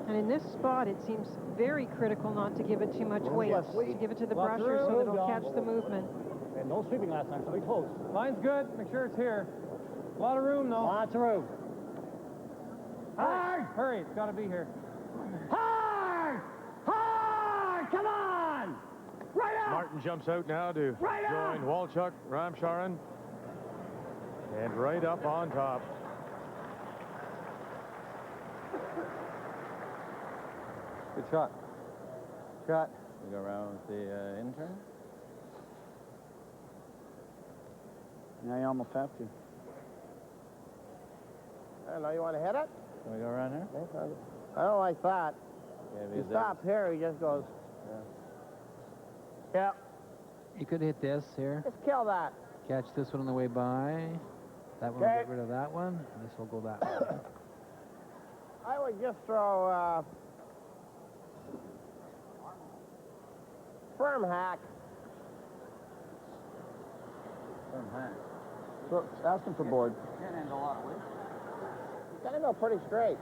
And in this spot, it seems very critical not to give it too much weight. To give it to the brusher so that it'll catch the movement. And no sweeping last time, so be close. Line's good. Make sure it's here. A lot of room, though. Lots of room. Hard! Hurry, it's got to be here. Hard! Hard! Come on! Right up! Martin jumps out now to join Walchuk, Ramcharan, and right up on top. Good shot. Shot. We go around with the intern. Now you almost have to. I don't know, you want to hit it? Can we go around here? I don't like that. Yeah, He stops here, he just goes. Yeah. You could hit this here. Just kill that. Catch this one on the way by. That one will get rid of that one. And this will go that way. I would just throw firm hack. Firm hack. So ask him for board. Can't handle a lot of weight. You gotta go pretty straight.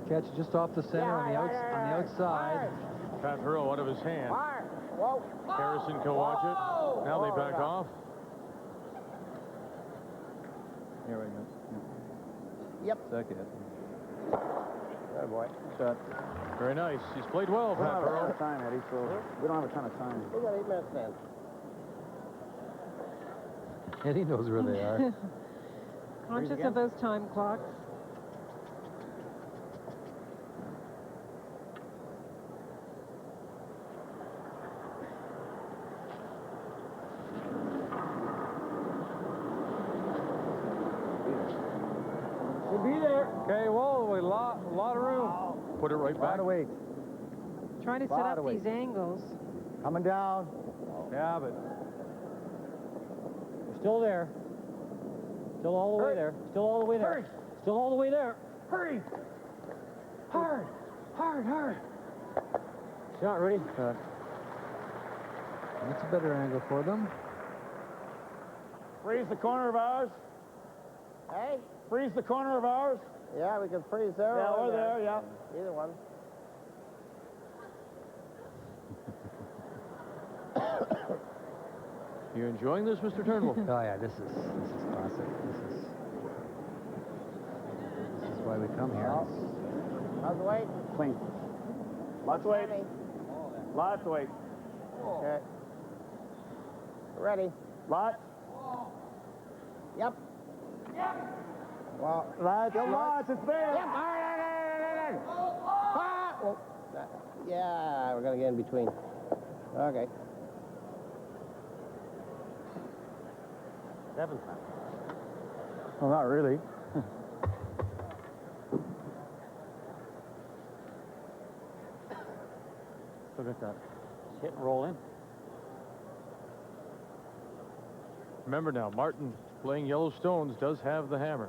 Catch it just off the center on the outside. Pat Hurl out of his hand. Fire. Whoa. Harrison can watch it. Now they back off. Here we go. Yep. Second. Good boy. Shot. Very nice. He's played well, We don't Pat have a ton Hurl. of time, Eddie, so we don't have a ton of time. We got 8 minutes then. Eddie knows where they are. Conscious of those time clocks. Should be there. Okay, well, a lot of room. Put it right back. Away. Trying to set up these angles. Coming down. Yeah, but You're still there. Still all the way there. Still all the way there. Hurry. Still all the way there. hurry. Hard. Shot ready. That's a better angle for them. Freeze the corner of ours. Hey? Freeze the corner of ours. Yeah, we can freeze there. Yeah, or there, yeah. Either one. You enjoying this, Mr. Turnbull? Oh yeah, this is classic. This is why we come here. How's the weight? Clean. Lots of weight. Heavy. Lots of weight. Okay. Ready. Lots. Yep. Well, Lots. It's there. yep. Yeah, we're gonna get in between. Okay. 7th. Well, not really. Look at that. Hit and roll in. Remember now, Martin, playing yellow stones, does have the hammer.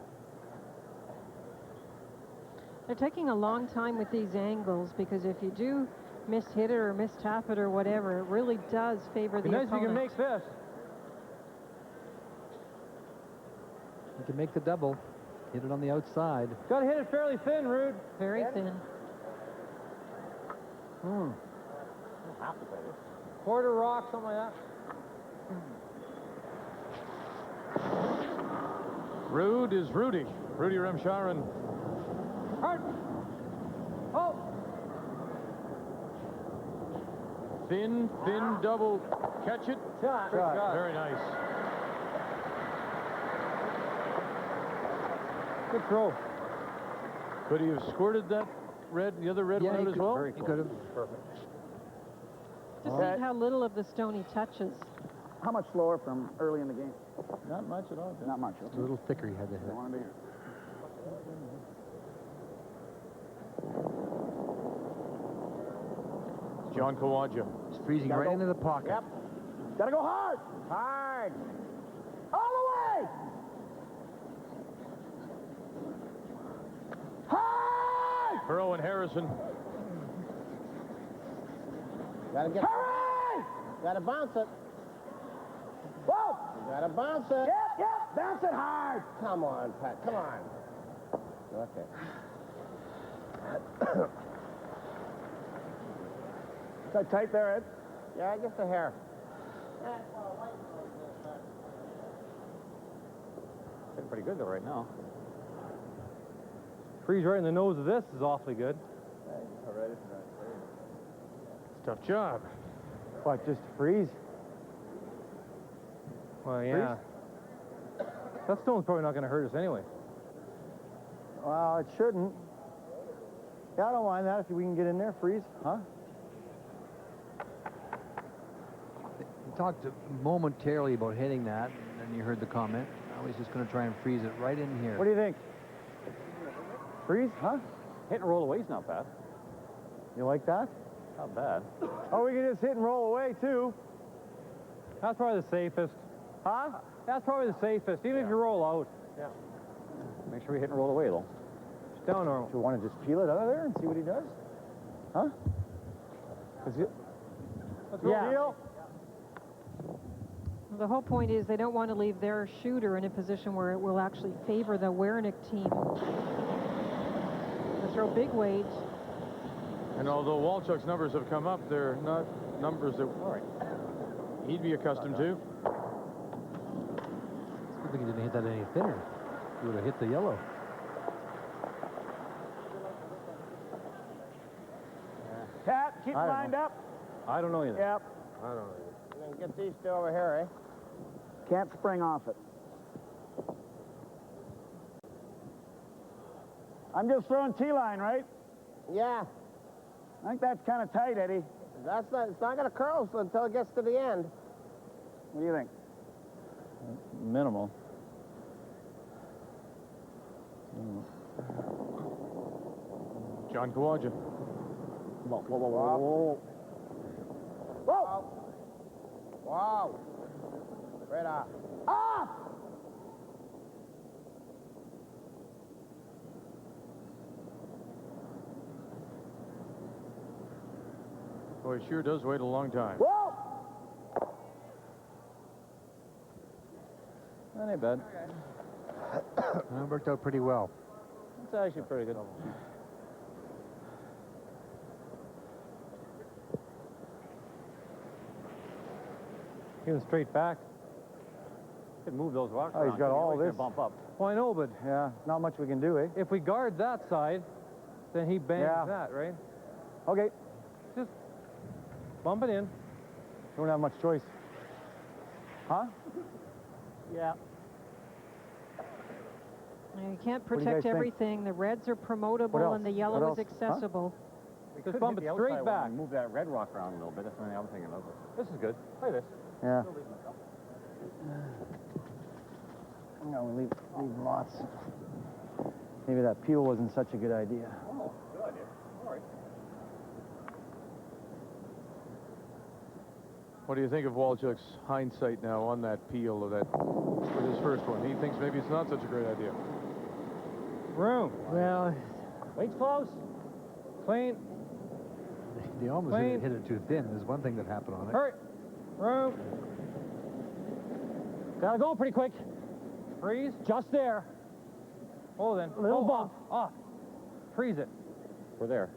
They're taking a long time with these angles because if you do miss-hit it or miss-tap it or whatever, it really does favor the opponent. Nice if you can make this. You can make the double. Hit it on the outside. Got to hit it fairly thin, Rude. Very thin. Half the better. Quarter rock, something like that. Rude is Rudy. Rudy Remsharin. Hard. Oh. Thin double. Catch it. Shot. Very nice. Good throw. Could he have squirted that the other red one out as well? He could have. Perfect. Just see how little of the stone he touches. How much slower from early in the game? Not much at all. Not much. A little thicker he had to hit. Don't want to be here. John Kawaja. He's freezing right into the pocket. Yep. Gotta go hard. Hard. All the way. Hard. For Owen Harrison. Gotta get. Hurry! Gotta bounce it. Whoa! Gotta bounce it. Yep. Bounce it hard. Come on, Pat. Come on. Okay. Is that tight there, Ed? Yeah, just a hair. Looking pretty good though right now. Freeze right in the nose of this is awfully good. Already. It's a tough job. What, just freeze? Well, yeah. That stone's probably not going to hurt us anyway. Well, it shouldn't. Yeah, I don't mind that if we can get in there, freeze, huh? He talked momentarily about hitting that, and then you heard the comment. Now he's just going to try and freeze it right in here. What do you think? Freeze, huh? Hit and roll away's not bad. You like that? Not bad. Oh, we can just hit and roll away, too. That's probably the safest. Huh? That's probably the safest, even if you roll out. Yeah. Make sure we hit and roll away though. It's down normal. Do you want to just peel it out of there and see what he does? Huh? Let's roll. Deal. The whole point is they don't want to leave their shooter in a position where it will actually favor the Werenich team. They throw big weight. And although Walchuk's numbers have come up, they're not numbers that he'd be accustomed to. I think he didn't hit that any thinner. He would have hit the yellow. Pat, keep lined up. I don't know either. Yep. I don't know either. And then get these two over here, eh? Can't spring off it. I'm just throwing T-line, right? Yeah. I think that's kind of tight, Eddie. That's not. It's not going to curl until it gets to the end. What do you think? Minimal. John Kawaja. Whoa, whoa, whoa, whoa, whoa. Whoa! Wow. Right off. Off! Boy, he sure does wait a long time. Whoa! That ain't bad. That worked out pretty well. It's actually pretty good. Give him straight back. Could move those rocks Oh, he's around. got You all always gonna this. bump up. Well, I know, but Yeah, not much we can do, eh? if we guard that side, then he bangs Yeah. that, right? Okay. Just bump it in. Don't have much choice. Huh? Yeah. You can't do you guys protect think? everything. The reds are What promotable else? and the What yellow else? is accessible. Just bump it straight back. Move that red rock around a little bit. That's the only I'm thinking of. This is good. Play this. Yeah. No, we leave lots. Maybe that peel wasn't such a good idea. Oh, good idea. All right. What do you think of Walchuk's hindsight now on that peel of that with his first one? He thinks maybe it's not such a great idea. Room. Well, Weight's close. Clean. They almost hit it too thin. There's one thing that happened on it. Hurry. Room. Gotta go pretty quick. Freeze. Just there. Hold in. Little bump. Off. Freeze it. We're there.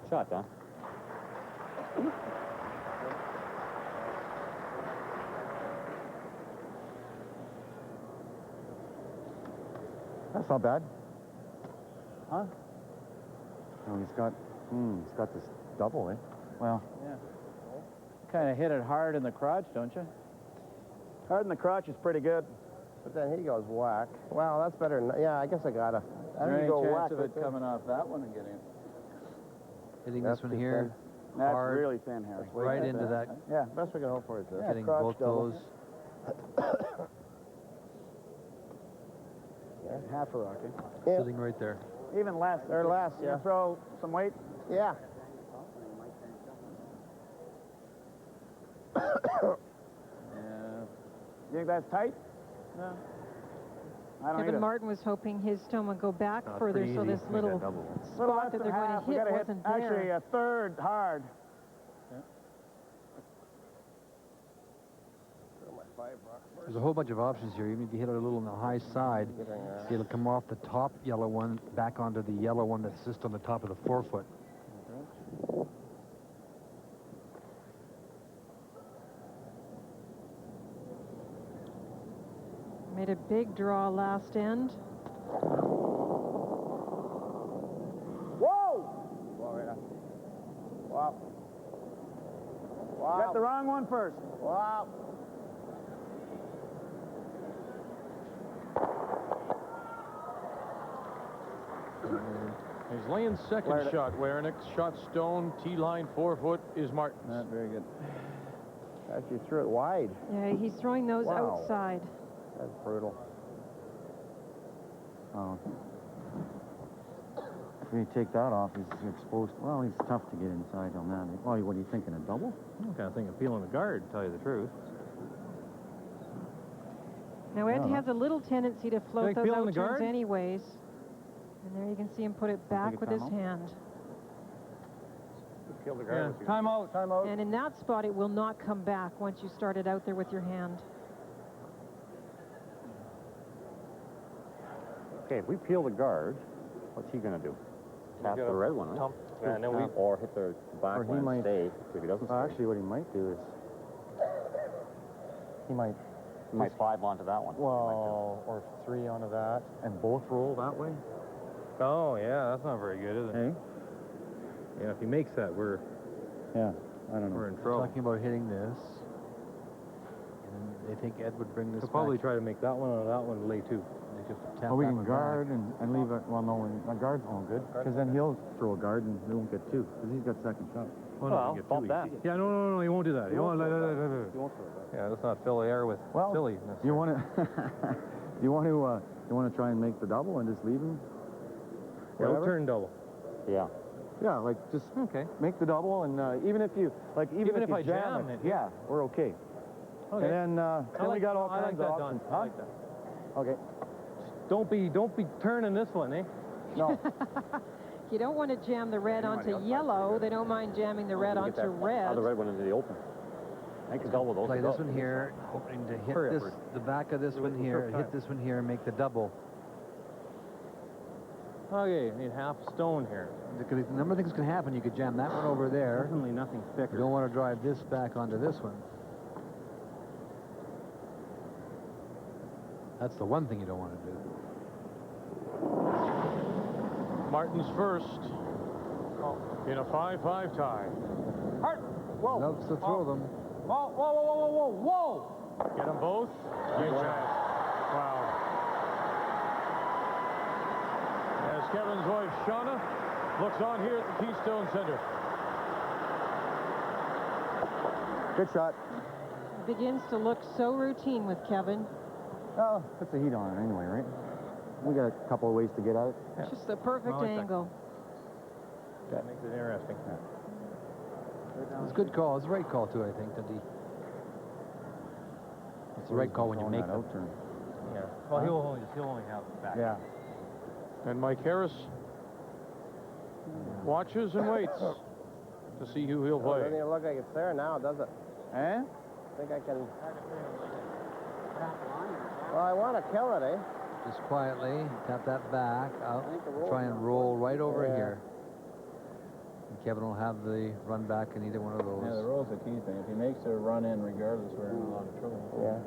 Shot, Don. that's not bad. Huh? Oh, he's got this double, eh? Well, Yeah. kind of hit it hard in the crotch, don't you? Hard in the crotch is pretty good. But then he goes whack. Well, that's better than... Yeah, I guess I gotta... I Any think go chance whack of right it there. coming off that one and getting... Hitting That's this one too here. That's hard, really thin, Harry. right into that. Yeah, best we can hope for is this. Hitting crotch both double. those. Yeah, half a rocket. Yeah. Sitting right there. Even less. Or less, You yeah. throw some weight. Yeah. You think that's tight? No. I don't Kevin either. Martin was hoping his stone would go back Oh, it's further, pretty so easy this to make little that double. Little spot less that than they're going half. to We hit gotta hit wasn't actually there. a third hard. There's a whole bunch of options here. Even if you hit it a little on the high side, it'll come off the top yellow one back onto the yellow one that's just on the top of the forefoot. Made a big draw last end. Whoa! Wow. Got the wrong one first. Wow. He's laying second Flared it. shot. Werenich shot stone, T-line 4 foot is Martin's. Not very good. Actually threw it wide. Yeah, he's throwing those Wow. outside. That's brutal. Oh. If you take that off, he's exposed. Well, he's tough to get inside on that. Oh, what are you thinking, a double? I'm kind of thinking of peeling the guard, to tell you the truth. Now, Ed has a little tendency to float Think those peeling the out guard? turns anyways. And there you can see him put it back a with his timeout? hand. Peel the guard with you. Time out. Time out. And in that spot, it will not come back once you start it out there with your hand. Okay, if we peel the guard, what's he going to do? Tap the red one, right? Yeah, and then we... Or hit the back Or he one and might- stay. If he doesn't stay, Actually, what he might do is he might, he might 5 onto that one. well, or 3 onto that, and both roll that way. Oh, yeah, that's not very good, is it? Hey? Yeah, if he makes that, we're Yeah, I don't know. in trouble. Talking about hitting this. And they think Ed would bring this We'll probably back. try to make that one or that one lay 2. They just tap Oh, we that can one guard back. and leave it. Well, no, a guard's all good. Because then he'll throw a guard and we won't get 2. Because he's got second shot. Oh, no, we get bump 2 that. easy. Yeah, no, he won't do that. He won't. He won't throw it. Yeah, let's not fill the air with Well, silliness. you want to, you want to try and make the double and just leave him? Yeah, we'll whatever? turn double. Yeah. Yeah, like just Okay. make the double, and even if you even if I you jam it, yeah, we're okay. Okay. And then we got all I like kinds that, of Don. options. I like that. Okay. Don't be turning this one, eh? No. You don't want to jam the red onto yellow. They don't mind jamming the red onto red. The red one into the open. I can double those. Play this one here, hoping to hit Hurry up, this, Bruce. the back of this one here, hit this one here, and make the double. Okay, need half stone here. Because a number of things can happen. You could jam that one over there. Definitely nothing You thicker. don't want to drive this back onto this one. That's the one thing you don't want to do. Martin's first in a 5-5 tie. Hard. Whoa. Loves to throw them. Whoa, whoa, whoa, whoa, whoa, whoa. Get them both. Great shot. Wow. As Kevin's wife, Shauna, looks on here at the Keystone Center. Good shot. Begins to look so routine with Kevin. Oh, puts the heat on it anyway, right? We got a couple of ways to get at it. Yeah. Just the perfect angle. That makes it interesting. It's a good call. It's the right call, too, I think, Dundee. It's the right call when you make them. Yeah. Well, he'll only have back. Yeah. And Mike Harris watches and waits to see who he'll play. Doesn't even look like it's there now, does it? Eh? I think I can... Well, I want to kill it, eh? Just quietly, tap that back, out, try and roll right over here. And Kevin will have the run back in either one of those. Yeah, the roll's the key thing. If he makes a run in regardless, we're in a lot of trouble. Yeah.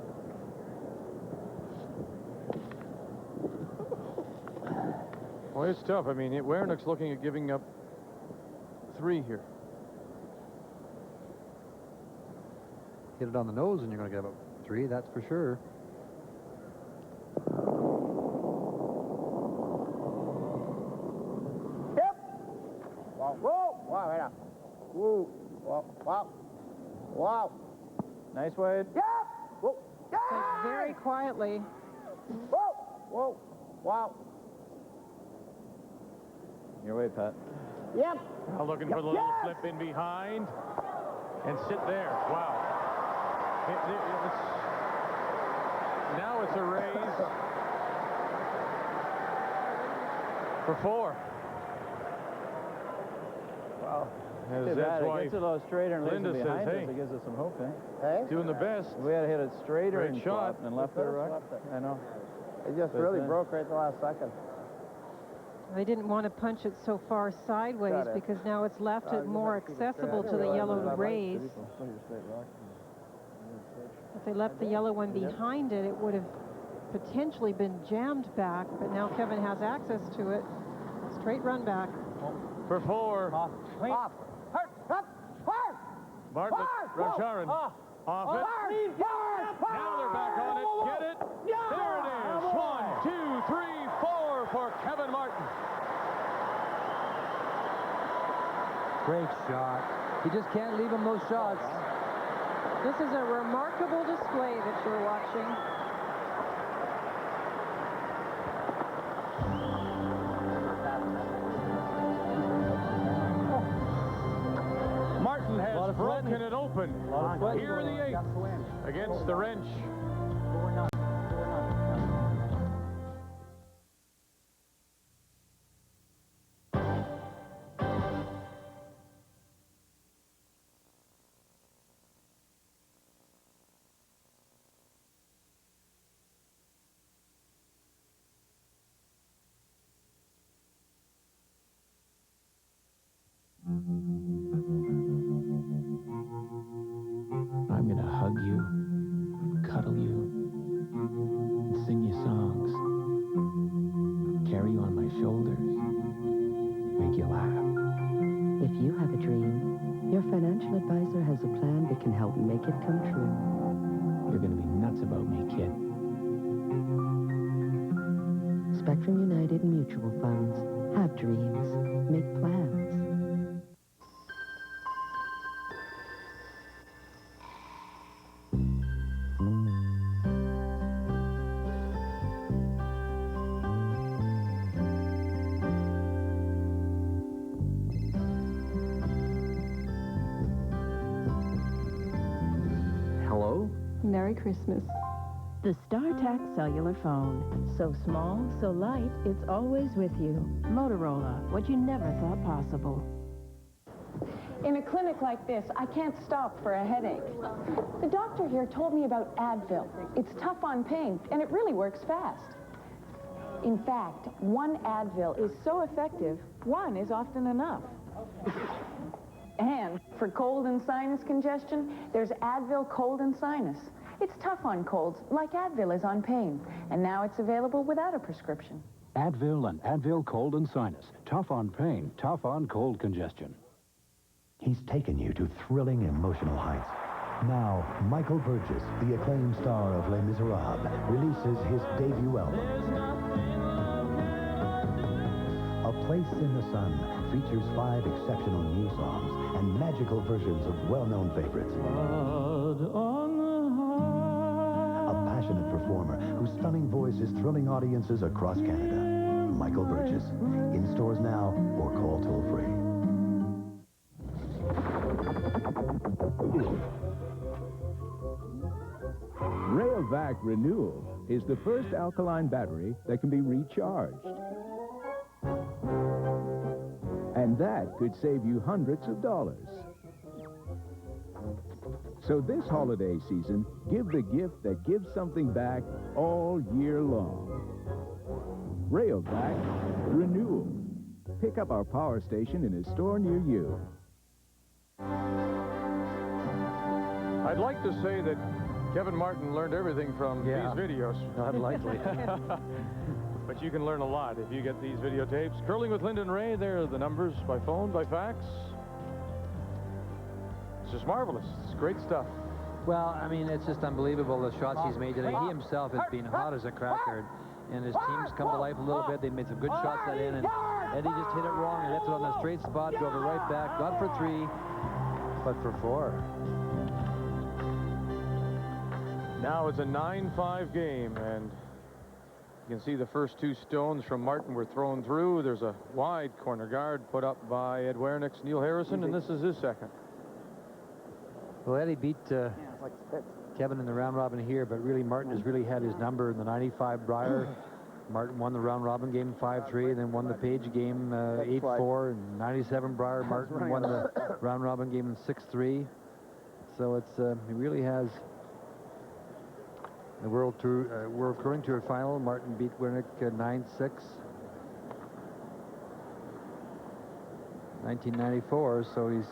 Well, it's tough. I mean, Werenich's looking at giving up 3 here. Hit it on the nose and you're going to give up 3, that's for sure. Yep. Wow. Whoa. Wow, right up. Whoa. Wow. Wow. Wow. Nice, Wade. Yep. Whoa. Like very quietly. Whoa. Whoa. Wow. Your way, Pat. Yep. Now looking for the little flip in behind. And sit there. Wow. Now it's a raise for 4. Wow. As Too that's bad. why It gets a little straighter and leaves Linda it says, behind hey, us. It gives us some hope, eh? Hey? Doing the best. We had to hit it straighter Great and shot. and left it right. I know. It just But really then- broke right the last second. They didn't want to punch it so far sideways Got it. because now it's left it more accessible to the yellow raise. If they left the yellow one behind it, it would have potentially been jammed back, but now Kevin has access to it. Straight run back. For 4. Off. Hurt. Hurt. Hurt. Bartlett, Rajaran. Off it. Now they're back on it. Get it. There it is. 1, 2, 3, 4 for Kevin Martin. Great shot. You just can't leave him those shots. This is a remarkable display that you're watching. Martin has broken it open. Here in the 8th against the wrench. I'm gonna hug you, cuddle you, and sing you songs, carry you on my shoulders, make you laugh. If you have a dream, your financial advisor has a plan that can help make it come true. You're gonna be nuts about me, kid. Spectrum United Mutual Funds. Have dreams. Make plans. Hello? Merry Christmas. The StarTAC cellular phone. So small, so light, it's always with you. Motorola, what you never thought possible. In a clinic like this, I can't stop for a headache. The doctor here told me about Advil. It's tough on pain, and it really works fast. In fact, one Advil is so effective, one is often enough. And for cold and sinus congestion, there's Advil Cold and Sinus. It's tough on colds, like Advil is on pain. And now it's available without a prescription. Advil and Advil Cold and Sinus. Tough on pain, tough on cold congestion. He's taken you to thrilling emotional heights. Now, Michael Burgess, the acclaimed star of Les Miserables, releases his debut album. A A Place in the Sun features 5 exceptional new songs and magical versions of well-known favorites. A passionate performer whose stunning voice is thrilling audiences across Canada. Michael Burgess. In stores now or call toll-free. Rayovac Renewal is the first alkaline battery that can be recharged. And that could save you hundreds of dollars. So this holiday season, give the gift that gives something back all year long. Rayovac Renewal. Pick up our power station in a store near you. I'd like to say that Kevin Martin learned everything from these videos. Not likely. But you can learn a lot if you get these videotapes. Curling with Lyndon Ray, there are the numbers by phone, by fax. It's just marvelous. It's great stuff. Well, I mean, it's just unbelievable the shots he's made today. He himself has been hot as a cracker, and his team's come to life a little bit. They made some good shots that in, and Eddie just hit it wrong. He left it on the straight spot, drove it right back, got for 3, but for 4. Now it's a 9-5 game, and you can see the first 2 stones from Martin were thrown through. There's a wide corner guard put up by Ed Werenich's Neil Harrison, and this is his second. Well, Eddie beat Kevin in the round robin here, but really Martin has really had his number in the 95 Brier. Martin won the round robin game 5-3, then won the Page game 8-4, and 97 Brier. Martin won the round robin game in 6-3. So it's he really has the World Curling Tour final. Martin beat Werenich 9-6. 1994, so he's...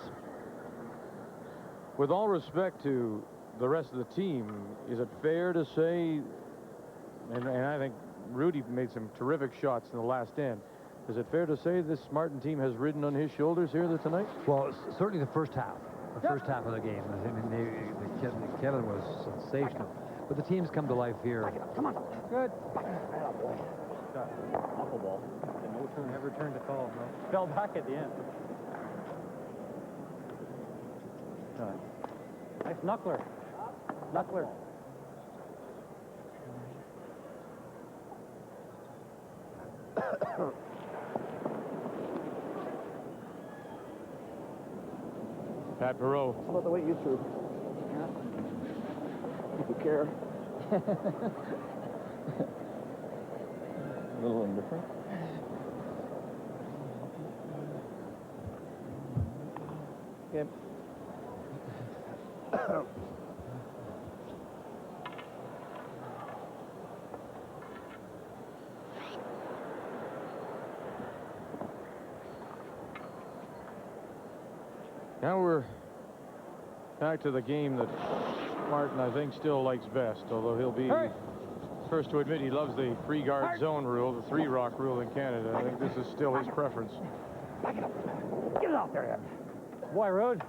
With all respect to the rest of the team, is it fair to say, and I think Rudy made some terrific shots in the last end, is it fair to say this Martin team has ridden on his shoulders here tonight? Well, certainly the first half. The first half of the game. I mean, Kevin was sensational. But the team's come to life here. Come on. Good. Awful ball. No turn, never turned to call. No. Fell back at the end. Nice knuckler. Knuckler. Pat Perot. How about the way you threw? Yeah. If you care. A little indifferent. Okay. Now we're back to the game that Martin, I think, still likes best, although he'll be first to admit he loves the free guard zone rule, the 3-rock rule in Canada. I think this is still his preference. Back it up. Get it out there, Ed. Boy, Rode.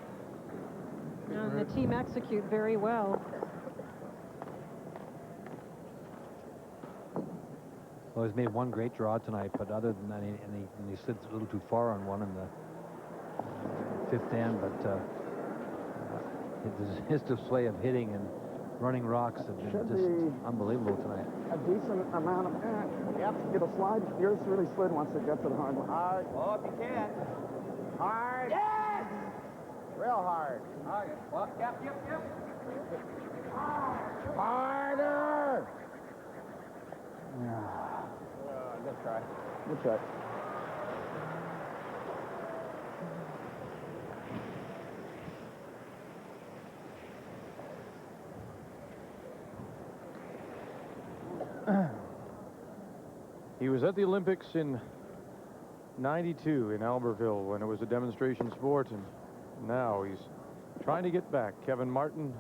And the team execute very well. Well, he's made one great draw tonight, but other than that, he slid a little too far on one in the 5th end, but his display of hitting and running rocks have been just unbelievable tonight. A decent amount of... Yep, get a slide. Yours really slid once it got to the hard one. Hard. Oh, if you can. Hard. Yes! Real hard. Hard. Well, yep. Harder! Good try. Good try. He was at the Olympics in '92 in Albertville when it was a demonstration sport, and now he's trying to get back. Kevin Martin,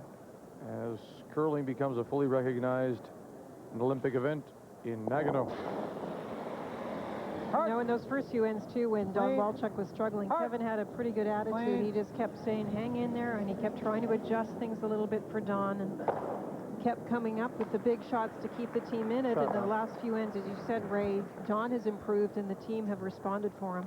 as curling becomes a fully recognized Olympic event in Nagano. You know, in those first few ends, too, when Don Walchuk was struggling, Kevin had a pretty good attitude. He just kept saying, hang in there, and he kept trying to adjust things a little bit for Don. And kept coming up with the big shots to keep the team in it. And the last few ends, as you said, Ray, John has improved and the team have responded for him.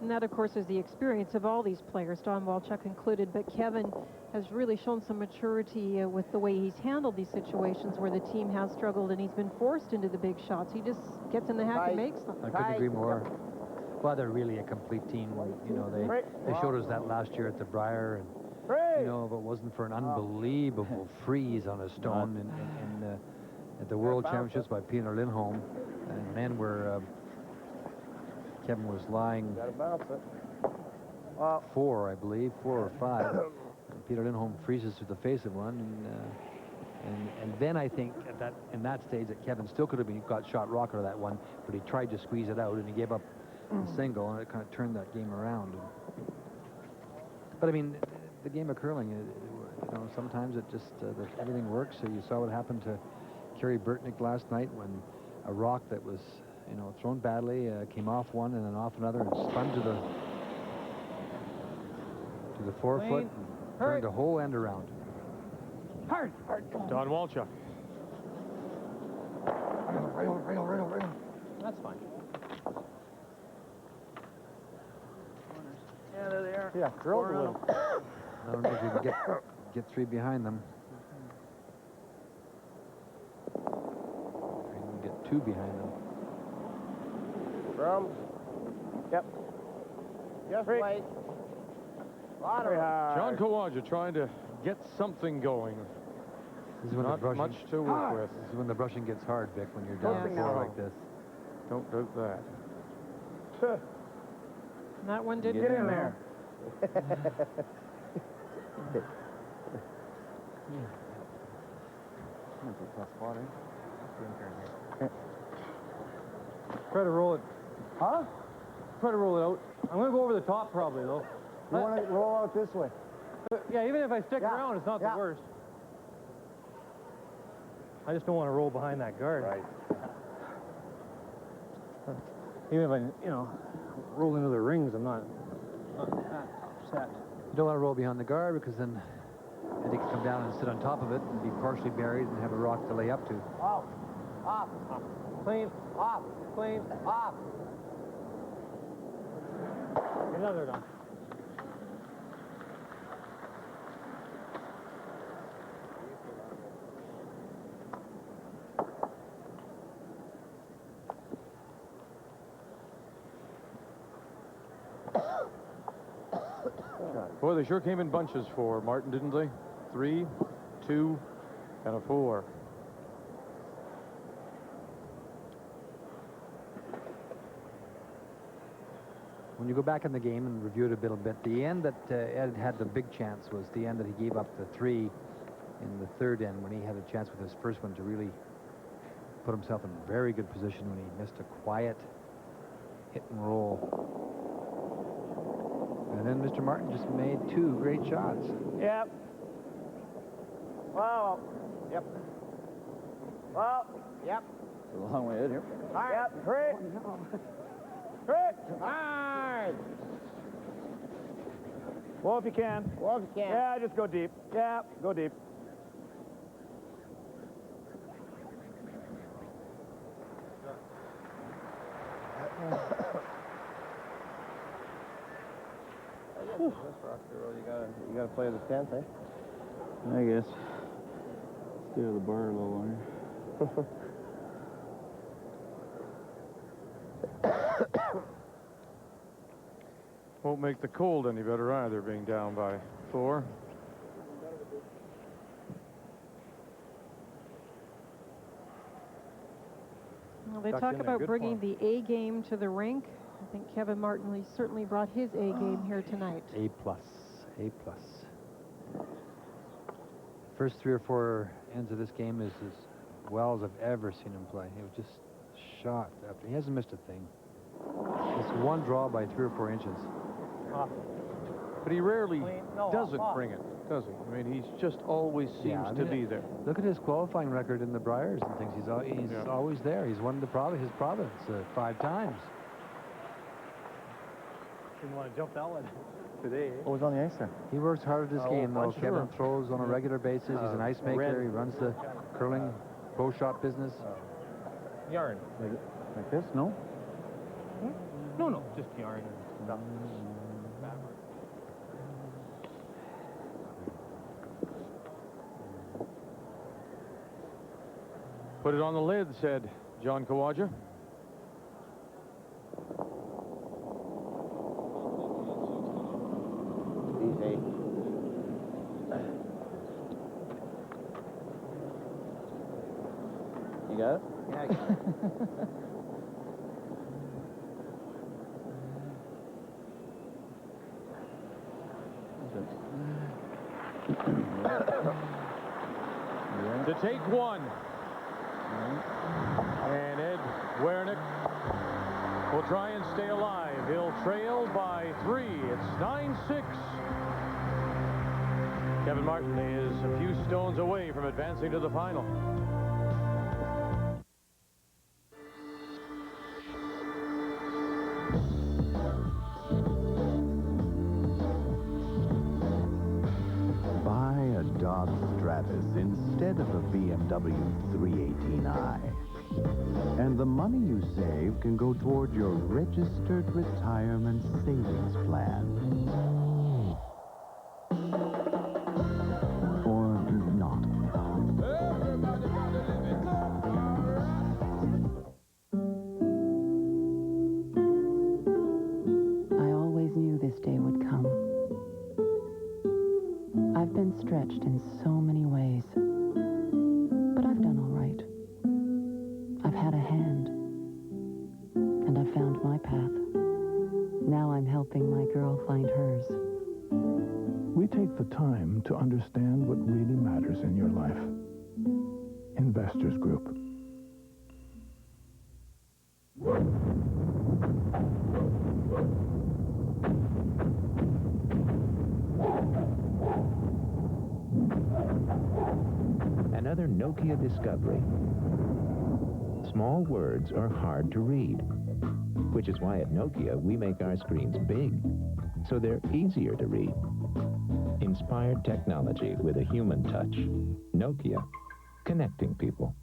And that, of course, is the experience of all these players, Don Walchuk included. But Kevin has really shown some maturity with the way he's handled these situations where the team has struggled and he's been forced into the big shots. He just gets in the hack and makes them. I couldn't agree more. Well, they're really a complete team. You know, they showed us that last year at the Briar. And, you know, if it wasn't for an unbelievable freeze on a stone at the World Championships by Peter Lindholm, and men were... Kevin was lying 4, I believe, 4 or 5. And Peter Lindholm freezes to the face of one, and then I think in that stage that Kevin still could have got shot rock out of that one, but he tried to squeeze it out and he gave up the single, and it kind of turned that game around. But I mean, the game of curling, you know, sometimes it just everything works. So you saw what happened to Kerry Burtnick last night when a rock that was, you know, thrown badly, came off one and then off another and spun to the forefoot and turned the whole end around. Hard. Don Walchuk. Right over. That's fine. Yeah, there they are. Yeah, drilled a little. I don't know if you can get 3 behind them. You can get 2 behind them. From. Yep. Just wait. John Kawaja trying to get something going. This is when Not much to work with. This is when the brushing gets hard, Vic, when you're down 4 like this. Don't do that. That one did get in there. Try to roll it. Huh? Try to roll it out. I'm going to go over the top probably, though. You want to roll out this way? Yeah, even if I stick around, it's not the worst. I just don't want to roll behind that guard. Right. Even if I, you know, roll into the rings, I'm not that upset. You don't want to roll behind the guard because then Eddie can come down and sit on top of it and be partially buried and have a rock to lay up to. Off. Off. Clean. Off. Clean. Off. Another done. Boy, they sure came in bunches for Martin, didn't they? 3, 2, and a 4. When you go back in the game and review it a little bit, the end that Ed had the big chance was the end that he gave up the 3 in the third end when he had a chance with his first one to really put himself in very good position when he missed a quiet hit and roll. And then Mr. Martin just made 2 great shots. Yep. Well. Yep. Well. Yep. It's a long way in here. All right. Yep. Great. Great. Hard. Well, if you can. Well, if you can. Yeah, just go deep. Yeah, go deep. You gotta play the 10th, eh? I guess. Stay with the bar a little longer. Won't make the cold any better either, being down by 4. Well, they talk about bringing the A game to the rink. I think Kevin Martin, he certainly brought his A game here tonight. A+. First 3 or 4 ends of this game is as well as I've ever seen him play. He was just shot after. He hasn't missed a thing. It's one draw by 3 or 4 inches. But he rarely doesn't bring it, does he? I mean, he's just always seems to be there. Look at his qualifying record in the Briars and things. He's always there. He's won his province 5 times. Didn't want to jump that one today. What was on the ice there? He works hard at his game, though. bunch of Kevin them. throws on a regular basis. He's an ice maker. red. He runs the curling pro shot business. Yarn. Like this? No? No, just yarn and stuff. Put it on the lid, said John Kawaja. Easy. You got it? Yeah, I got it. To take one. And Ed Werenich will try and stay alive. He'll trail by 3. It's 9-6. Kevin Martin is a few stones away from advancing to the final. Buy a Dodge Stratus instead of a BMW 318i. And the money you save can go toward your registered retirement savings plan. Or not. I always knew this day would come. I've been stretched in so many ways, but I've done all right. I've had a hand, and I've found my path. Now I'm helping my girl find hers. We take the time to understand what really matters in your life. Investors Group. Another Nokia discovery. Small words are hard to read, which is why at Nokia we make our screens big, so they're easier to read. Inspired technology with a human touch. Nokia, connecting people.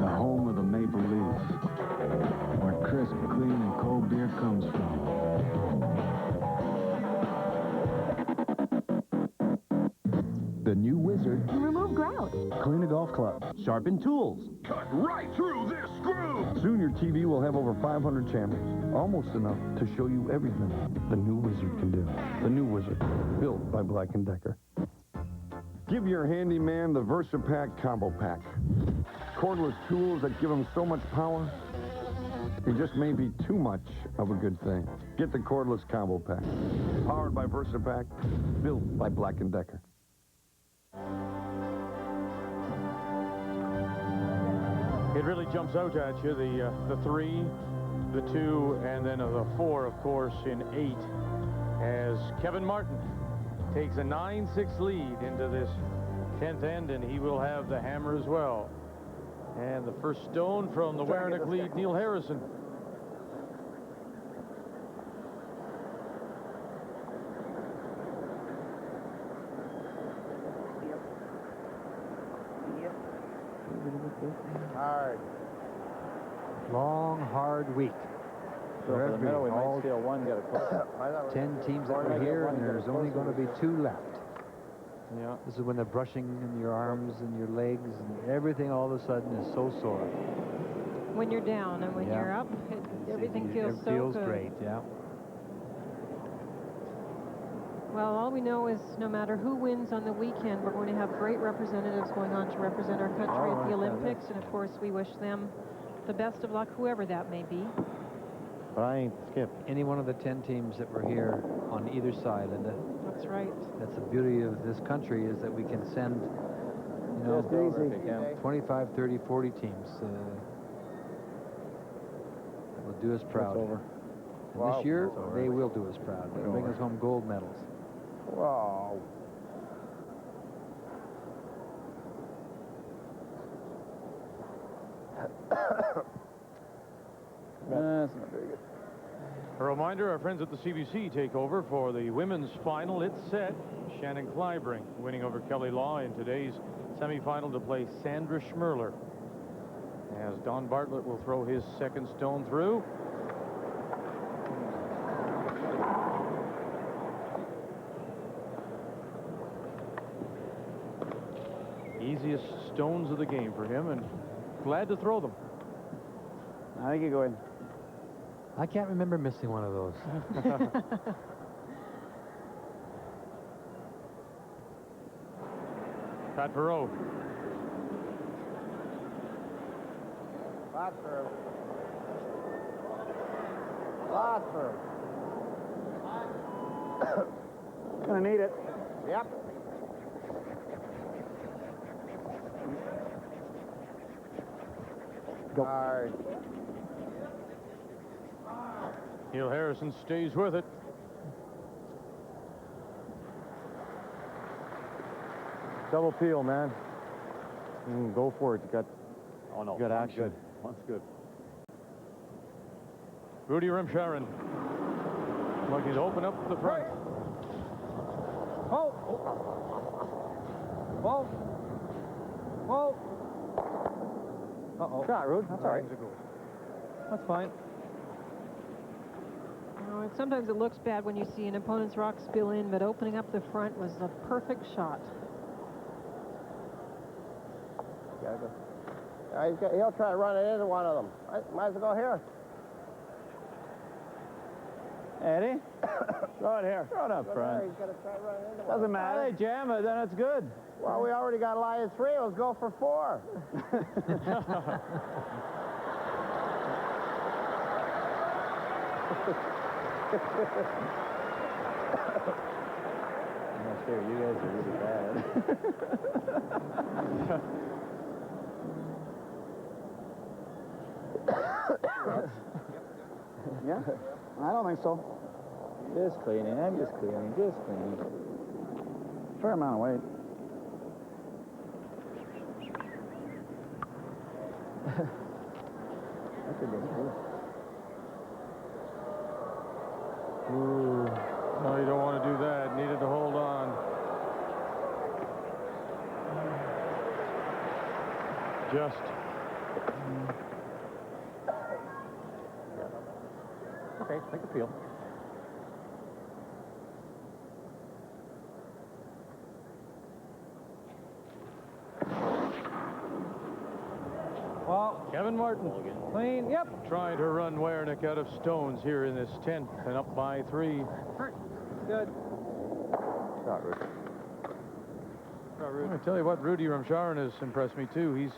The home of the Maple Leafs, where crisp, clean, and cold beer comes from. The new Wizard. Remove grout. Clean a golf club. Sharpen tools. Cut right through this screw! Soon your TV will have over 500 channels, almost enough to show you everything the new Wizard can do. The new Wizard, built by Black & Decker. Give your handyman the VersaPack Combo Pack. Cordless tools that give him so much power, it just may be too much of a good thing. Get the Cordless Combo Pack. Powered by VersaPack, built by Black & Decker. It really jumps out at you, the 3, the 2, and then the 4, of course, in 8, as Kevin Martin takes a 9-6 lead into this 10th end, and he will have the hammer as well. And the first stone from the Werenich lead, Neil Harrison. Hard. Long, hard week. So for the middle, we might steal one, get a close. 10 teams that were here, and there's only going to be 2 left. Yeah. This is when the brushing in your arms and your legs and everything all of a sudden is so sore. When you're down and when Yeah. you're up, everything feels It so feels good. great, yeah. Well, all we know is no matter who wins on the weekend, we're going to have great representatives going on to represent our country at the Olympics. And, of course, we wish them the best of luck, whoever that may be. But I ain't Skip. Any one of the 10 teams that were here on either side, Linda. That's right. That's the beauty of this country, is that we can send You know, Just easy. 25, 30, 40 teams that will do us proud. over. And Wow. this year, It's over. they will do us proud. They'll bring us home gold medals. Wow. That's not very good. A reminder, our friends at the CBC take over for the women's final. It's set. Shannon Clybring winning over Kelly Law in today's semifinal to play Sandra Schmerler. As Don Bartlett will throw his second stone through. Easiest stones of the game for him, and glad to throw them. I think you go in. I can't remember missing one of those. Pat Perot. Lot through. Lot through. Gonna need it. Yep. Go. Hard. Neil Harrison stays with it. Double peel, man. Go for it. You got, no. you got action. Good. One's good. Rudy Rimsharon looking to open up the front. Oh! Whoa! Whoa! Uh-oh. Shot, Rude. That's all right. That's fine. Oh, and sometimes it looks bad when you see an opponent's rock spill in, but opening up the front was a perfect shot. Gotta go. He'll try to run it into one of them. Might as well go here. Eddie, throw it here. Throw it up front. He's got to try to run it into one. Doesn't matter. They jam it, then it's good. Well, we already got line of 3. Let's go for 4. I'm not sure. You guys are really bad. Yeah? I don't think so. Just cleaning. I'm just cleaning. Just cleaning. Fair amount of weight. That could be good. Ooh, no, you don't want to do that. Needed to hold on. Just. Okay, take a peel. Well, Kevin Martin clean. Yep. trying to run Werenich out of stones here in this 10th and up by 3. Good. Shot, Rude. I tell you what, Rudy Rimsharon has impressed me too. He's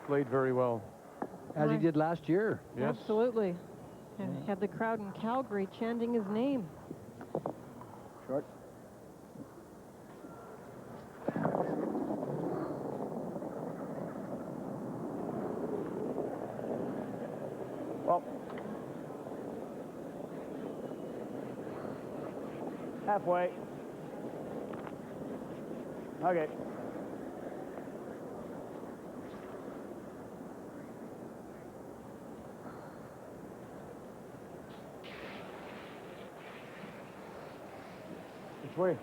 played very well. As he did last year. Yes. Absolutely. And had the crowd in Calgary chanting his name. Short. Well. Halfway. Okay. Which way?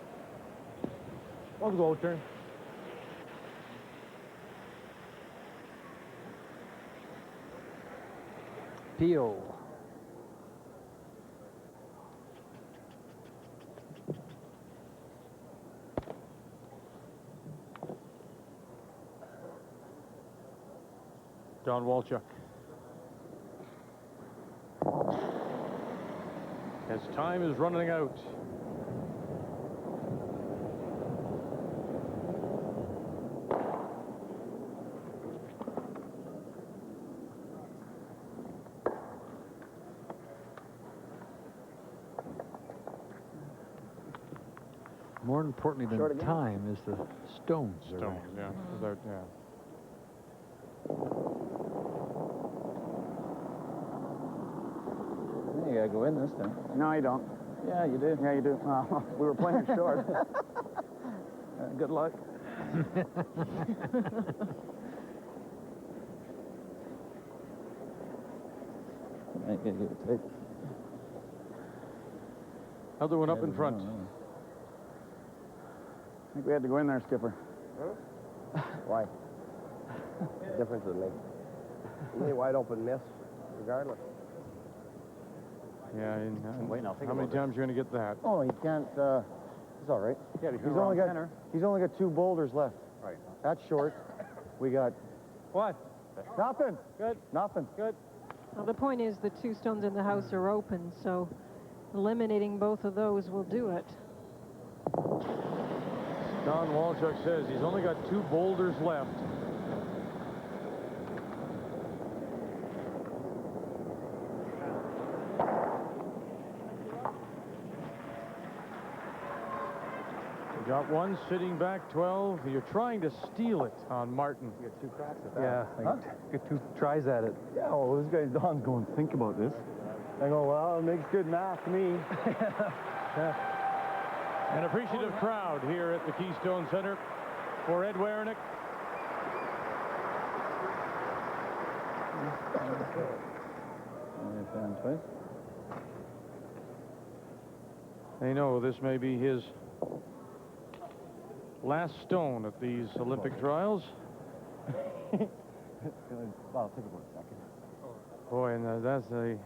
I'll go turn. Peel. Don Walchuk. As time is running out. More importantly than Short again? time is the stones. Stones, yeah. Without, yeah. You gotta go in this time. No, you don't. Yeah, you do. Yeah, you do. We were playing short. Good luck. Might get it tight. Other one up in front. I think we had to go in there, Skipper. Why? Difference doesn't make any wide open miss, regardless. Yeah, Wait, now, think how many about times you going to get that? Oh, he can't. He's all right. Yeah, He's only got 2 boulders left. Right. That's short. We got What? nothing. Good. Nothing. Good. Well, the point is the 2 stones in the house are open, so eliminating both of those will do it. Don Walchuk says he's only got 2 boulders left. You got one sitting back 12. You're trying to steal it on Martin. You got 2 cracks at that. Yeah, get 2 tries at it. Yeah, well, this guy's Don's going, think about this. I go, well, it makes good math to me. An appreciative crowd here at the Keystone Center for Ed Werenich. They know this may be his last stone at these Olympic trials. Well, I'll take about a second. Boy, and that's the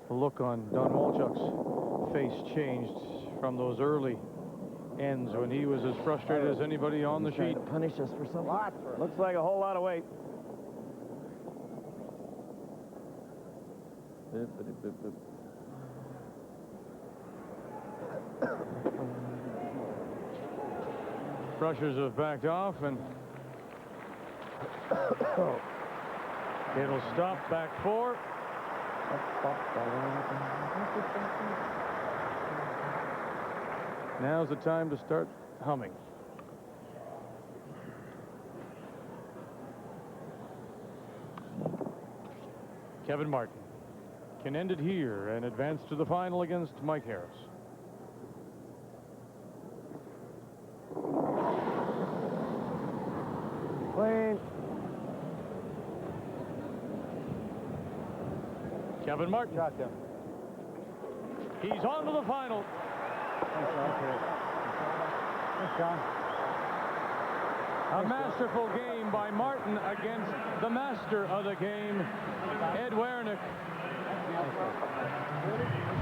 look on Don Walchuk's face changed from those early ends when he was as frustrated as anybody on the sheet. To punish us for something. Looks like a whole lot of weight. Brushers have backed off, and it'll stop back 4. Now's the time to start humming. Kevin Martin can end it here and advance to the final against Mike Harris. Clean. Kevin Martin. Gotcha. He's on to the final. Thanks, John. A masterful game by Martin against the master of the game, Ed Werenich.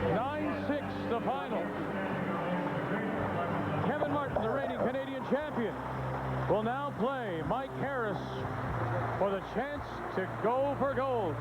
9-6 the final. Kevin Martin, the reigning Canadian champion, will now play Mike Harris for the chance to go for gold.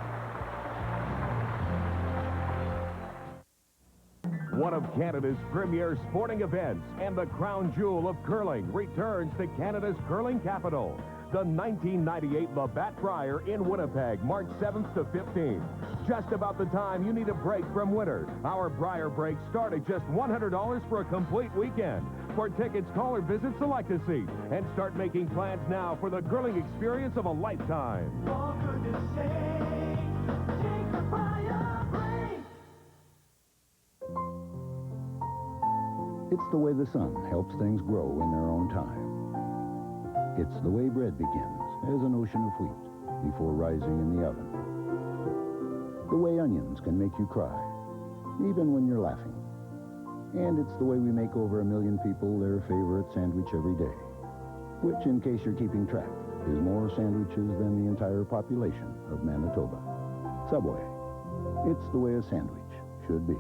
One of Canada's premier sporting events and the crown jewel of curling returns to Canada's curling capital. The 1998 Labatt Brier in Winnipeg, March 7th to 15th. Just about the time you need a break from winter. Our Brier breaks start at just $100 for a complete weekend. For tickets, call or visit Select a Seat and start making plans now for the curling experience of a lifetime. For goodness sake, take the Brier break. It's the way the sun helps things grow in their own time. It's the way bread begins as an ocean of wheat before rising in the oven. The way onions can make you cry, even when you're laughing. And it's the way we make over 1 million people their favorite sandwich every day, which, in case you're keeping track, is more sandwiches than the entire population of Manitoba. Subway. It's the way a sandwich should be.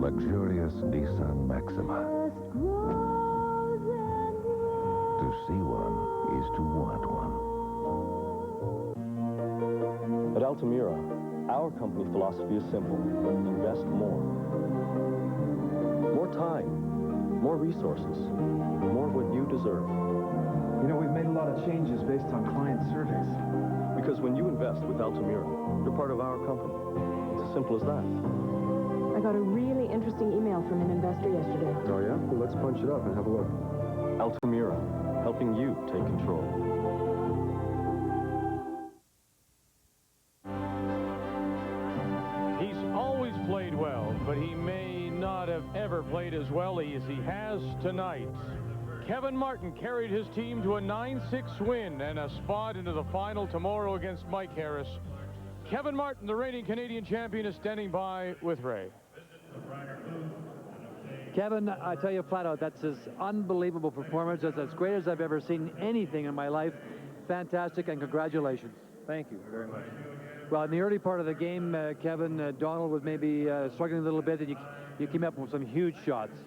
Luxurious Nissan Maxima. To see one is to want one. At Altamira, Our company philosophy is simple. Invest more. More time, more resources, more what you deserve. You know, we've made a lot of changes based on client surveys. Because when you invest with Altamira, you're part of our company. It's as simple as that. I got a really interesting email from an investor yesterday. Oh, yeah? Well, let's punch it up and have a look. Altamira, helping you take control. He's always played well, but he may not have ever played as well as he has tonight. Kevin Martin carried his team to a 9-6 win and a spot into the final tomorrow against Mike Harris. Kevin Martin, the reigning Canadian champion, is standing by with Ray. Kevin, I tell you flat out, that's his unbelievable performance. That's as great as I've ever seen anything in my life. Fantastic, and congratulations. Thank you very much. Well, in the early part of the game, Kevin, Donald was maybe struggling a little bit, and you came up with some huge shots.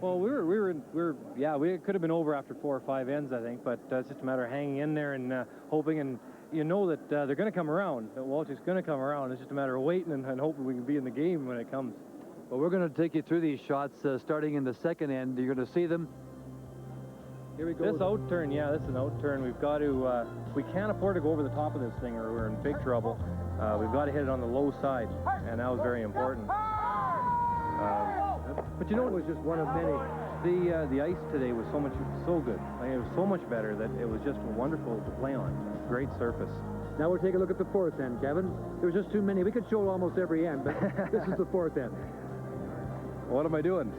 Well, we could have been over after 4 or 5 ends, I think, but it's just a matter of hanging in there and hoping, and you know that they're going to come around. Walter's going to come around. It's just a matter of waiting and hoping we can be in the game when it comes. Well, we're going to take you through these shots starting in the second end. You're going to see them. Here we go. This out turn, yeah, this is an out turn. We've got to, we can't afford to go over the top of this thing or we're in big trouble. We've got to hit it on the low side, and that was very important. But you know, it was just one of many. The ice today was so good. I mean, it was so much better that it was just wonderful to play on. Great surface. Now we'll take a look at the fourth end, Kevin. There was just too many. We could show almost every end, but this is the fourth end. What am I doing?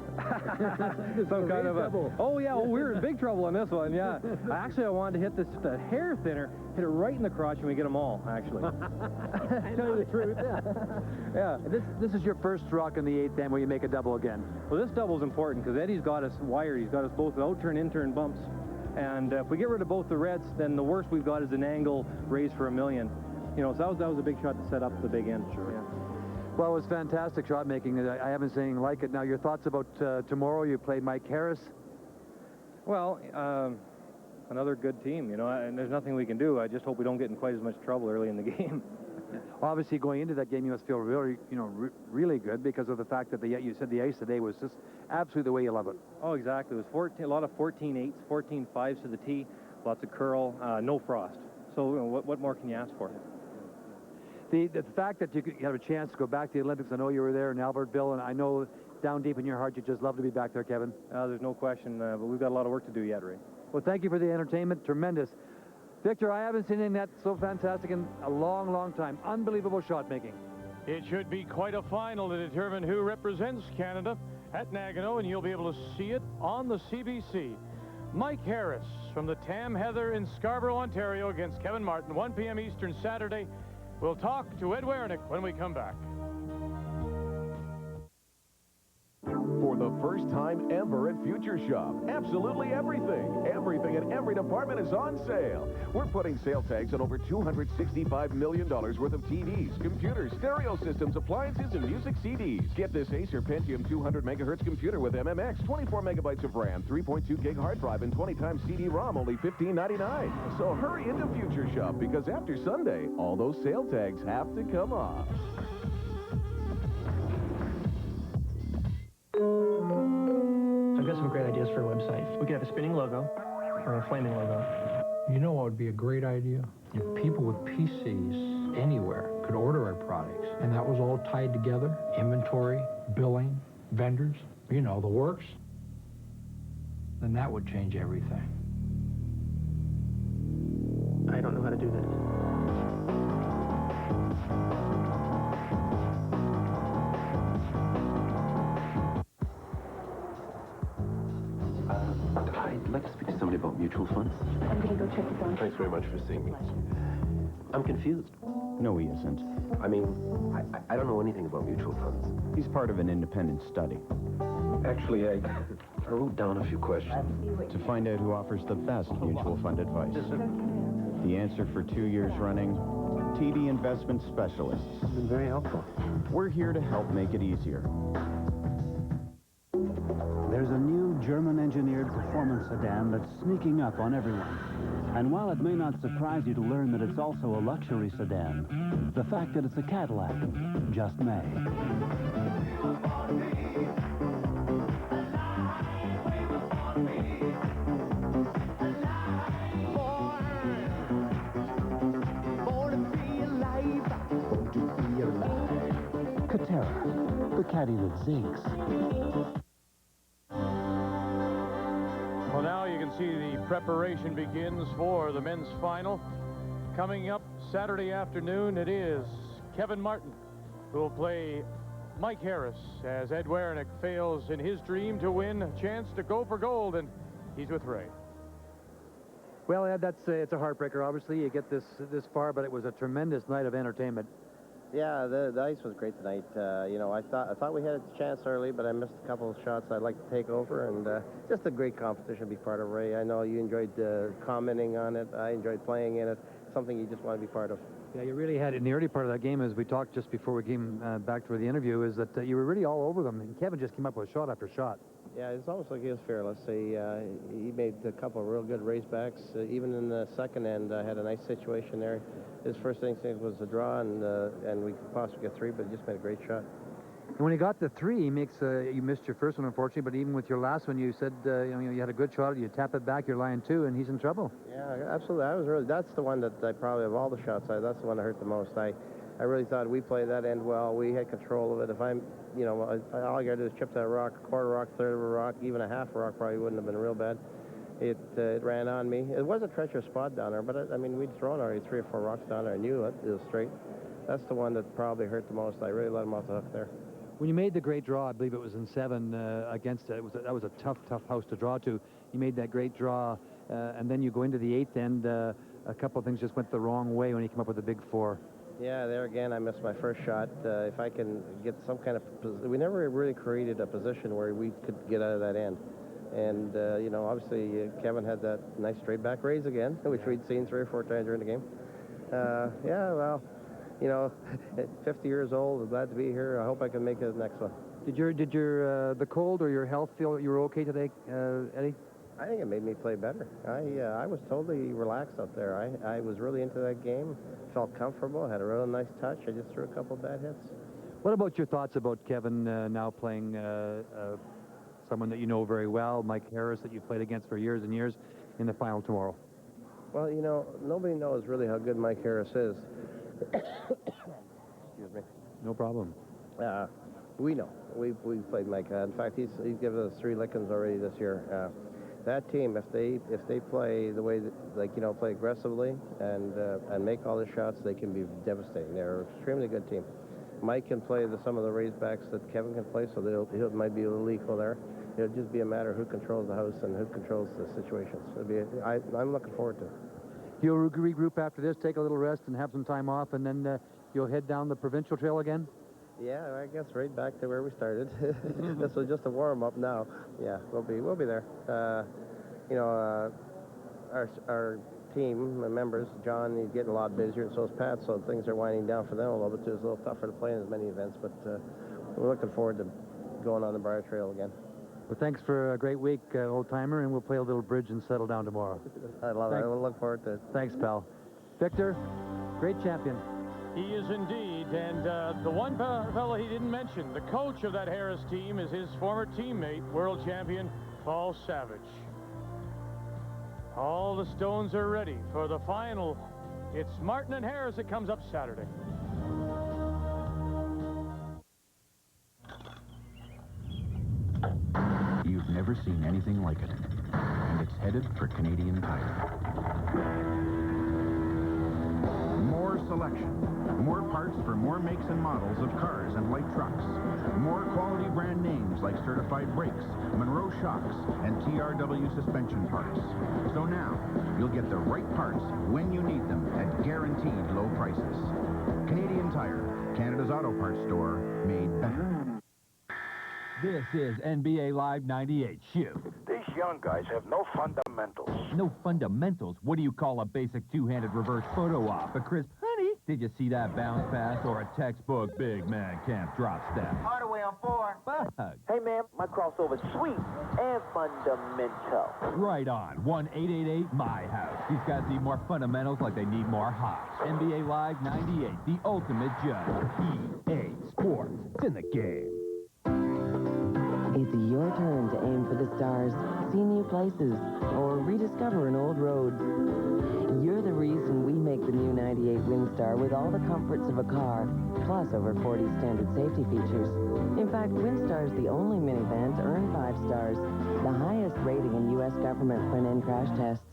Some kind of a... Oh, yeah, we were in big trouble on this one, yeah. Actually, I wanted to hit the hair thinner, hit it right in the crotch, and we get them all, actually. Tell you the truth. Yeah. This is your first rock in the 8th end where you make a double again. Well, this double's important because Eddie's got us wired. He's got us both out-turn, in-turn bumps. And if we get rid of both the reds, then the worst we've got is an angle raised for $1 million. You know, so that was a big shot to set up the big end. Sure. Yeah. Well, it was fantastic shot making. I haven't seen anything like it. Now, your thoughts about tomorrow? You play Mike Harris. Well, another good team, you know, and there's nothing we can do. I just hope we don't get in quite as much trouble early in the game. Obviously, going into that game, you must feel really, really good because of the fact that you said the ice today was just absolutely the way you love it. Oh, exactly. It was a lot of 14-8s, 14-5s to the tee, lots of curl, no frost. So, you know, what more can you ask for? The fact that you have a chance to go back to the Olympics, I know you were there in Albertville, and I know down deep in your heart you just love to be back there, Kevin. There's no question, but we've got a lot of work to do yet, Ray. Well, thank you for the entertainment. Tremendous. Victor, I haven't seen anything that's so fantastic in a long, long time. Unbelievable shot making. It should be quite a final to determine who represents Canada at Nagano, and you'll be able to see it on the CBC. Mike Harris from the Tam Heather in Scarborough, Ontario against Kevin Martin, 1 p.m. Eastern Saturday. We'll talk to Ed Werenich when we come back. For the first time ever at Future Shop, absolutely everything in every department is on sale. We're putting sale tags on over $265 million worth of TVs, computers, stereo systems, appliances, and music CDs. Get this Acer Pentium 200 megahertz computer with MMX, 24 megabytes of RAM, 3.2 gig hard drive, and 20 times CD-ROM, only $15.99. So hurry into Future Shop, because after Sunday, all those sale tags have to come off. I've got some great ideas for a website. We could have a spinning logo or a flaming logo. You know what would be a great idea? If people with PCs anywhere could order our products, and that was all tied together, inventory, billing, vendors, you know, the works, then that would change everything. I don't know how to do that. I'd like to speak to somebody about mutual funds. I'm going to go check with Don. Thanks very much for seeing me. I'm confused. No, he isn't. I mean, I don't know anything about mutual funds. He's part of an independent study. Actually, I wrote down a few questions. To find out who offers the best mutual fund advice. The answer for 2 years running, TD Investment Specialists. It's been very helpful. We're here to help make it easier. There's a new German-engineered performance sedan that's sneaking up on everyone. And while it may not surprise you to learn that it's also a luxury sedan, the fact that it's a Cadillac just may. Catera, the caddy that zincs. Well, now you can see the preparation begins for the men's final. Coming up Saturday afternoon, it is Kevin Martin who will play Mike Harris as Ed Werenich fails in his dream to win a chance to go for gold, and he's with Ray. Well, Ed, it's a heartbreaker. Obviously, you get this far, but it was a tremendous night of entertainment. Yeah, the ice was great tonight. You know, I thought we had a chance early, but I missed a couple of shots I'd like to take over, and just a great competition to be part of, Ray. I know you enjoyed commenting on it. I enjoyed playing in it. Something you just want to be part of. Yeah, you really had it in the early part of that game, as we talked just before we came back to the interview, is that you were really all over them, and Kevin just came up with shot after shot. Yeah, it's almost like he was fearless. He made a couple of real good racebacks. Even in the second end, I had a nice situation there. His first instinct was a draw, and we could possibly get three, but he just made a great shot. And when he got the three, he makes you missed your first one, unfortunately, but even with your last one, you said you had a good shot. You tap it back, you're lying two, and he's in trouble. Yeah, absolutely. That's the one that I probably, of all the shots, that's the one that hurt the most. I really thought we played that end well. We had control of it. If I'm, all I got to do is chip that rock, a quarter rock, third of a rock, even a half a rock probably wouldn't have been real bad. It ran on me. It was a treacherous spot down there, but I mean, we'd thrown already 3 or 4 rocks down there. I knew it was straight. That's the one that probably hurt the most. I really let him off the hook there. When you made the great draw, I believe it was in 7 against it. That was a tough house to draw to. You made that great draw, and then you go into the 8th end. A couple of things just went the wrong way when you came up with the big 4. Yeah, there again, I missed my first shot. If I can get some kind of... We never really created a position where we could get out of that end. And, obviously, Kevin had that nice straight back raise again, which we'd seen 3 or 4 times during the game. Yeah, well, 50 years old, I'm glad to be here. I hope I can make it the next one. Did the cold or your health feel you were okay today, Eddie? I think it made me play better. I was totally relaxed up there. I was really into that game, felt comfortable, had a real nice touch. I just threw a couple bad hits. What about your thoughts about Kevin now playing someone that you know very well, Mike Harris, that you played against for years and years, in the final tomorrow? Well, nobody knows really how good Mike Harris is. Excuse me. No problem. We know. We've played Mike. In fact, he's given us 3 lickings already this year. That team, if they play the way that, play aggressively and make all the shots, they can be devastating. They're an extremely good team. Mike can play some of the raisebacks that Kevin can play, so he might be a little equal there. It'll just be a matter of who controls the house and who controls the situations. I'm looking forward to it. You'll regroup after this, take a little rest, and have some time off, and then you'll head down the provincial trail again? Yeah, I guess right back to where we started. This was just a warm-up now. Yeah, we'll be there. Our team members, John, he's getting a lot busier, and so is Pat, so things are winding down for them a little bit too. It's a little tougher to play in as many events, but we're looking forward to going on the Briar Trail again. Well, thanks for a great week, old-timer, and we'll play a little bridge and settle down tomorrow. I love it. We'll look forward to it. Thanks, pal. Victor, great champion. He is indeed, and the one fellow he didn't mention, the coach of that Harris team, is his former teammate, world champion Paul Savage. All the stones are ready for the final. It's Martin and Harris that comes up Saturday. You've never seen anything like it, and it's headed for Canadian Tire. More selection, more parts for more makes and models of cars and light trucks, more quality brand names like Certified Brakes, Monroe Shocks, and TRW suspension parts. So now, you'll get the right parts when you need them at guaranteed low prices. Canadian Tire, Canada's auto parts store, made better. This is NBA Live 98. Shoot. These young guys have no fundamentals. No fundamentals? What do you call a basic two-handed reverse photo op? A crisp, honey, Did you see that bounce pass or a textbook big man can't drop step? Hardaway on 4. Bug. Hey, man, my crossover's sweet and fundamental. Right on. 1-888-MY-HOUSE. These guys need more fundamentals like they need more hops. NBA Live 98, the ultimate judge. EA Sports. It's in the game. It's your turn to aim for the stars, see new places, or rediscover an old road. You're the reason we make the new 98 Windstar with all the comforts of a car, plus over 40 standard safety features. In fact, Windstar is the only minivan to earn 5 stars, the highest rating in U.S. government front-end crash tests.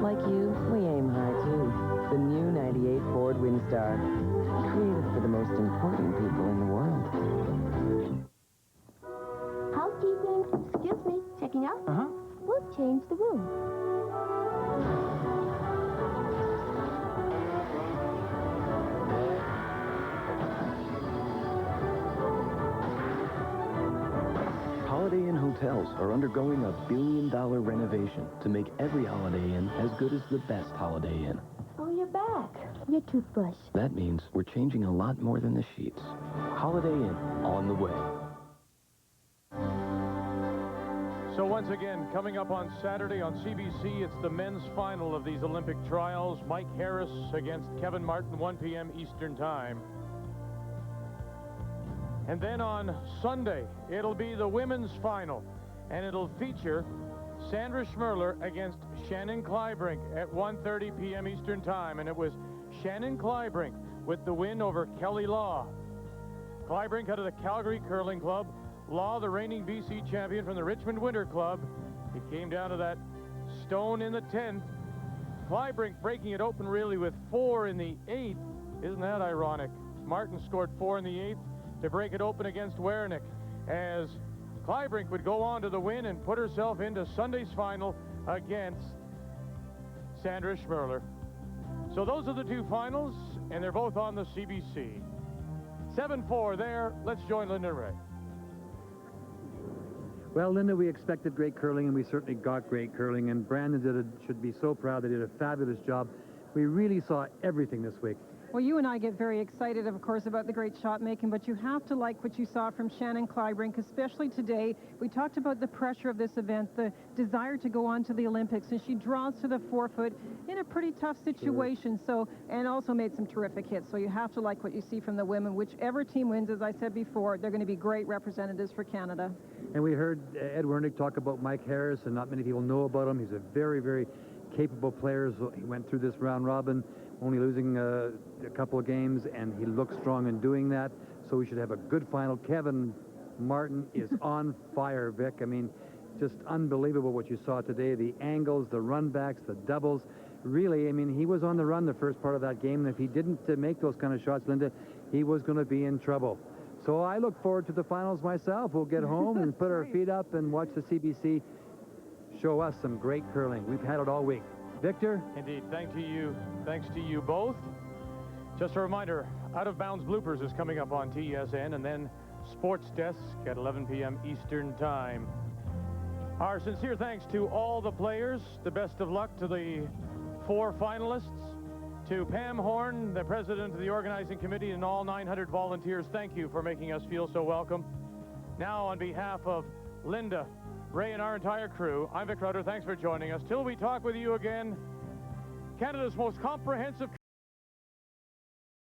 Like you, we aim high too. The new 98 Ford Windstar, created for the most important people in the world. Housekeeping. Excuse me. Checking out? Uh-huh. We'll change the room. Holiday Inn hotels are undergoing a billion-dollar renovation to make every Holiday Inn as good as the best Holiday Inn. Oh, you're back. Your toothbrush. That means we're changing a lot more than the sheets. Holiday Inn, on the way. So once again, coming up on Saturday on CBC, it's the men's final of these Olympic trials. Mike Harris against Kevin Martin, 1 p.m. Eastern Time. And then on Sunday, it'll be the women's final, and it'll feature Sandra Schmirler against Shannon Kleibrink at 1:30 p.m. Eastern Time. And it was Shannon Kleibrink with the win over Kelly Law. Kleibrink out of the Calgary Curling Club. Law, the reigning BC champion from the Richmond Winter Club. It came down to that stone in the 10th. Kleibrink breaking it open really with 4 in the 8th. Isn't that ironic? Martin scored 4 in the 8th to break it open against Werenich, as Kleibrink would go on to the win and put herself into Sunday's final against Sandra Schmirler. So those are the 2 finals, and they're both on the CBC. 7-4 there. Let's join Linda Ray. Well, Linda, we expected great curling, and we certainly got great curling, and Brandon should be so proud. They did a fabulous job. We really saw everything this week. Well, you and I get very excited, of course, about the great shot making, but you have to like what you saw from Shannon Kleibrink, especially today. We talked about the pressure of this event, the desire to go on to the Olympics, and she draws to the 4-foot in a pretty tough situation. So, and also made some terrific hits. So you have to like what you see from the women. Whichever team wins, as I said before, they're going to be great representatives for Canada. And we heard Ed Werenich talk about Mike Harris, and not many people know about him. He's a very, very capable player. So he went through this round robin, only losing a couple of games, and he looks strong in doing that. So we should have a good final. Kevin Martin is on fire, Vic. I mean, just unbelievable what you saw today. The angles, the run-backs, the doubles. Really, I mean, he was on the run the first part of that game, and if he didn't make those kind of shots, Linda, he was going to be in trouble. So I look forward to the finals myself. We'll get home and put our feet up and watch the CBC show us some great curling. We've had it all week. Victor? Indeed. Thanks to you both. Just a reminder, Out of Bounds Bloopers is coming up on TSN, and then Sports Desk at 11 p.m. Eastern Time. Our sincere thanks to all the players. The best of luck to the 4 finalists. To Pam Horn, the president of the organizing committee, and all 900 volunteers, thank you for making us feel so welcome. Now, on behalf of Linda, Ray, and our entire crew, I'm Vic Rutter. Thanks for joining us. Till we talk with you again, Canada's most comprehensive